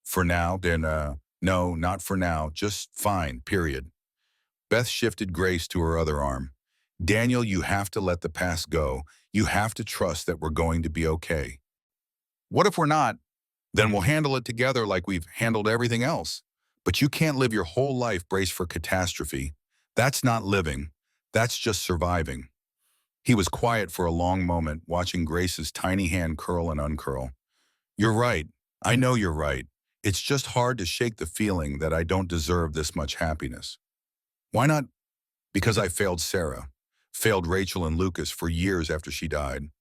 "For now, then, no, not for now, just fine, period." Beth shifted Grace to her other arm. "Daniel, you have to let the past go. You have to trust that we're going to be okay." "What if we're not? Then we'll handle it together like we've handled everything else." "But you can't live your whole life braced for catastrophe. That's not living. That's just surviving." He was quiet for a long moment, watching Grace's tiny hand curl and uncurl. "You're right. I know you're right. It's just hard to shake the feeling that I don't deserve this much happiness." "Why not?" "Because I failed Sarah, failed Rachel and Lucas for years after she died,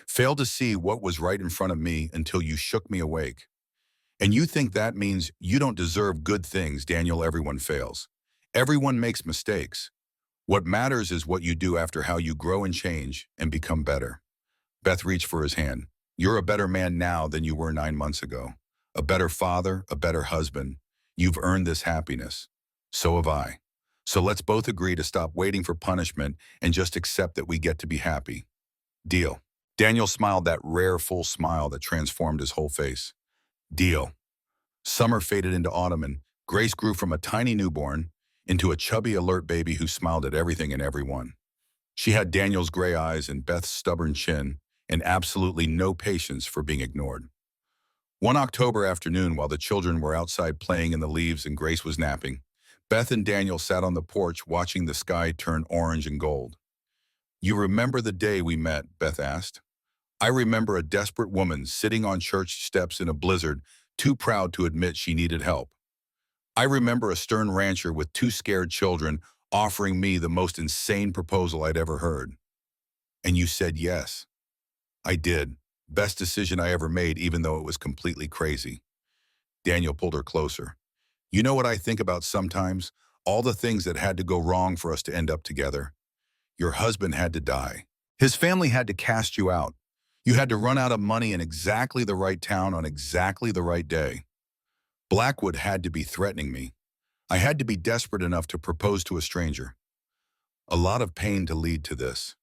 failed to see what was right in front of me until you shook me awake. And you think that means you don't deserve good things, Daniel. Everyone fails. Everyone makes mistakes. What matters is what you do after, how you grow and change and become better." Beth reached for his hand. "You're a better man now than you were 9 months ago. A better father, a better husband. You've earned this happiness. So have I. So let's both agree to stop waiting for punishment and just accept that we get to be happy. Deal." Daniel smiled, that rare, full smile that transformed his whole face. "Deal." Summer faded into autumn, and Grace grew from a tiny newborn into a chubby, alert baby who smiled at everything and everyone. She had Daniel's gray eyes and Beth's stubborn chin, and absolutely no patience for being ignored. One October afternoon, while the children were outside playing in the leaves and Grace was napping, Beth and Daniel sat on the porch watching the sky turn orange and gold. "You remember the day we met?" Beth asked. "I remember a desperate woman sitting on church steps in a blizzard, too proud to admit she needed help. I remember a stern rancher with two scared children offering me the most insane proposal I'd ever heard. And you said yes." "I did. Best decision I ever made, even though it was completely crazy." Daniel pulled her closer. "You know what I think about sometimes? All the things that had to go wrong for us to end up together. Your husband had to die. His family had to cast you out. You had to run out of money in exactly the right town on exactly the right day. Blackwood had to be threatening me. I had to be desperate enough to propose to a stranger. A lot of pain to lead to this.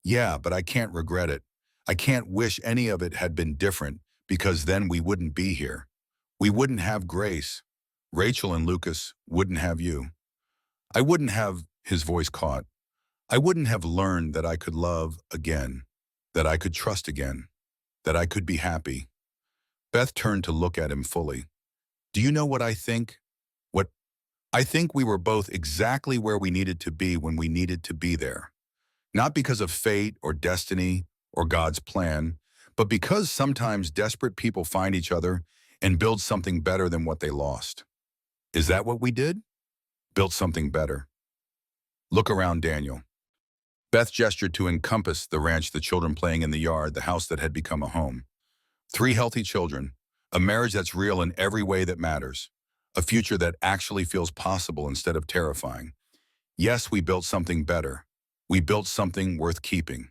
Yeah, but I can't regret it. I can't wish any of it had been different, because then we wouldn't be here. We wouldn't have Grace. Rachel and Lucas wouldn't have you. I wouldn't have," his voice caught, "I wouldn't have learned that I could love again, that I could trust again, that I could be happy." Beth turned to look at him fully. "Do you know what I think? What I think we were both exactly where we needed to be when we needed to be there. Not because of fate or destiny or God's plan, but because sometimes desperate people find each other and build something better than what they lost. Is that what we did? Built something better. Look around, Daniel." Beth gestured to encompass the ranch, the children playing in the yard, the house that had become a home. 3 healthy children, a marriage that's real in every way that matters, a future that actually feels possible instead of terrifying. Yes, we built something better. We built something worth keeping.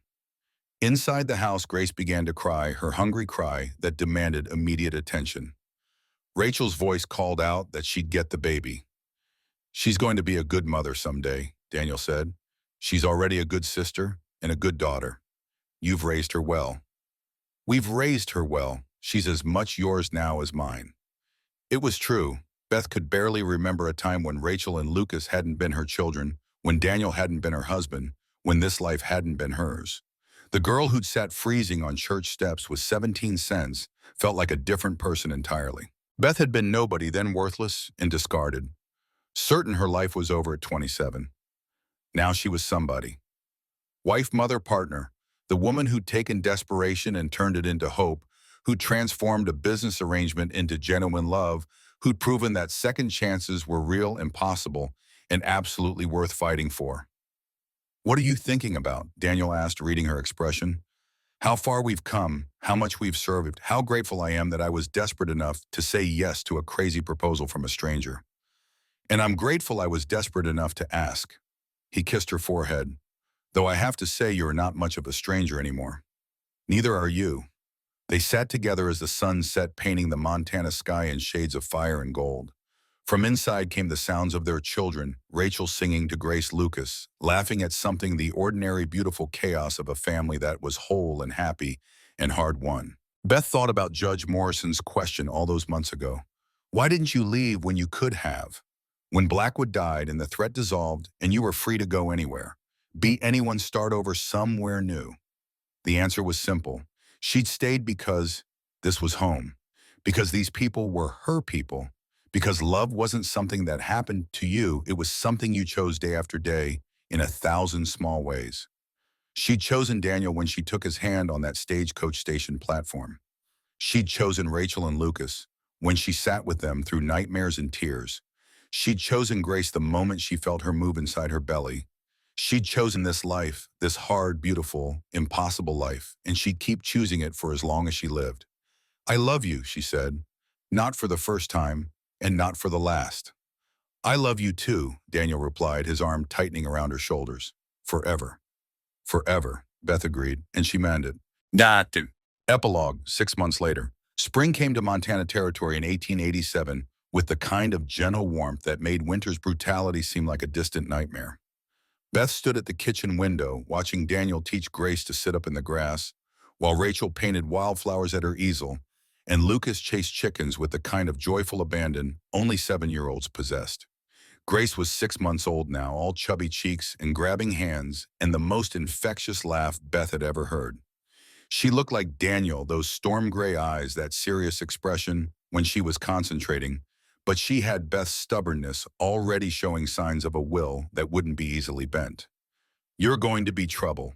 Inside the house, Grace began to cry, her hungry cry that demanded immediate attention. Rachel's voice called out that she'd get the baby. "She's going to be a good mother someday," Daniel said. "She's already a good sister and a good daughter. You've raised her well. We've raised her well. She's as much yours now as mine. It was true. Beth could barely remember a time when Rachel and Lucas hadn't been her children, when Daniel hadn't been her husband, when this life hadn't been hers. The girl who'd sat freezing on church steps with 17 cents felt like a different person entirely. Beth had been nobody, then worthless and discarded. Certain her life was over at 27. Now she was somebody. Wife, mother, partner. The woman who'd taken desperation and turned it into hope, who'd transformed a business arrangement into genuine love, who'd proven that second chances were real and possible and absolutely worth fighting for. "What are you thinking about?" Daniel asked, reading her expression. "How far we've come, how much we've served, how grateful I am that I was desperate enough to say yes to a crazy proposal from a stranger. And I'm grateful I was desperate enough to ask." He kissed her forehead. "Though I have to say you're not much of a stranger anymore. Neither are you." They sat together as the sun set, painting the Montana sky in shades of fire and gold. From inside came the sounds of their children, Rachel singing to Grace, Lucas, laughing at something, the ordinary beautiful chaos of a family that was whole and happy and hard-won. Beth thought about Judge Morrison's question all those months ago. Why didn't you leave when you could have? When Blackwood died and the threat dissolved and you were free to go anywhere, be anyone, start over somewhere new. The answer was simple. She'd stayed because this was home, because these people were her people, because love wasn't something that happened to you, it was something you chose day after day in 1,000 small ways. She'd chosen Daniel when she took his hand on that stagecoach station platform. She'd chosen Rachel and Lucas when she sat with them through nightmares and tears. She'd chosen Grace the moment she felt her move inside her belly. She'd chosen this life, this hard, beautiful, impossible life, and she'd keep choosing it for as long as she lived. "I love you," she said, "not for the first time, and not for the last." "I love you too," Daniel replied, his arm tightening around her shoulders. "Forever." "Forever," Beth agreed, and she meant it. Datu. Epilogue, 6 months later. Spring came to Montana Territory in 1887 with the kind of gentle warmth that made winter's brutality seem like a distant nightmare. Beth stood at the kitchen window, watching Daniel teach Grace to sit up in the grass, while Rachel painted wildflowers at her easel, and Lucas chased chickens with the kind of joyful abandon only 7-year-olds possessed. Grace was 6 months old now, all chubby cheeks and grabbing hands, and the most infectious laugh Beth had ever heard. She looked like Daniel, those storm gray eyes, that serious expression when she was concentrating, but she had Beth's stubbornness, already showing signs of a will that wouldn't be easily bent. "You're going to be trouble,"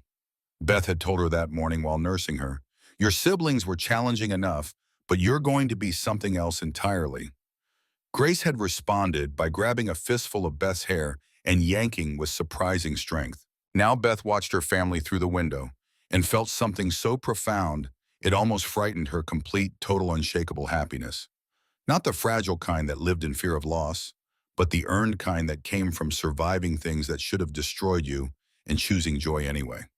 Beth had told her that morning while nursing her. "Your siblings were challenging enough, but you're going to be something else entirely." Grace had responded by grabbing a fistful of Beth's hair and yanking with surprising strength. Now Beth watched her family through the window and felt something so profound it almost frightened her, complete, total, unshakable happiness. Not the fragile kind that lived in fear of loss, but the earned kind that came from surviving things that should have destroyed you and choosing joy anyway.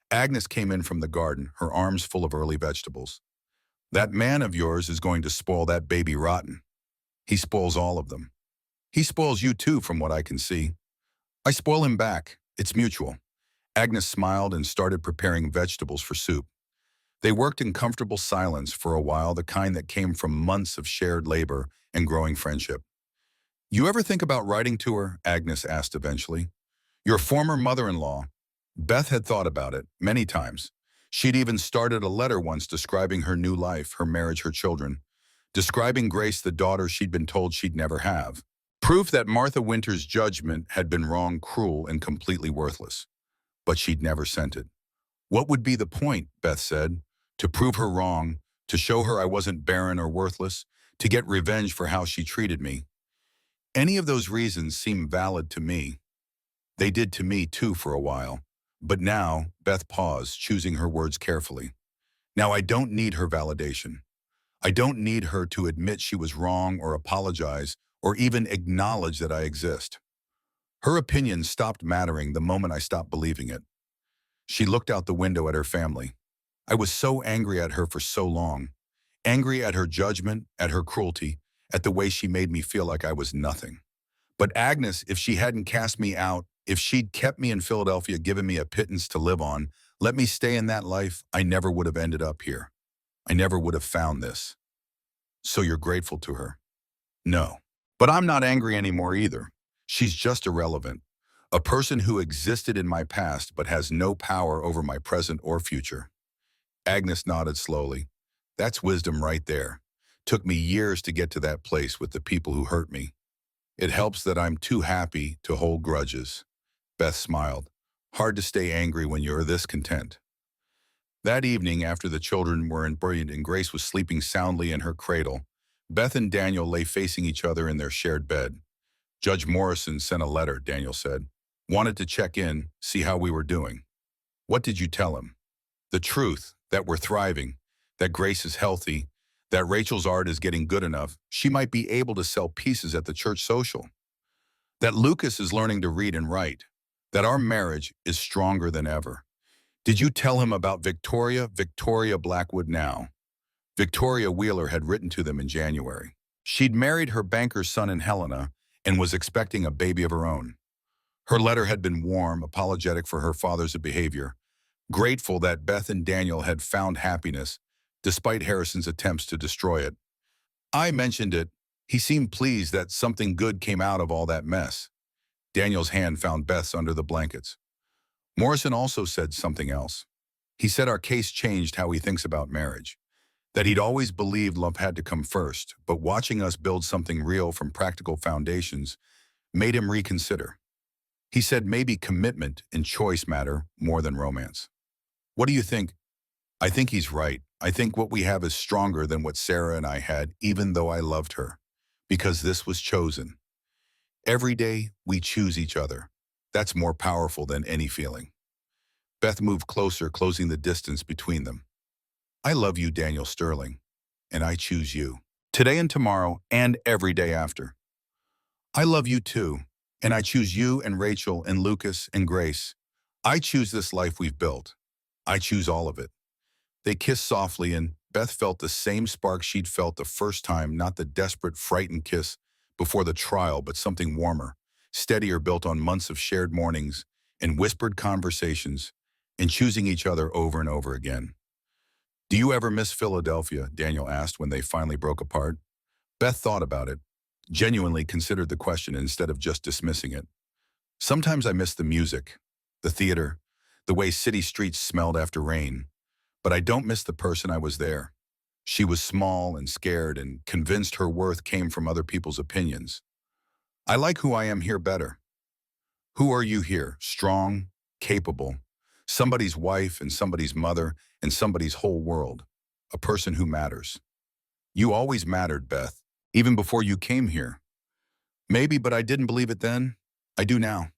Agnes came in from the garden, her arms full of early vegetables. "That man of yours is going to spoil that baby rotten. He spoils all of them. He spoils you too, from what I can see. I spoil him back. It's mutual." Agnes smiled and started preparing vegetables for soup. They worked in comfortable silence for a while, the kind that came from months of shared labor and growing friendship. "You ever think about writing to her?" Agnes asked eventually. "Your former mother-in-law." Beth had thought about it many times. She'd even started a letter once describing her new life, her marriage, her children, describing Grace, the daughter she'd been told she'd never have. Proof that Martha Winter's judgment had been wrong, cruel, and completely worthless. But she'd never sent it. "What would be the point?" Beth said. "To prove her wrong, to show her I wasn't barren or worthless, to get revenge for how she treated me. Any of those reasons seem valid to me. They did to me too for a while. But now," Beth paused, choosing her words carefully. "Now I don't need her validation. I don't need her to admit she was wrong or apologize or even acknowledge that I exist. Her opinion stopped mattering the moment I stopped believing it." She looked out the window at her family. "I was so angry at her for so long. Angry at her judgment, at her cruelty, at the way she made me feel like I was nothing. But Agnes, if she hadn't cast me out, if she'd kept me in Philadelphia, given me a pittance to live on, Let me stay in that life, I never would have ended up here. I never would have found this. So you're grateful to her? No. But I'm not angry anymore either. She's just irrelevant. A person who existed in my past but has no power over my present or future. Agnes nodded slowly. That's wisdom right there. Took me years to get to that place with the people who hurt me. It helps that I'm too happy to hold grudges. Beth smiled. Hard to stay angry when you're this content. That evening, after the children were in bed and Grace was sleeping soundly in her cradle, Beth and Daniel lay facing each other in their shared bed. Judge Morrison sent a letter, Daniel said. Wanted to check in, see how we were doing. What did you tell him? The truth, that we're thriving, that Grace is healthy, that Rachel's art is getting good enough, she might be able to sell pieces at the church social. That Lucas is learning to read and write, that our marriage is stronger than ever. Did you tell him about Victoria Blackwood now? Victoria Wheeler had written to them in January. She'd married her banker's son in Helena and was expecting a baby of her own. Her letter had been warm, apologetic for her father's behavior, grateful that Beth and Daniel had found happiness, despite Harrison's attempts to destroy it. I mentioned it. He seemed pleased that something good came out of all that mess. Daniel's hand found Beth's under the blankets. Morrison also said something else. He said our case changed how he thinks about marriage, that he'd always believed love had to come first, but watching us build something real from practical foundations made him reconsider. He said maybe commitment and choice matter more than romance. What do you think? I think he's right. I think what we have is stronger than what Sarah and I had, even though I loved her, because this was chosen. Every day, we choose each other. That's more powerful than any feeling. Beth moved closer, closing the distance between them. I love you, Daniel Sterling, and I choose you. Today and tomorrow, and every day after. I love you too, and I choose you and Rachel and Lucas and Grace. I choose this life we've built. I choose all of it. They kissed softly, and Beth felt the same spark she'd felt the first time, not the desperate, frightened kiss before the trial, but something warmer, steadier, built on months of shared mornings and whispered conversations and choosing each other over and over again. Do you ever miss Philadelphia? Daniel asked when they finally broke apart. Beth thought about it, genuinely considered the question instead of just dismissing it. Sometimes I miss the music, the theater, the way city streets smelled after rain. But I don't miss the person I was there. She was small and scared and convinced her worth came from other people's opinions. I like who I am here better. Who are you here? Strong, capable, somebody's wife and somebody's mother and somebody's whole world. A person who matters. You always mattered, Beth, even before you came here. Maybe, but I didn't believe it then. I do now.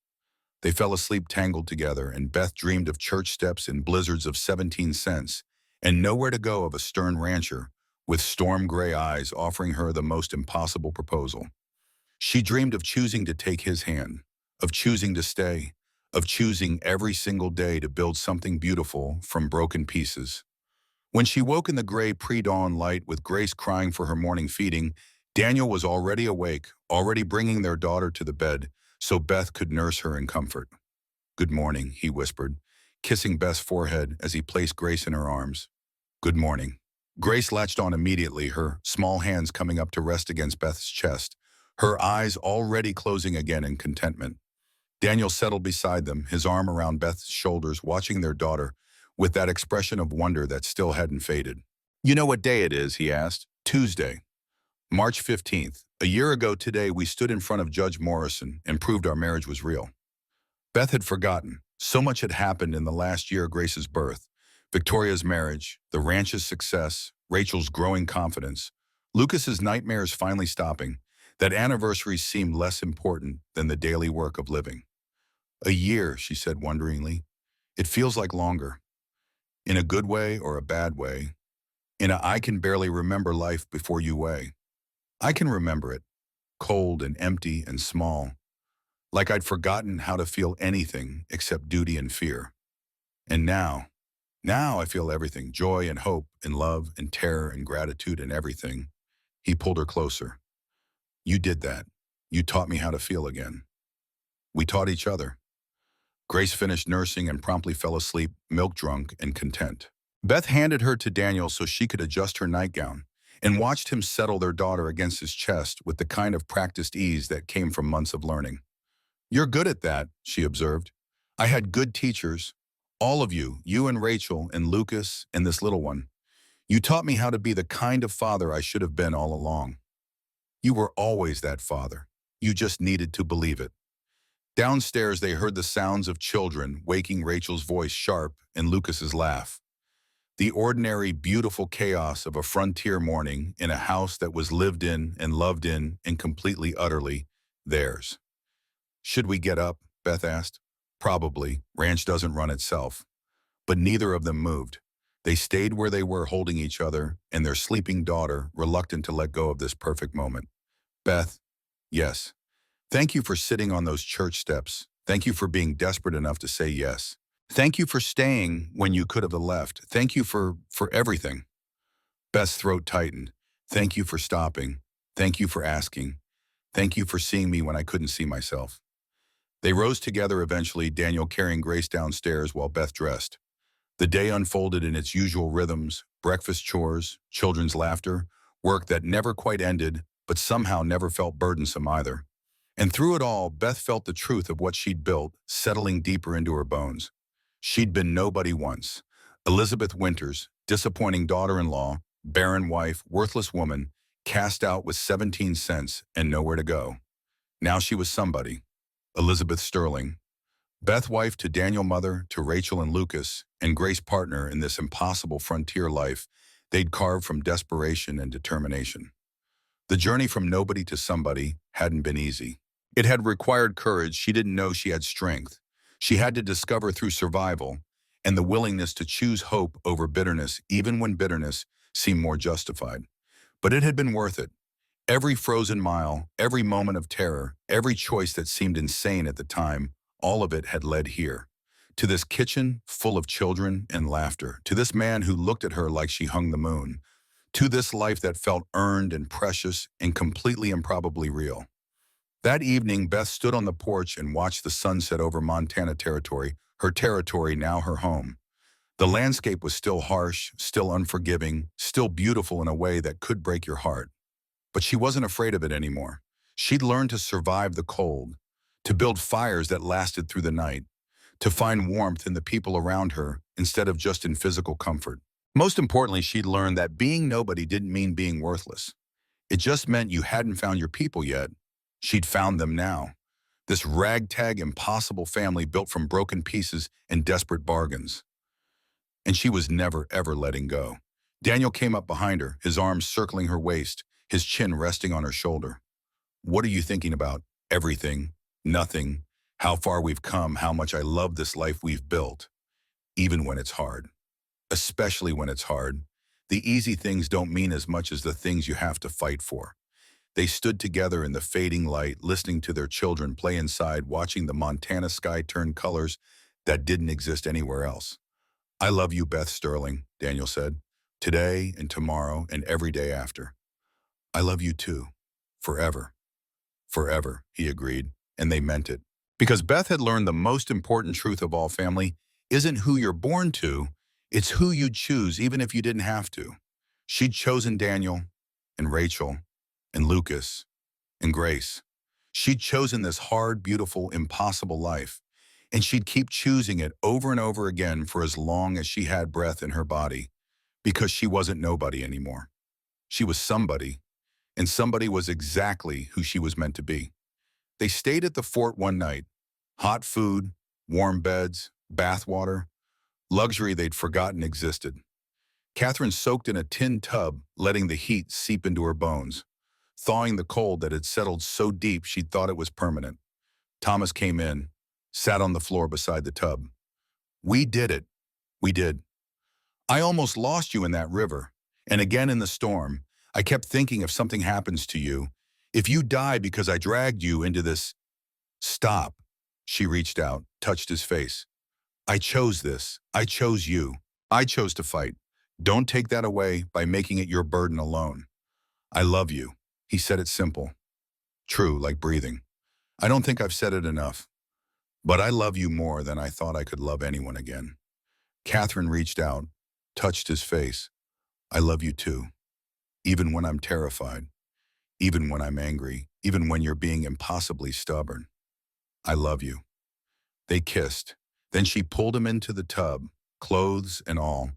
They fell asleep tangled together, and Beth dreamed of church steps in blizzards of 17 cents, and nowhere to go of a stern rancher with storm-gray eyes offering her the most impossible proposal. She dreamed of choosing to take his hand, of choosing to stay, of choosing every single day to build something beautiful from broken pieces. When she woke in the gray pre-dawn light with Grace crying for her morning feeding, Daniel was already awake, already bringing their daughter to the bed, so Beth could nurse her in comfort. Good morning, he whispered, kissing Beth's forehead as he placed Grace in her arms. Good morning. Grace latched on immediately, her small hands coming up to rest against Beth's chest, her eyes already closing again in contentment. Daniel settled beside them, his arm around Beth's shoulders, watching their daughter with that expression of wonder that still hadn't faded. You know what day it is, he asked. Tuesday, March 15th. A year ago today, we stood in front of Judge Morrison and proved our marriage was real. Beth had forgotten. So much had happened in the last year of Grace's birth. Victoria's marriage, the ranch's success, Rachel's growing confidence, Lucas's nightmares finally stopping. That anniversaries seemed less important than the daily work of living. A year, she said wonderingly. It feels like longer. In a good way or a bad way. In a I can barely remember life before you way. I can remember it, cold and empty and small, like I'd forgotten how to feel anything except duty and fear. And now I feel everything, joy and hope and love and terror and gratitude and everything. He pulled her closer. You did that. You taught me how to feel again. We taught each other. Grace finished nursing and promptly fell asleep, milk-drunk and content. Beth handed her to Daniel so she could adjust her nightgown and watched him settle their daughter against his chest with the kind of practiced ease that came from months of learning. "You're good at that," she observed. "I had good teachers. All of you, you and Rachel and Lucas and this little one. You taught me how to be the kind of father I should have been all along. You were always that father. You just needed to believe it." Downstairs, they heard the sounds of children, waking Rachel's voice sharp and Lucas's laugh. The ordinary, beautiful chaos of a frontier morning in a house that was lived in and loved in and completely, utterly theirs. "Should we get up?" Beth asked. "Probably. Ranch doesn't run itself." But neither of them moved. They stayed where they were, holding each other and their sleeping daughter, reluctant to let go of this perfect moment. "Beth, yes. Thank you for sitting on those church steps. Thank you for being desperate enough to say yes. Thank you for staying when you could have left. Thank you for everything." Beth's throat tightened. "Thank you for stopping. Thank you for asking. Thank you for seeing me when I couldn't see myself." They rose together eventually, Daniel carrying Grace downstairs while Beth dressed. The day unfolded in its usual rhythms: breakfast chores, children's laughter, work that never quite ended, but somehow never felt burdensome either. And through it all, Beth felt the truth of what she'd built, settling deeper into her bones. She'd been nobody once. Elizabeth Winters, disappointing daughter-in-law, barren wife, worthless woman, cast out with 17 cents and nowhere to go. Now she was somebody. Elizabeth Sterling. Beth, wife to Daniel, mother to Rachel and Lucas, and Grace, partner in this impossible frontier life they'd carved from desperation and determination. The journey from nobody to somebody hadn't been easy. It had required courage. She didn't know she had strength. She had to discover through survival and the willingness to choose hope over bitterness, even when bitterness seemed more justified. But it had been worth it. Every frozen mile, every moment of terror, every choice that seemed insane at the time, all of it had led here. To this kitchen full of children and laughter. To this man who looked at her like she hung the moon. To this life that felt earned and precious and completely improbably real. That evening, Beth stood on the porch and watched the sunset over Montana territory, her territory, now her home. The landscape was still harsh, still unforgiving, still beautiful in a way that could break your heart. But she wasn't afraid of it anymore. She'd learned to survive the cold, to build fires that lasted through the night, to find warmth in the people around her instead of just in physical comfort. Most importantly, she'd learned that being nobody didn't mean being worthless. It just meant you hadn't found your people yet. She'd found them now. This ragtag, impossible family built from broken pieces and desperate bargains. And she was never, ever letting go. Daniel came up behind her, his arms circling her waist, his chin resting on her shoulder. "What are you thinking about?" "Everything. Nothing. How far we've come, how much I love this life we've built. Even when it's hard. Especially when it's hard. The easy things don't mean as much as the things you have to fight for." They stood together in the fading light, listening to their children play inside, watching the Montana sky turn colors that didn't exist anywhere else. "I love you, Beth Sterling," Daniel said. "Today and tomorrow and every day after." "I love you too. Forever." "Forever," he agreed, and they meant it. Because Beth had learned the most important truth of all: family isn't who you're born to, it's who you'd choose even if you didn't have to. She'd chosen Daniel and Rachel and Lucas and Grace. She'd chosen this hard, beautiful, impossible life, and she'd keep choosing it over and over again for as long as she had breath in her body, because she wasn't nobody anymore. She was somebody, and somebody was exactly who she was meant to be. They stayed at the fort one night. Hot food, warm beds, bath water, luxury they'd forgotten existed. Catherine soaked in a tin tub, letting the heat seep into her bones, thawing the cold that had settled so deep she'd thought it was permanent. Thomas came in, sat on the floor beside the tub. "We did it. We did. I almost lost you in that river, and again in the storm. I kept thinking, if something happens to you, if you die because I dragged you into this—" "Stop." She reached out, touched his face. "I chose this. I chose you. I chose to fight. Don't take that away by making it your burden alone. I love you." He said it simple. True, like breathing. "I don't think I've said it enough. But I love you more than I thought I could love anyone again. Catherine reached out, touched his face. I love you too, even when I'm terrified, even when I'm angry, even when you're being impossibly stubborn. I love you. They kissed. Then she pulled him into the tub, clothes and all.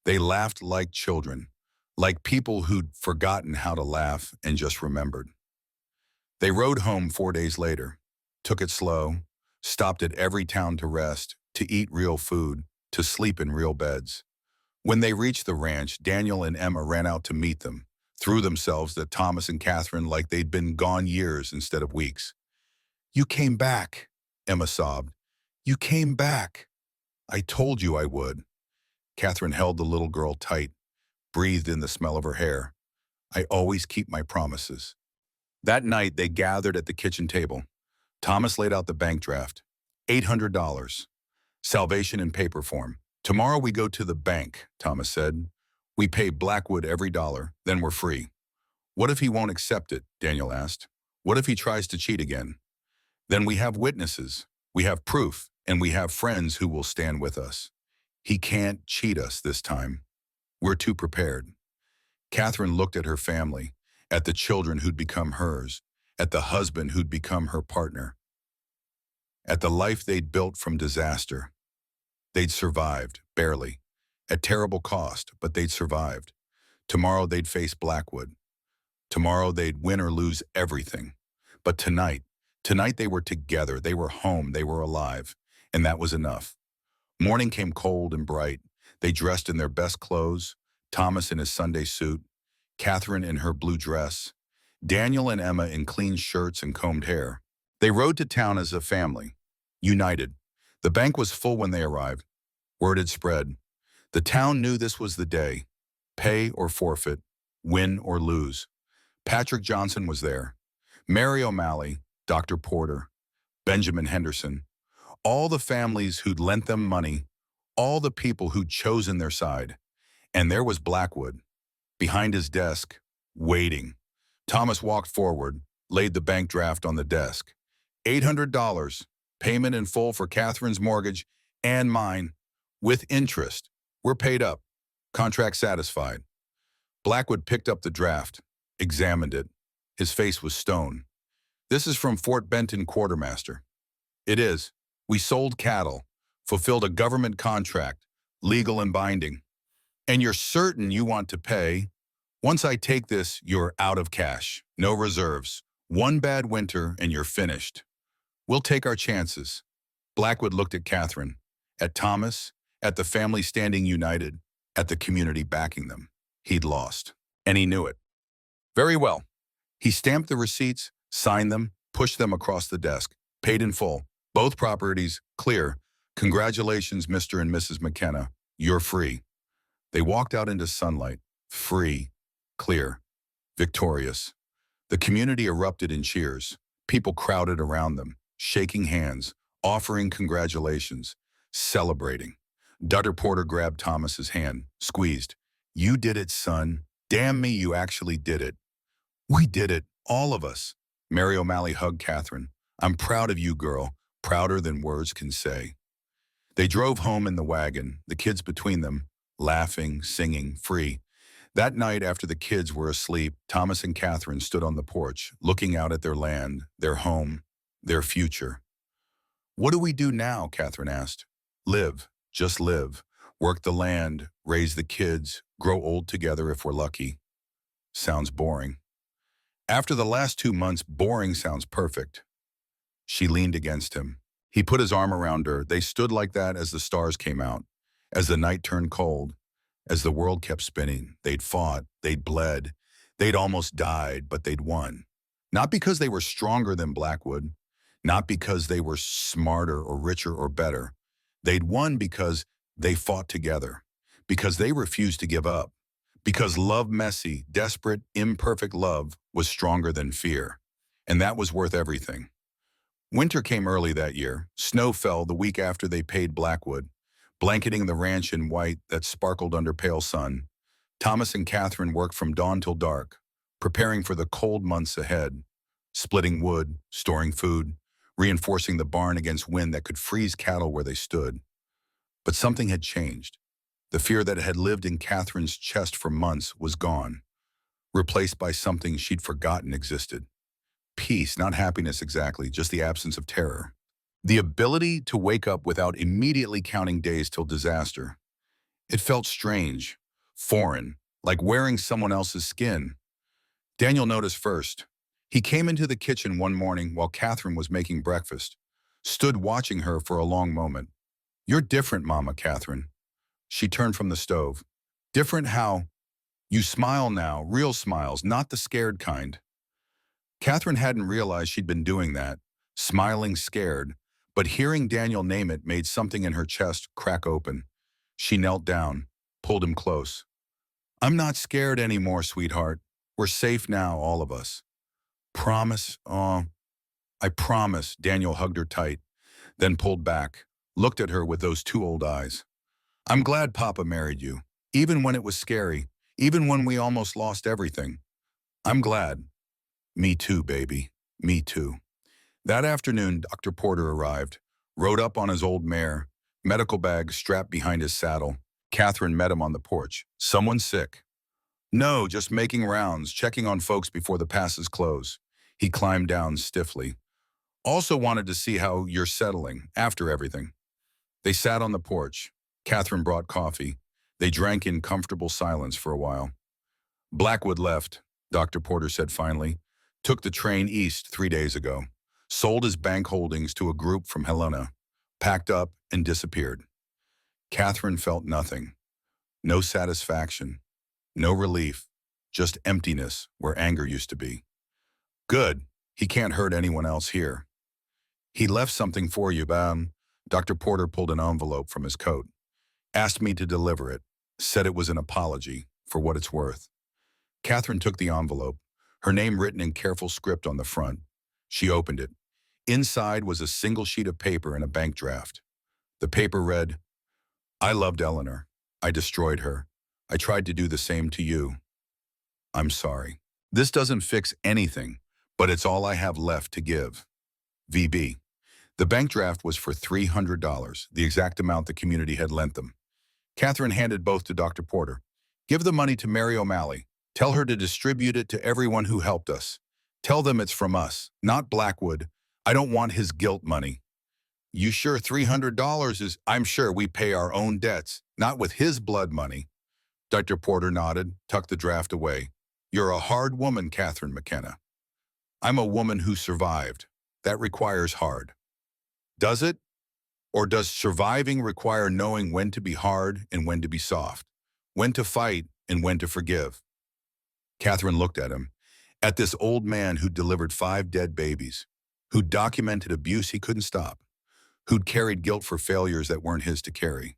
They laughed like children, like people who'd forgotten how to laugh and just remembered. They rode home 4 days later, took it slow, stopped at every town to rest, to eat real food, to sleep in real beds. When they reached the ranch, Daniel and Emma ran out to meet them, threw themselves at Thomas and Catherine like they'd been gone years instead of weeks. You came back, Emma sobbed. You came back. I told you I would. Catherine held the little girl tight, breathed in the smell of her hair. I always keep my promises. That night, they gathered at the kitchen table. Thomas laid out the bank draft. $800. Salvation in paper form. Tomorrow we go to the bank, Thomas said. We pay Blackwood every dollar, then we're free. What if he won't accept it? Daniel asked. What if he tries to cheat again? Then we have witnesses, we have proof, and we have friends who will stand with us. He can't cheat us this time. We're too prepared. Catherine looked at her family, at the children who'd become hers, at the husband who'd become her partner, at the life they'd built from disaster. They'd survived, barely, at terrible cost, but they'd survived. Tomorrow they'd face Blackwood. Tomorrow they'd win or lose everything. But tonight they were together, they were home, they were alive, and that was enough. Morning came cold and bright. They dressed in their best clothes, Thomas in his Sunday suit, Catherine in her blue dress, Daniel and Emma in clean shirts and combed hair. They rode to town as a family, united. The bank was full when they arrived. Word had spread. The town knew this was the day. Pay or forfeit, win or lose. Patrick Johnson was there. Mary O'Malley, Dr. Porter, Benjamin Henderson, all the families who'd lent them money, all the people who'd chosen their side. And there was Blackwood, behind his desk, waiting. Thomas walked forward, laid the bank draft on the desk. $800, payment in full for Catherine's mortgage and mine, with interest. We're paid up. Contract satisfied. Blackwood picked up the draft, examined it. His face was stone. This is from Fort Benton quartermaster. It is. We sold cattle, fulfilled a government contract, legal and binding. And you're certain you want to pay. Once I take this, you're out of cash, no reserves. One bad winter and you're finished. We'll take our chances. Blackwood looked at Catherine, at Thomas, at the family standing united, at the community backing them. He'd lost, and he knew it. Very well. He stamped the receipts, signed them, pushed them across the desk, paid in full. Both properties clear. Congratulations, Mr. and Mrs. McKenna. You're free. They walked out into sunlight, free, clear, victorious. The community erupted in cheers. People crowded around them, shaking hands, offering congratulations, celebrating. Dr. Porter grabbed Thomas's hand, squeezed. You did it, son. Damn me, you actually did it. We did it, all of us. Mary O'Malley hugged Catherine. I'm proud of you, girl, prouder than words can say. They drove home in the wagon, the kids between them, laughing, singing, free. That night, after the kids were asleep, Thomas and Catherine stood on the porch, looking out at their land, their home, their future. What do we do now? Catherine asked. Live, just live. Work the land, raise the kids, grow old together if we're lucky. Sounds boring. After the last 2 months, boring sounds perfect. She leaned against him. He put his arm around her. They stood like that as the stars came out, as the night turned cold, as the world kept spinning. They'd fought, they'd bled, they'd almost died, but they'd won. Not because they were stronger than Blackwood, not because they were smarter or richer or better. They'd won because they fought together, because they refused to give up, because love, messy, desperate, imperfect love was stronger than fear. And that was worth everything. Winter came early that year. Snow fell the week after they paid Blackwood, blanketing the ranch in white that sparkled under pale sun. Thomas and Catherine worked from dawn till dark, preparing for the cold months ahead, splitting wood, storing food, reinforcing the barn against wind that could freeze cattle where they stood. But something had changed. The fear that had lived in Catherine's chest for months was gone, replaced by something she'd forgotten existed. Peace, not happiness exactly, just the absence of terror. The ability to wake up without immediately counting days till disaster. It felt strange, foreign, like wearing someone else's skin. Daniel noticed first. He came into the kitchen one morning while Catherine was making breakfast, stood watching her for a long moment. "You're different, Mama, Catherine." She turned from the stove. "Different how?" "You smile now, real smiles, not the scared kind." Catherine hadn't realized she'd been doing that, smiling scared, but hearing Daniel name it made something in her chest crack open. She knelt down, pulled him close. "I'm not scared anymore, sweetheart. We're safe now, all of us." "Promise?" "Oh, I promise." Daniel hugged her tight, then pulled back, looked at her with those two old eyes. "I'm glad Papa married you, even when it was scary, even when we almost lost everything. I'm glad." "Me too, baby. Me too." That afternoon, Dr. Porter arrived, rode up on his old mare, medical bag strapped behind his saddle. Catherine met him on the porch. "Someone sick?" "No, just making rounds, checking on folks before the passes close." He climbed down stiffly. "Also wanted to see how you're settling, after everything." They sat on the porch. Catherine brought coffee. They drank in comfortable silence for a while. "Blackwood left," Dr. Porter said finally. "Took the train east 3 days ago. Sold his bank holdings to a group from Helena. Packed up and disappeared." Catherine felt nothing. No satisfaction. No relief. Just emptiness where anger used to be. "Good. He can't hurt anyone else here." "He left something for you, Bam." Dr. Porter pulled an envelope from his coat. "Asked me to deliver it. Said it was an apology, for what it's worth." Catherine took the envelope, her name written in careful script on the front. She opened it. Inside was a single sheet of paper and a bank draft. The paper read, "I loved Eleanor. I destroyed her. I tried to do the same to you. I'm sorry. This doesn't fix anything, but it's all I have left to give. VB." The bank draft was for $300, the exact amount the community had lent them. Catherine handed both to Dr. Porter. "Give the money to Mary O'Malley. Tell her to distribute it to everyone who helped us. Tell them it's from us, not Blackwood. I don't want his guilt money." "You sure $300 is—" "I'm sure we pay our own debts, not with his blood money." Dr. Porter nodded, tucked the draft away. "You're a hard woman, Catherine McKenna." "I'm a woman who survived. That requires hard." "Does it? Or does surviving require knowing when to be hard and when to be soft? When to fight and when to forgive?" Catherine looked at him, at this old man who'd delivered 5 dead babies, who'd documented abuse he couldn't stop, who'd carried guilt for failures that weren't his to carry.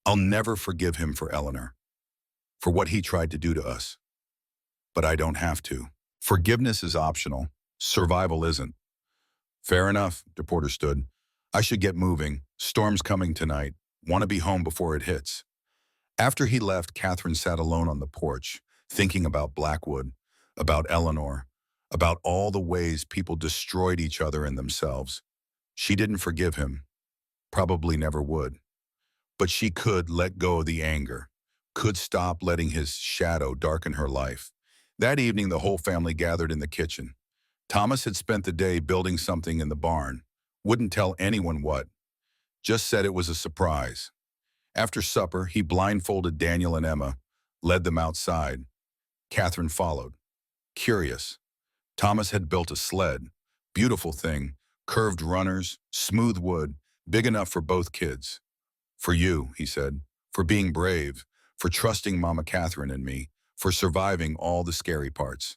"I'll never forgive him for Eleanor, for what he tried to do to us. But I don't have to. Forgiveness is optional. Survival isn't." "Fair enough," DePorter stood. "I should get moving. Storm's coming tonight. Want to be home before it hits." After he left, Catherine sat alone on the porch, thinking about Blackwood, about Eleanor, about all the ways people destroyed each other and themselves. She didn't forgive him. Probably never would. But she could let go of the anger, could stop letting his shadow darken her life. That evening, the whole family gathered in the kitchen. Thomas had spent the day building something in the barn. Wouldn't tell anyone what. Just said it was a surprise. After supper, he blindfolded Daniel and Emma, led them outside. Catherine followed. Curious. Thomas had built a sled. Beautiful thing. Curved runners, smooth wood, big enough for both kids. "For you," he said. "For being brave. For trusting Mama Catherine and me. For surviving all the scary parts."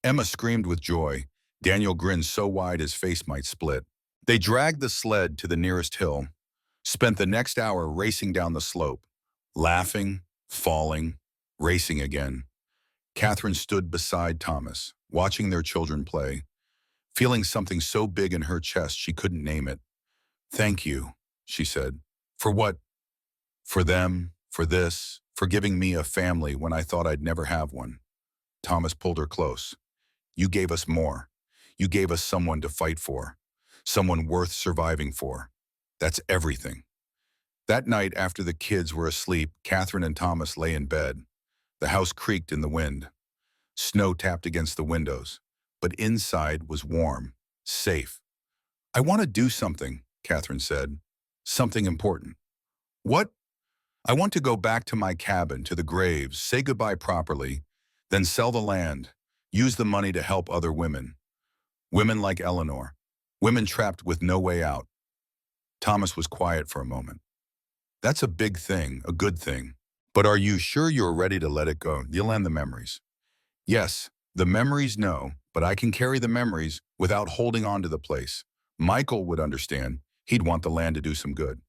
Emma screamed with joy. Daniel grinned so wide his face might split. They dragged the sled to the nearest hill, spent the next hour racing down the slope, laughing, falling, racing again. Catherine stood beside Thomas, watching their children play, feeling something so big in her chest she couldn't name it. "Thank you," she said. "For what?" "For them, for this, for giving me a family when I thought I'd never have one." Thomas pulled her close. "You gave us more. You gave us someone to fight for. someone worth surviving for. That's everything. That night, after the kids were asleep, Catherine and Thomas lay in bed. The house creaked in the wind. Snow tapped against the windows, but inside was warm, safe. "I want to do something," Catherine said. "Something important." "What?" "I want to go back to my cabin, to the graves, say goodbye properly, then sell the land, use the money to help other women. Women like Eleanor. Women trapped with no way out." Thomas was quiet for a moment. "That's a big thing, a good thing. But are you sure you're ready to let it go? You'll end the memories." "Yes, the memories no, but I can carry the memories without holding on to the place. Michael would understand. He'd want the land to do some good."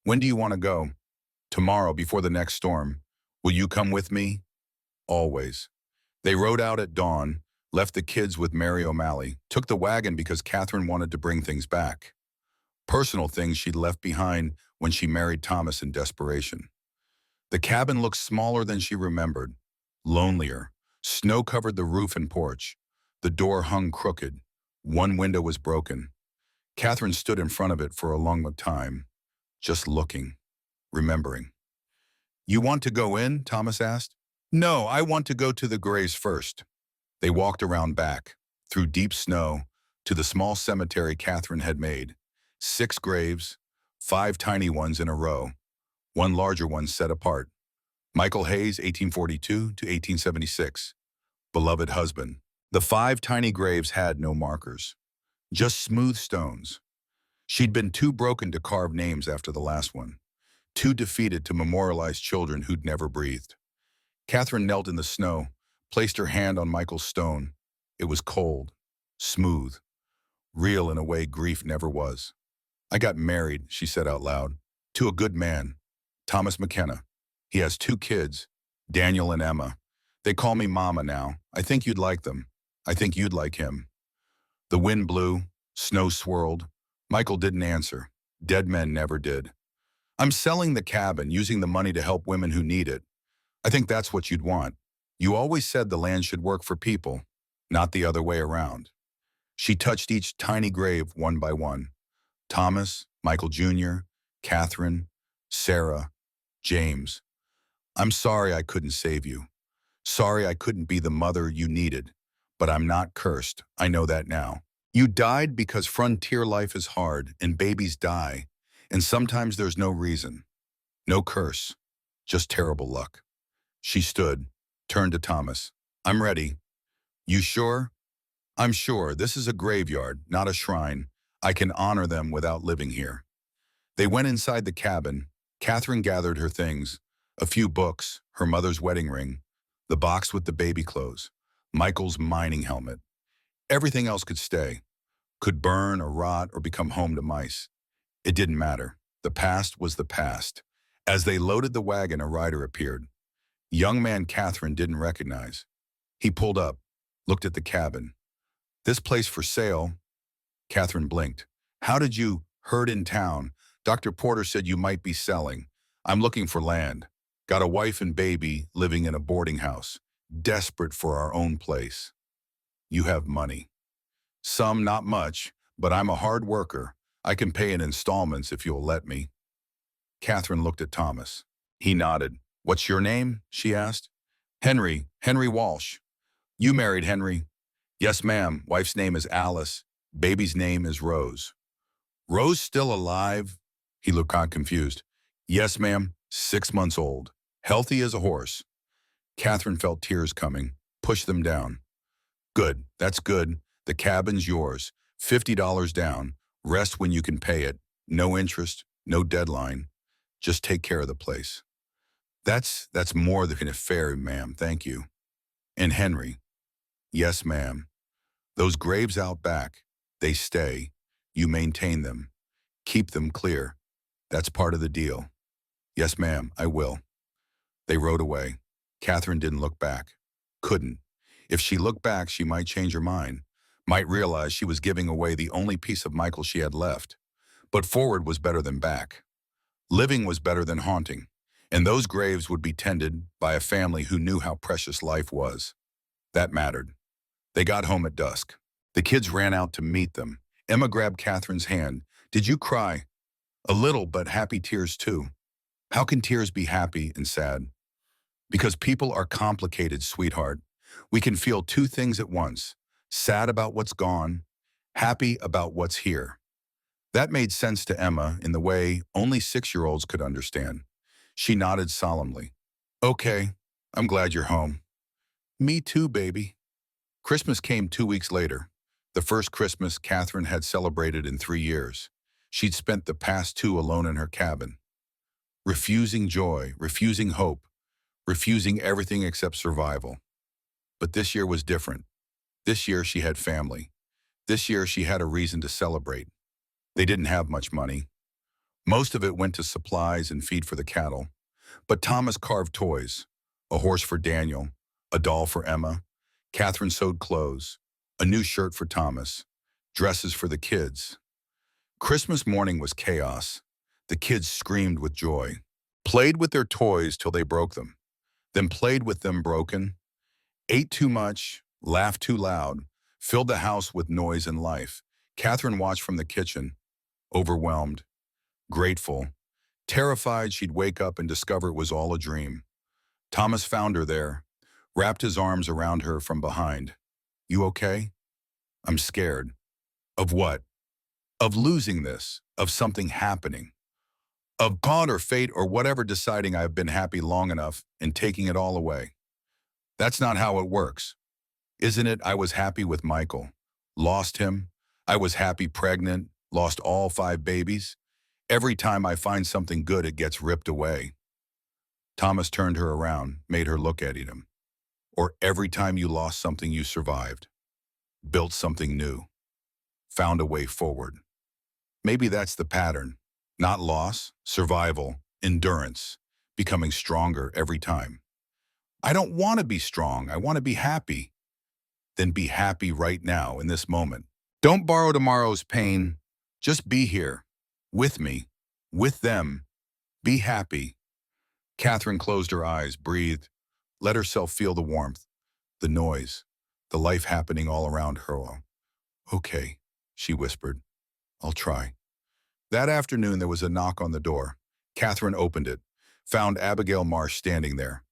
"When do you want to go?" "Tomorrow, before the next storm. Will you come with me?" "Always." They rode out at dawn, left the kids with Mary O'Malley, took the wagon because Catherine wanted to bring things back. Personal things she'd left behind when she married Thomas in desperation. The cabin looked smaller than she remembered, lonelier. Snow covered the roof and porch. The door hung crooked. One window was broken. Catherine stood in front of it for a long time, just looking, remembering. "You want to go in?" Thomas asked. "No, I want to go to the graves first." They walked around back, through deep snow, to the small cemetery Catherine had made. 6 graves, 5 tiny ones in a row, one larger one set apart. Michael Hayes, 1842 to 1876. Beloved husband. The 5 tiny graves had no markers, just smooth stones. She'd been too broken to carve names after the last one, too defeated to memorialize children who'd never breathed. Catherine knelt in the snow, placed her hand on Michael's stone. It was cold, smooth, real in a way grief never was. "I got married," she said out loud, "to a good man, Thomas McKenna. He has 2 kids, Daniel and Emma. They call me Mama now. I think you'd like them. I think you'd like him." The wind blew, snow swirled. Michael didn't answer. Dead men never did. "I'm selling the cabin, using the money to help women who need it. I think that's what you'd want. You always said the land should work for people, not the other way around." She touched each tiny grave one by one. Thomas, Michael Jr., Catherine, Sarah, James. "I'm sorry I couldn't save you. Sorry I couldn't be the mother you needed. But I'm not cursed. I know that now. You died because frontier life is hard and babies die. And sometimes there's no reason. No curse. Just terrible luck." She stood, turned to Thomas. "I'm ready." "You sure?" "I'm sure. This is a graveyard, not a shrine. I can honor them without living here." They went inside the cabin. Catherine gathered her things, a few books, her mother's wedding ring, the box with the baby clothes, Michael's mining helmet. Everything else could stay, could burn or rot or become home to mice. It didn't matter. The past was the past. As they loaded the wagon, a rider appeared. Young man Catherine didn't recognize. He pulled up, looked at the cabin. "This place for sale?" Catherine blinked. "How did you heard in town? Dr. Porter said you might be selling. I'm looking for land. Got a wife and baby living in a boarding house. Desperate for our own place." "You have money." "Some, not much, but I'm a hard worker. I can pay in installments if you'll let me." Catherine looked at Thomas. He nodded. "What's your name?" she asked. Henry Walsh." "You married Henry?" "Yes, ma'am. Wife's name is Alice. Baby's name is Rose." "Rose still alive?" He looked confused. "Yes, ma'am. 6 months old. Healthy as a horse." Catherine felt tears coming, pushed them down. "Good. That's good. The cabin's yours. $50 down. Rest when you can pay it. No interest, no deadline. Just take care of the place." That's more than a fair, ma'am. Thank you." "And Henry?" "Yes, ma'am. Those graves out back, they stay. You maintain them. Keep them clear. That's part of the deal." "Yes, ma'am, I will." They rode away. Catherine didn't look back. Couldn't. If she looked back, she might change her mind, might realize she was giving away the only piece of Michael she had left. But forward was better than back. Living was better than haunting. And those graves would be tended by a family who knew how precious life was. That mattered. They got home at dusk. The kids ran out to meet them. Emma grabbed Catherine's hand. Did you cry? A little, but happy tears too. How can tears be happy and sad? Because people are complicated, sweetheart. We can feel two things at once. Sad about what's gone, happy about what's here. That made sense to Emma in the way only 6-year-olds could understand. She nodded solemnly. Okay, I'm glad you're home. Me too, baby. Christmas came 2 weeks later, the first Christmas Catherine had celebrated in 3 years. She'd spent the past two alone in her cabin, refusing joy, refusing hope, refusing everything except survival. But this year was different. This year she had family. This year she had a reason to celebrate. They didn't have much money. Most of it went to supplies and feed for the cattle. But Thomas carved toys, a horse for Daniel, a doll for Emma. Catherine sewed clothes, a new shirt for Thomas, dresses for the kids. Christmas morning was chaos. The kids screamed with joy, played with their toys till they broke them, then played with them broken, ate too much, laughed too loud, filled the house with noise and life. Catherine watched from the kitchen, overwhelmed, grateful, terrified she'd wake up and discover it was all a dream. Thomas found her there, wrapped his arms around her from behind. You okay? I'm scared. Of what? Of losing this, of something happening, of God or fate or whatever deciding I've been happy long enough and taking it all away. That's not how it works. Isn't it? I was happy with Michael. Lost him. I was happy pregnant. Lost all 5 babies. Every time I find something good, it gets ripped away. Thomas turned her around, made her look at him. Or every time you lost something, you survived. Built something new. Found a way forward. Maybe that's the pattern. Not loss, survival, endurance. Becoming stronger every time. I don't want to be strong. I want to be happy. Then be happy right now in this moment. Don't borrow tomorrow's pain. Just be here. With me. With them. Be happy. Catherine closed her eyes, breathed, let herself feel the warmth, the noise, the life happening all around her. Okay, she whispered. I'll try. That afternoon there was a knock on the door. Catherine opened it, found Abigail Marsh standing there.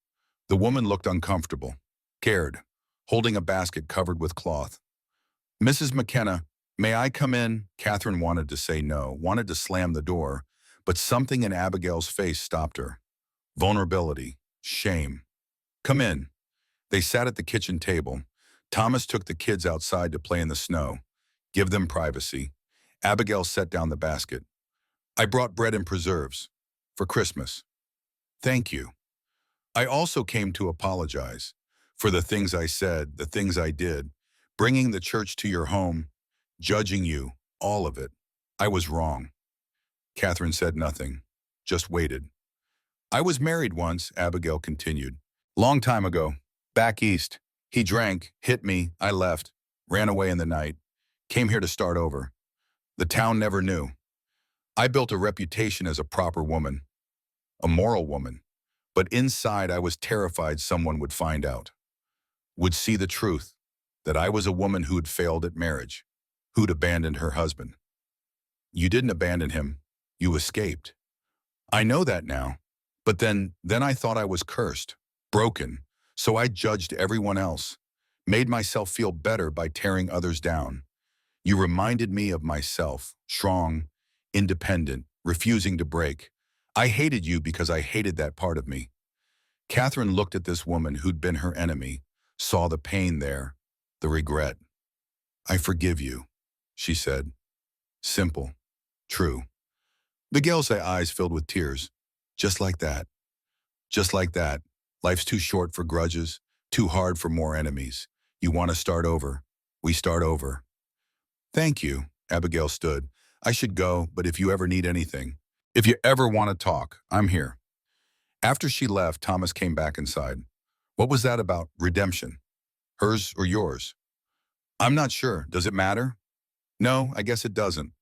The woman looked uncomfortable, scared, holding a basket covered with cloth. Mrs. McKenna, may I come in? Catherine wanted to say no, wanted to slam the door, but something in Abigail's face stopped her. Vulnerability, shame. Come in. They sat at the kitchen table. Thomas took the kids outside to play in the snow. Give them privacy. Abigail set down the basket. I brought bread and preserves. For Christmas. Thank you. I also came to apologize for the things I said, the things I did, bringing the church to your home, judging you, all of it. I was wrong. Catherine said nothing, just waited. I was married once, Abigail continued. Long time ago, back east. He drank, hit me, I left, ran away in the night, came here to start over. The town never knew. I built a reputation as a proper woman, a moral woman, but inside I was terrified someone would find out, would see the truth, that I was a woman who'd failed at marriage, who'd abandoned her husband. You didn't abandon him, you escaped. I know that now, but then I thought I was cursed, broken, so I judged everyone else, made myself feel better by tearing others down. You reminded me of myself, strong, independent, refusing to break. I hated you because I hated that part of me. Catherine looked at this woman who'd been her enemy, saw the pain there, the regret. I forgive you, she said. Simple, true. Miguel's eyes filled with tears. Just like that. Just like that. Life's too short for grudges, too hard for more enemies. You want to start over. We start over. Thank you, Abigail stood. I should go, but if you ever need anything, if you ever want to talk, I'm here. After she left, Thomas came back inside. What was that about? Redemption? Hers or yours? I'm not sure. Does it matter? No, I guess it doesn't.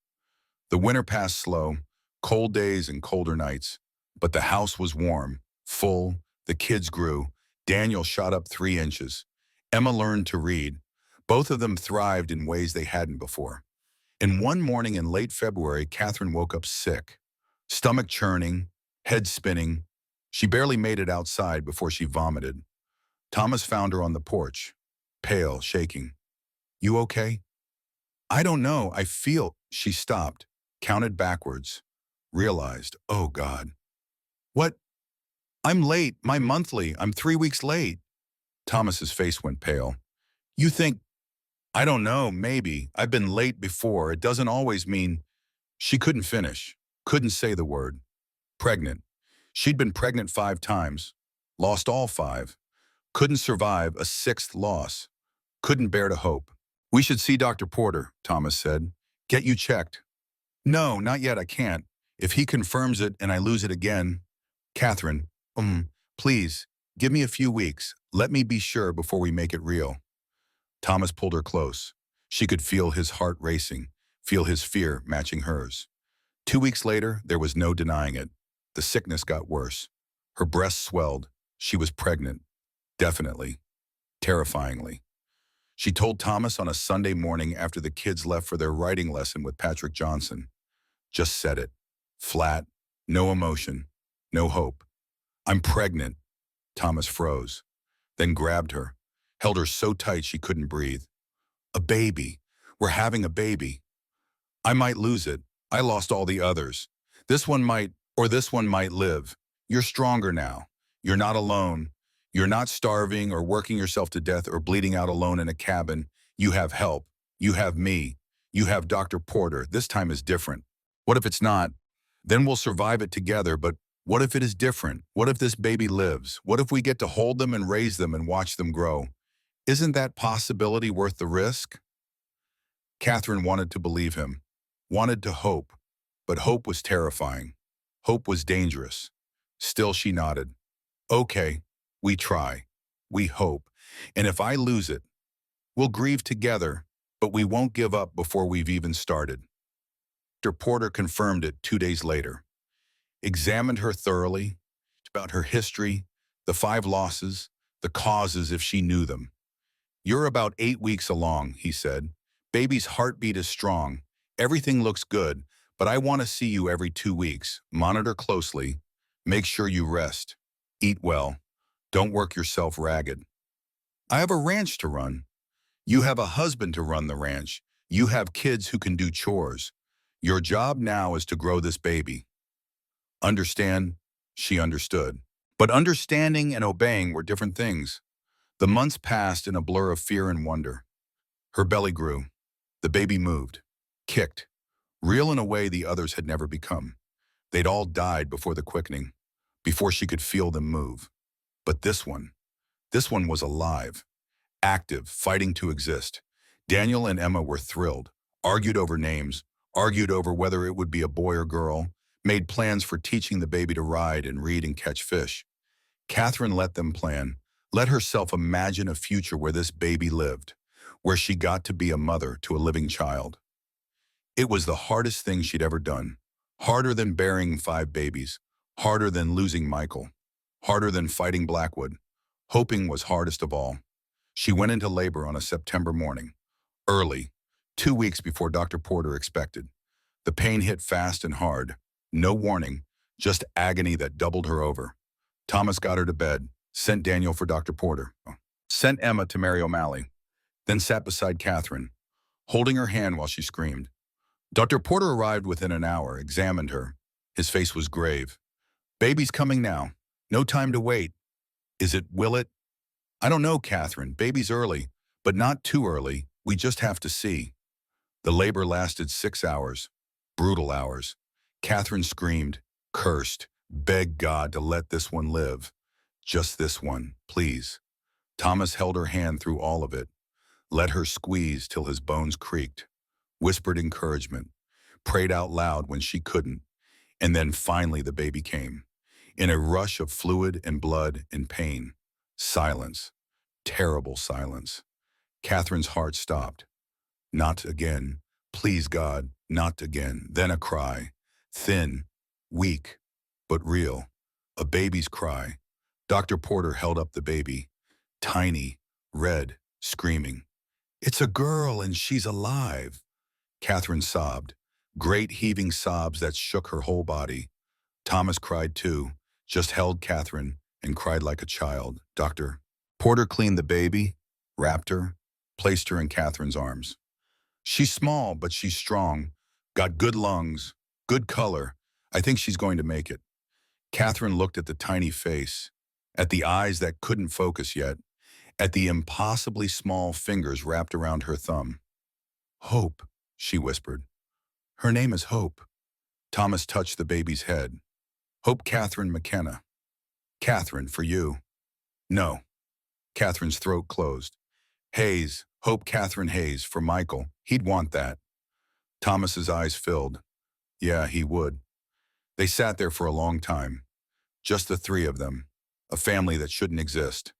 The winter passed slow, cold days and colder nights, but the house was warm, full, the kids grew. Daniel shot up 3 inches. Emma learned to read. Both of them thrived in ways they hadn't before. And one morning in late February, Catherine woke up sick, stomach churning, head spinning. She barely made it outside before she vomited. Thomas found her on the porch, pale, shaking. "You okay?" "I don't know. I feel—" She stopped, counted backwards, realized, oh God. "What? I'm late. My monthly. I'm 3 weeks late." Thomas's face went pale. "You think—" "I don't know, maybe. I've been late before. It doesn't always mean—" She couldn't finish, couldn't say the word. Pregnant. She'd been pregnant 5 times, lost all 5, couldn't survive a 6th loss, couldn't bear to hope. "We should see Dr. Porter," Thomas said. "Get you checked." "No, not yet, I can't. If he confirms it and I lose it again—" "Catherine, please, give me a few weeks. Let me be sure before we make it real." Thomas pulled her close. She could feel his heart racing, feel his fear matching hers. 2 weeks later, there was no denying it. The sickness got worse. Her breasts swelled. She was pregnant. Definitely. Terrifyingly. She told Thomas on a Sunday morning after the kids left for their writing lesson with Patrick Johnson. Just said it. Flat. No emotion. No hope. "I'm pregnant." Thomas froze, then grabbed her, held her so tight she couldn't breathe. "A baby. We're having a baby. I might lose it. I lost all the others. This one might, or this one might live. You're stronger now. You're not alone. You're not starving or working yourself to death or bleeding out alone in a cabin. You have help. You have me. You have Dr. Porter. This time is different. What if it's not? Then we'll survive it together, but what if it is different? What if this baby lives? What if we get to hold them and raise them and watch them grow? Isn't that possibility worth the risk?" Catherine wanted to believe him, wanted to hope, but hope was terrifying. Hope was dangerous. Still she nodded. "Okay, we try. We hope. And if I lose it, we'll grieve together, but we won't give up before we've even started." Dr. Porter confirmed it 2 days later. Examined her thoroughly, about her history, the 5 losses, the causes if she knew them. "You're about 8 weeks along," he said. "Baby's heartbeat is strong. Everything looks good, but I want to see you every 2 weeks. Monitor closely. Make sure you rest. Eat well. Don't work yourself ragged. I have a ranch to run. You have a husband to run the ranch. You have kids who can do chores. Your job now is to grow this baby." Understand? She understood. But understanding and obeying were different things. The months passed in a blur of fear and wonder. Her belly grew. The baby moved, kicked, real in a way the others had never become. They'd all died before the quickening, before she could feel them move. But this one was alive, active, fighting to exist. Daniel and Emma were thrilled, argued over names, argued over whether it would be a boy or girl, made plans for teaching the baby to ride and read and catch fish. Catherine let them plan, let herself imagine a future where this baby lived, where she got to be a mother to a living child. It was the hardest thing she'd ever done, harder than bearing 5 babies, harder than losing Michael, harder than fighting Blackwood. Hoping was hardest of all. She went into labor on a September morning, early, 2 weeks before Dr. Porter expected. The pain hit fast and hard. No warning, just agony that doubled her over. Thomas got her to bed, sent Daniel for Dr. Porter, sent Emma to Mary O'Malley, then sat beside Catherine, holding her hand while she screamed. Dr. Porter arrived within an hour, examined her. His face was grave. "Baby's coming now. No time to wait. Will it?" "I don't know, Catherine. Baby's early, but not too early. We just have to see." The labor lasted 6 hours. Brutal hours. Catherine screamed, cursed, begged God to let this one live. Just this one, please. Thomas held her hand through all of it, let her squeeze till his bones creaked, whispered encouragement, prayed out loud when she couldn't, and then finally the baby came. In a rush of fluid and blood and pain. Silence. Terrible silence. Catherine's heart stopped. Not again. Please, God, not again. Then a cry. Thin, weak, but real. A baby's cry. Dr. Porter held up the baby. Tiny, red, screaming. "It's a girl and she's alive." Catherine sobbed, great heaving sobs that shook her whole body. Thomas cried too, just held Catherine and cried like a child. Doctor Porter cleaned the baby, wrapped her, placed her in Catherine's arms. She's small, but she's strong, got good lungs, good color. I think she's going to make it. Catherine looked at the tiny face, at the eyes that couldn't focus yet, at the impossibly small fingers wrapped around her thumb. Hope, she whispered. Her name is Hope. Thomas touched the baby's head. Hope Catherine McKenna. Catherine, for you. No. Catherine's throat closed. Hayes, Hope Catherine Hayes, for Michael. He'd want that. Thomas's eyes filled. Yeah, he would. They sat there for a long time. Just the three of them. A family that shouldn't exist.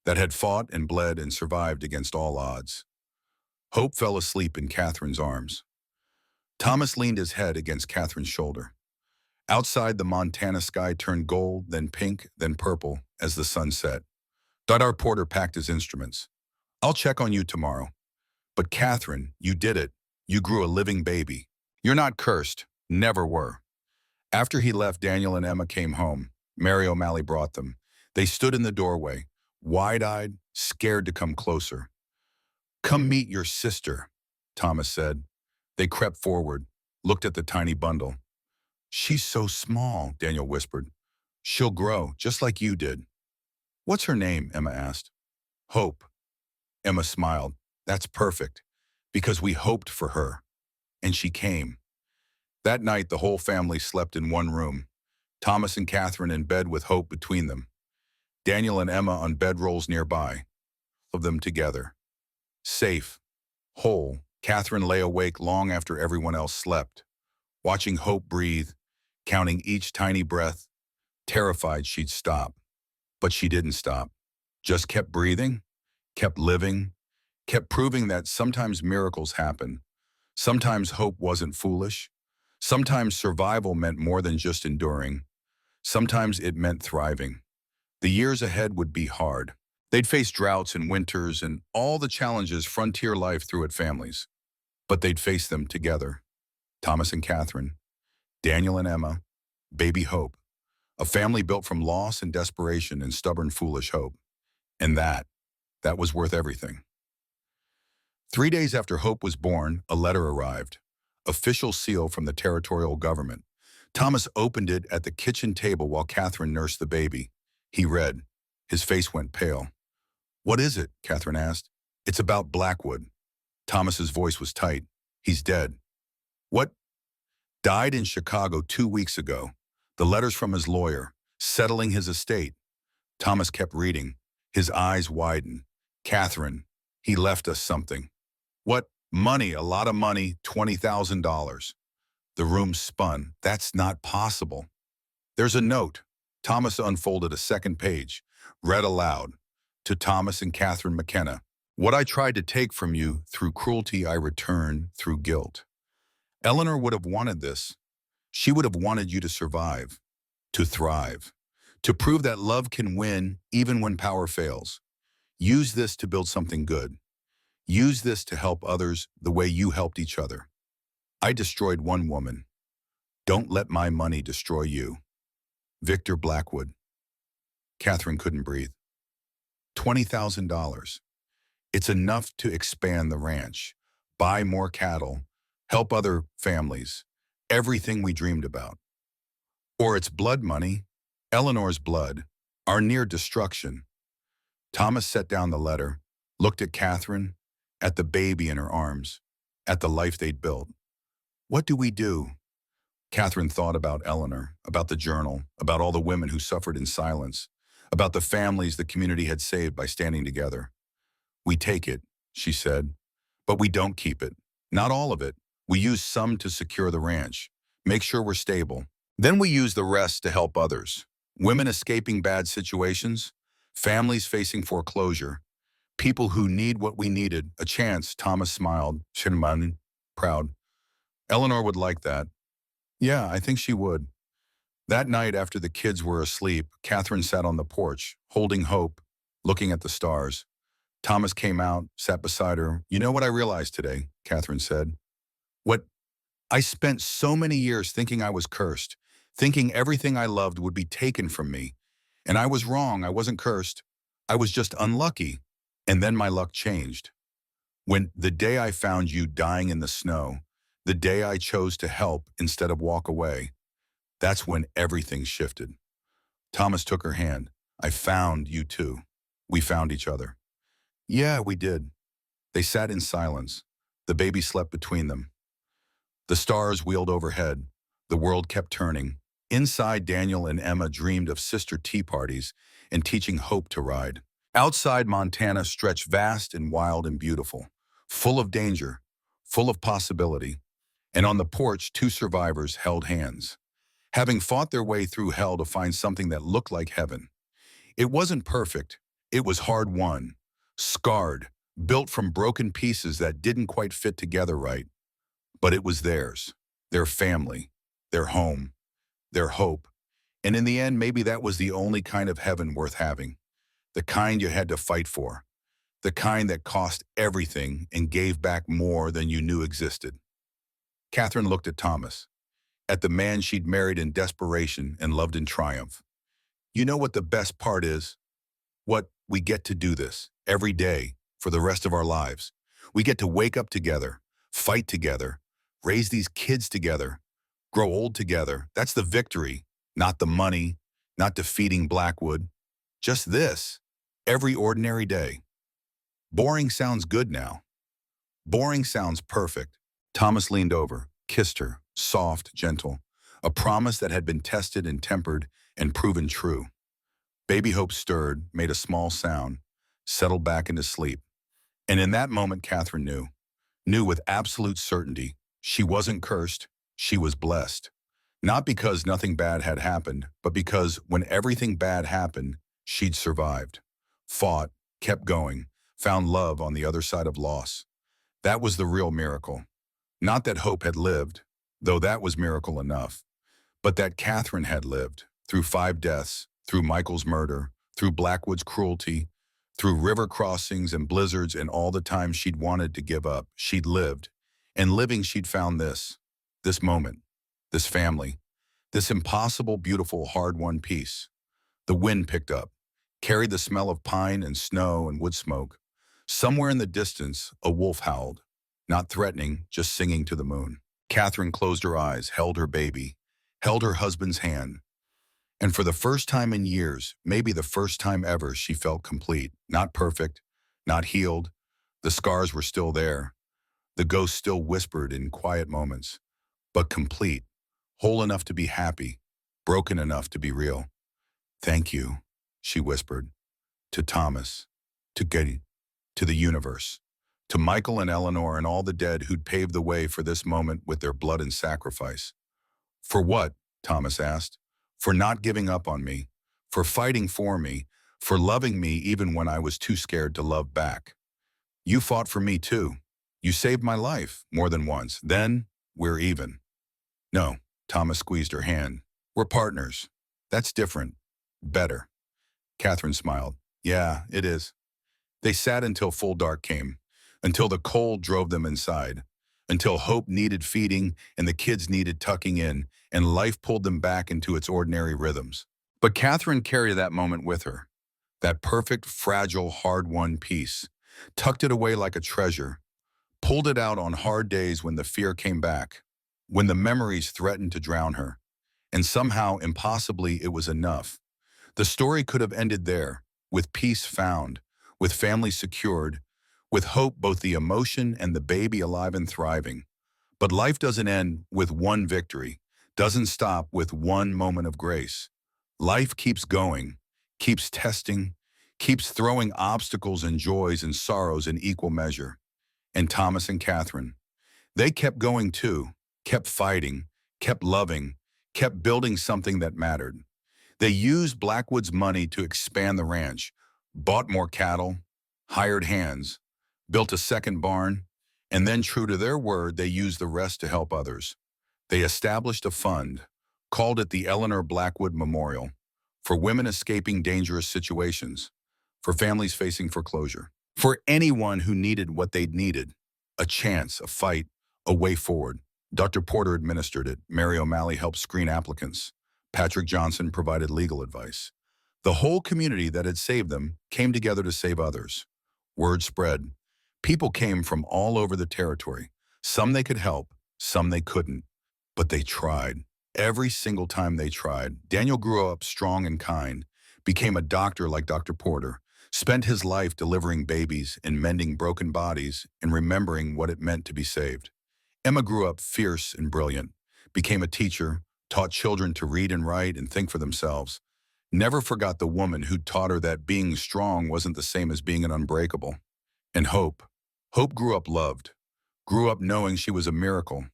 That had fought and bled and survived against all odds. Hope fell asleep in Catherine's arms. Thomas leaned his head against Catherine's shoulder. Outside, the Montana sky turned gold, then pink, then purple as the sun set. Our Porter packed his instruments. I'll check on you tomorrow. But Catherine, you did it. You grew a living baby. You're not cursed. Never were. After he left, Daniel and Emma came home. Mary O'Malley brought them. They stood in the doorway, wide-eyed, scared to come closer. Come meet your sister, Thomas said. They crept forward, looked at the tiny bundle. She's so small, Daniel whispered. She'll grow, just like you did. What's her name? Emma asked. Hope. Emma smiled. That's perfect, because we hoped for her. And she came. That night, the whole family slept in one room. Thomas and Catherine in bed with Hope between them. Daniel and Emma on bedrolls nearby. Of them together. Safe. Whole. Catherine lay awake long after everyone else slept, watching Hope breathe, counting each tiny breath, terrified she'd stop. But she didn't stop. Just kept breathing, kept living, kept proving that sometimes miracles happen. Sometimes hope wasn't foolish. Sometimes survival meant more than just enduring. Sometimes it meant thriving. The years ahead would be hard. They'd face droughts and winters and all the challenges frontier life threw at families. But they'd face them together. Thomas and Catherine, Daniel and Emma, baby Hope. A family built from loss and desperation and stubborn, foolish hope. And that was worth everything. 3 days after Hope was born, a letter arrived. Official seal from the territorial government. Thomas opened it at the kitchen table while Catherine nursed the baby. He read. His face went pale. What is it? Catherine asked. It's about Blackwood. Thomas's voice was tight. He's dead. What? Died in Chicago 2 weeks ago. The letters from his lawyer, settling his estate. Thomas kept reading. His eyes widened. Catherine, he left us something. What? Money, a lot of money, $20,000. The room spun. That's not possible. There's a note. Thomas unfolded a second page, read aloud. To Thomas and Catherine McKenna. What I tried to take from you through cruelty I return through guilt. Eleanor would have wanted this. She would have wanted you to survive, to thrive, to prove that love can win even when power fails. Use this to build something good. Use this to help others the way you helped each other. I destroyed one woman. Don't let my money destroy you. Victor Blackwood. Catherine couldn't breathe. $20,000. It's enough to expand the ranch, buy more cattle, help other families, everything we dreamed about. Or it's blood money, Eleanor's blood, our near destruction. Thomas set down the letter, looked at Catherine, at the baby in her arms, at the life they'd built. What do we do? Catherine thought about Eleanor, about the journal, about all the women who suffered in silence, about the families the community had saved by standing together. We take it, she said, but we don't keep it. Not all of it. We use some to secure the ranch, make sure we're stable. Then we use the rest to help others. Women escaping bad situations, families facing foreclosure, people who need what we needed, a chance. Thomas smiled, Shinman, proud. Eleanor would like that. Yeah, I think she would. That night after the kids were asleep, Catherine sat on the porch, holding Hope, looking at the stars. Thomas came out, sat beside her. You know what I realized today, Catherine said. What I spent so many years thinking I was cursed, thinking everything I loved would be taken from me. And I was wrong, I wasn't cursed. I was just unlucky. And then my luck changed. When the day I found you dying in the snow, the day I chose to help instead of walk away, that's when everything shifted. Thomas took her hand. I found you too. We found each other. Yeah, we did. They sat in silence. The baby slept between them. The stars wheeled overhead. The world kept turning. Inside, Daniel and Emma dreamed of sister tea parties and teaching Hope to ride. Outside, Montana stretched vast and wild and beautiful, full of danger, full of possibility. And on the porch, two survivors held hands, having fought their way through hell to find something that looked like heaven. It wasn't perfect. It was hard-won, scarred, built from broken pieces that didn't quite fit together right. But it was theirs, their family, their home, their hope. And in the end, maybe that was the only kind of heaven worth having, the kind you had to fight for, the kind that cost everything and gave back more than you knew existed. Catherine looked at Thomas, at the man she'd married in desperation and loved in triumph. You know what the best part is? What we get to do this every day for the rest of our lives. We get to wake up together, fight together, raise these kids together, grow old together. That's the victory, not the money, not defeating Blackwood. Just this, every ordinary day. Boring sounds good now. Boring sounds perfect. Thomas leaned over, kissed her, soft, gentle, a promise that had been tested and tempered and proven true. Baby Hope stirred, made a small sound, settled back into sleep. And in that moment, Catherine knew with absolute certainty, she wasn't cursed, she was blessed. Not because nothing bad had happened, but because when everything bad happened, she'd survived, fought, kept going, found love on the other side of loss. That was the real miracle. Not that Hope had lived, though that was miracle enough, but that Catherine had lived through 5 deaths, through Michael's murder, through Blackwood's cruelty, through river crossings and blizzards and all the times she'd wanted to give up. She'd lived. And living, she'd found this moment, this family, this impossible, beautiful, hard-won peace. The wind picked up, carried the smell of pine and snow and wood smoke. Somewhere in the distance, a wolf howled, not threatening, just singing to the moon. Catherine closed her eyes, held her baby, held her husband's hand. And for the first time in years, maybe the first time ever, she felt complete. Not perfect, not healed. The scars were still there. The ghost still whispered in quiet moments. But complete, whole enough to be happy, broken enough to be real. Thank you, she whispered, to Thomas, to Getty, to the universe, to Michael and Eleanor and all the dead who'd paved the way for this moment with their blood and sacrifice. For what? Thomas asked. For not giving up on me, for fighting for me, for loving me even when I was too scared to love back. You fought for me too. You saved my life more than once. Then, we're even. No, Thomas squeezed her hand. We're partners. That's different. Better. Catherine smiled. Yeah, it is. They sat until full dark came, until the cold drove them inside, until Hope needed feeding and the kids needed tucking in, and life pulled them back into its ordinary rhythms. But Catherine carried that moment with her, that perfect, fragile, hard-won peace, tucked it away like a treasure, pulled it out on hard days when the fear came back, when the memories threatened to drown her. And somehow, impossibly, it was enough. The story could have ended there, with peace found, with family secured, with hope, both the emotion and the baby alive and thriving. But life doesn't end with one victory, doesn't stop with one moment of grace. Life keeps going, keeps testing, keeps throwing obstacles and joys and sorrows in equal measure. And Thomas and Catherine, they kept going too, kept fighting, kept loving, kept building something that mattered. They used Blackwood's money to expand the ranch, bought more cattle, hired hands, built a second barn, and then, true to their word, they used the rest to help others. They established a fund, called it the Eleanor Blackwood Memorial, for women escaping dangerous situations, for families facing foreclosure, for anyone who needed what they'd needed, a chance, a fight, A way forward. Dr. Porter administered it. Mary O'Malley helped screen applicants. Patrick Johnson provided legal advice. The whole community that had saved them came together to save others. Word spread. People came from all over the territory. Some they could help, some they couldn't. But they tried. Every single time they tried. Daniel grew up strong and kind, became a doctor like Dr. Porter, spent his life delivering babies and mending broken bodies and remembering what it meant to be saved. Emma grew up fierce and brilliant, became a teacher, taught children to read and write and think for themselves. Never forgot the woman who taught her that being strong wasn't the same as being an unbreakable. And Hope. Hope grew up loved, grew up knowing she was a miracle,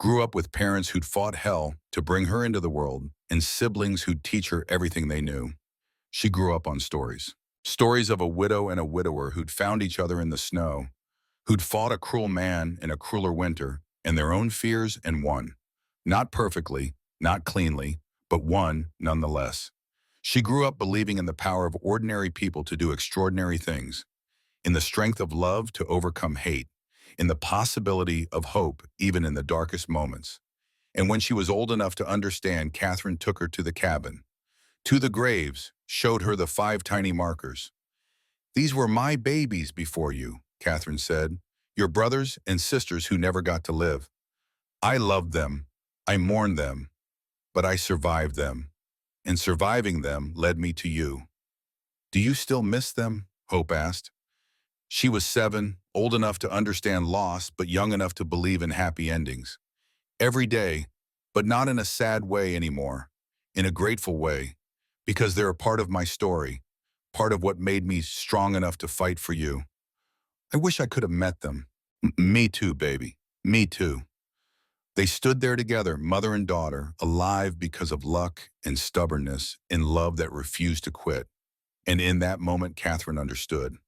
grew up with parents who'd fought hell to bring her into the world and siblings who'd teach her everything they knew. She grew up on stories. Stories of a widow and a widower who'd found each other in the snow, who'd fought a cruel man in a crueler winter, and their own fears and won. Not perfectly, not cleanly, but won nonetheless. She grew up believing in the power of ordinary people to do extraordinary things, in the strength of love to overcome hate, in the possibility of hope even in the darkest moments. And when she was old enough to understand, Catherine took her to the cabin, to the graves, showed her the 5 tiny markers. "These were my babies before you," Catherine said, "your brothers and sisters who never got to live. I loved them, I mourned them, but I survived them, and surviving them led me to you." "Do you still miss them?" Hope asked. She was 7, old enough to understand loss, but young enough to believe in happy endings. "Every day, but not in a sad way anymore, in a grateful way, because they're a part of my story, part of what made me strong enough to fight for you. I wish I could have met them." Me too, baby. Me too." They stood there together, mother and daughter, alive because of luck and stubbornness, in love that refused to quit. And in that moment, Catherine understood.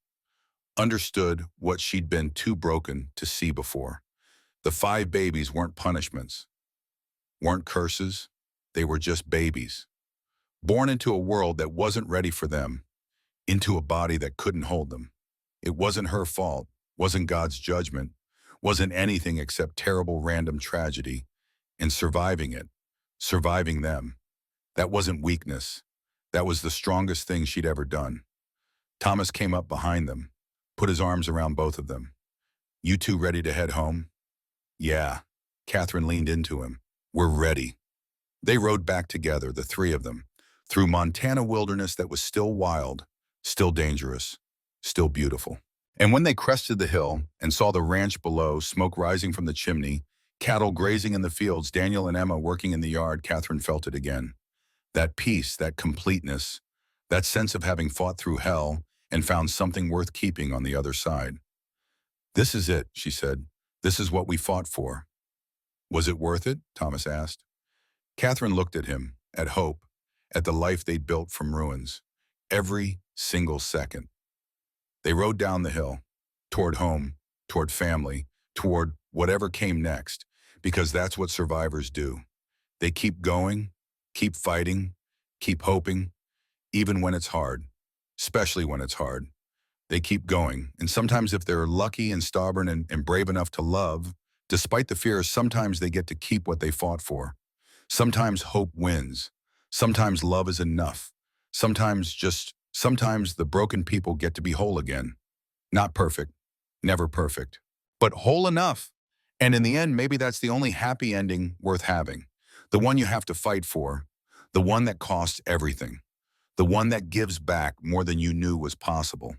Understood what she'd been too broken to see before. The 5 babies weren't punishments, weren't curses. They were just babies, born into a world that wasn't ready for them, into a body that couldn't hold them. It wasn't her fault, wasn't God's judgment, wasn't anything except terrible random tragedy. And surviving it, surviving them, that wasn't weakness. That was the strongest thing she'd ever done. Thomas came up behind them, put his arms around both of them. "You two ready to head home?" "Yeah." Catherine leaned into him. "We're ready." They rode back together, the 3 of them, through Montana wilderness that was still wild, still dangerous, still beautiful. And when they crested the hill and saw the ranch below, smoke rising from the chimney, cattle grazing in the fields, Daniel and Emma working in the yard, Catherine felt it again. That peace, that completeness, that sense of having fought through hell and found something worth keeping on the other side. "This is it," she said. "This is what we fought for." "Was it worth it?" Thomas asked. Catherine looked at him, at hope, at the life they'd built from ruins. Every single second. They rode down the hill, toward home, toward family, toward whatever came next, because that's what survivors do. They keep going, keep fighting, keep hoping, even when it's hard, especially when it's hard. They keep going, and sometimes if they're lucky and stubborn and brave enough to love, despite the fears, sometimes they get to keep what they fought for. Sometimes hope wins. Sometimes love is enough. Sometimes the broken people get to be whole again. Not perfect, never perfect, but whole enough. And in the end, maybe that's the only happy ending worth having. The one you have to fight for, the one that costs everything, the one that gives back more than you knew was possible.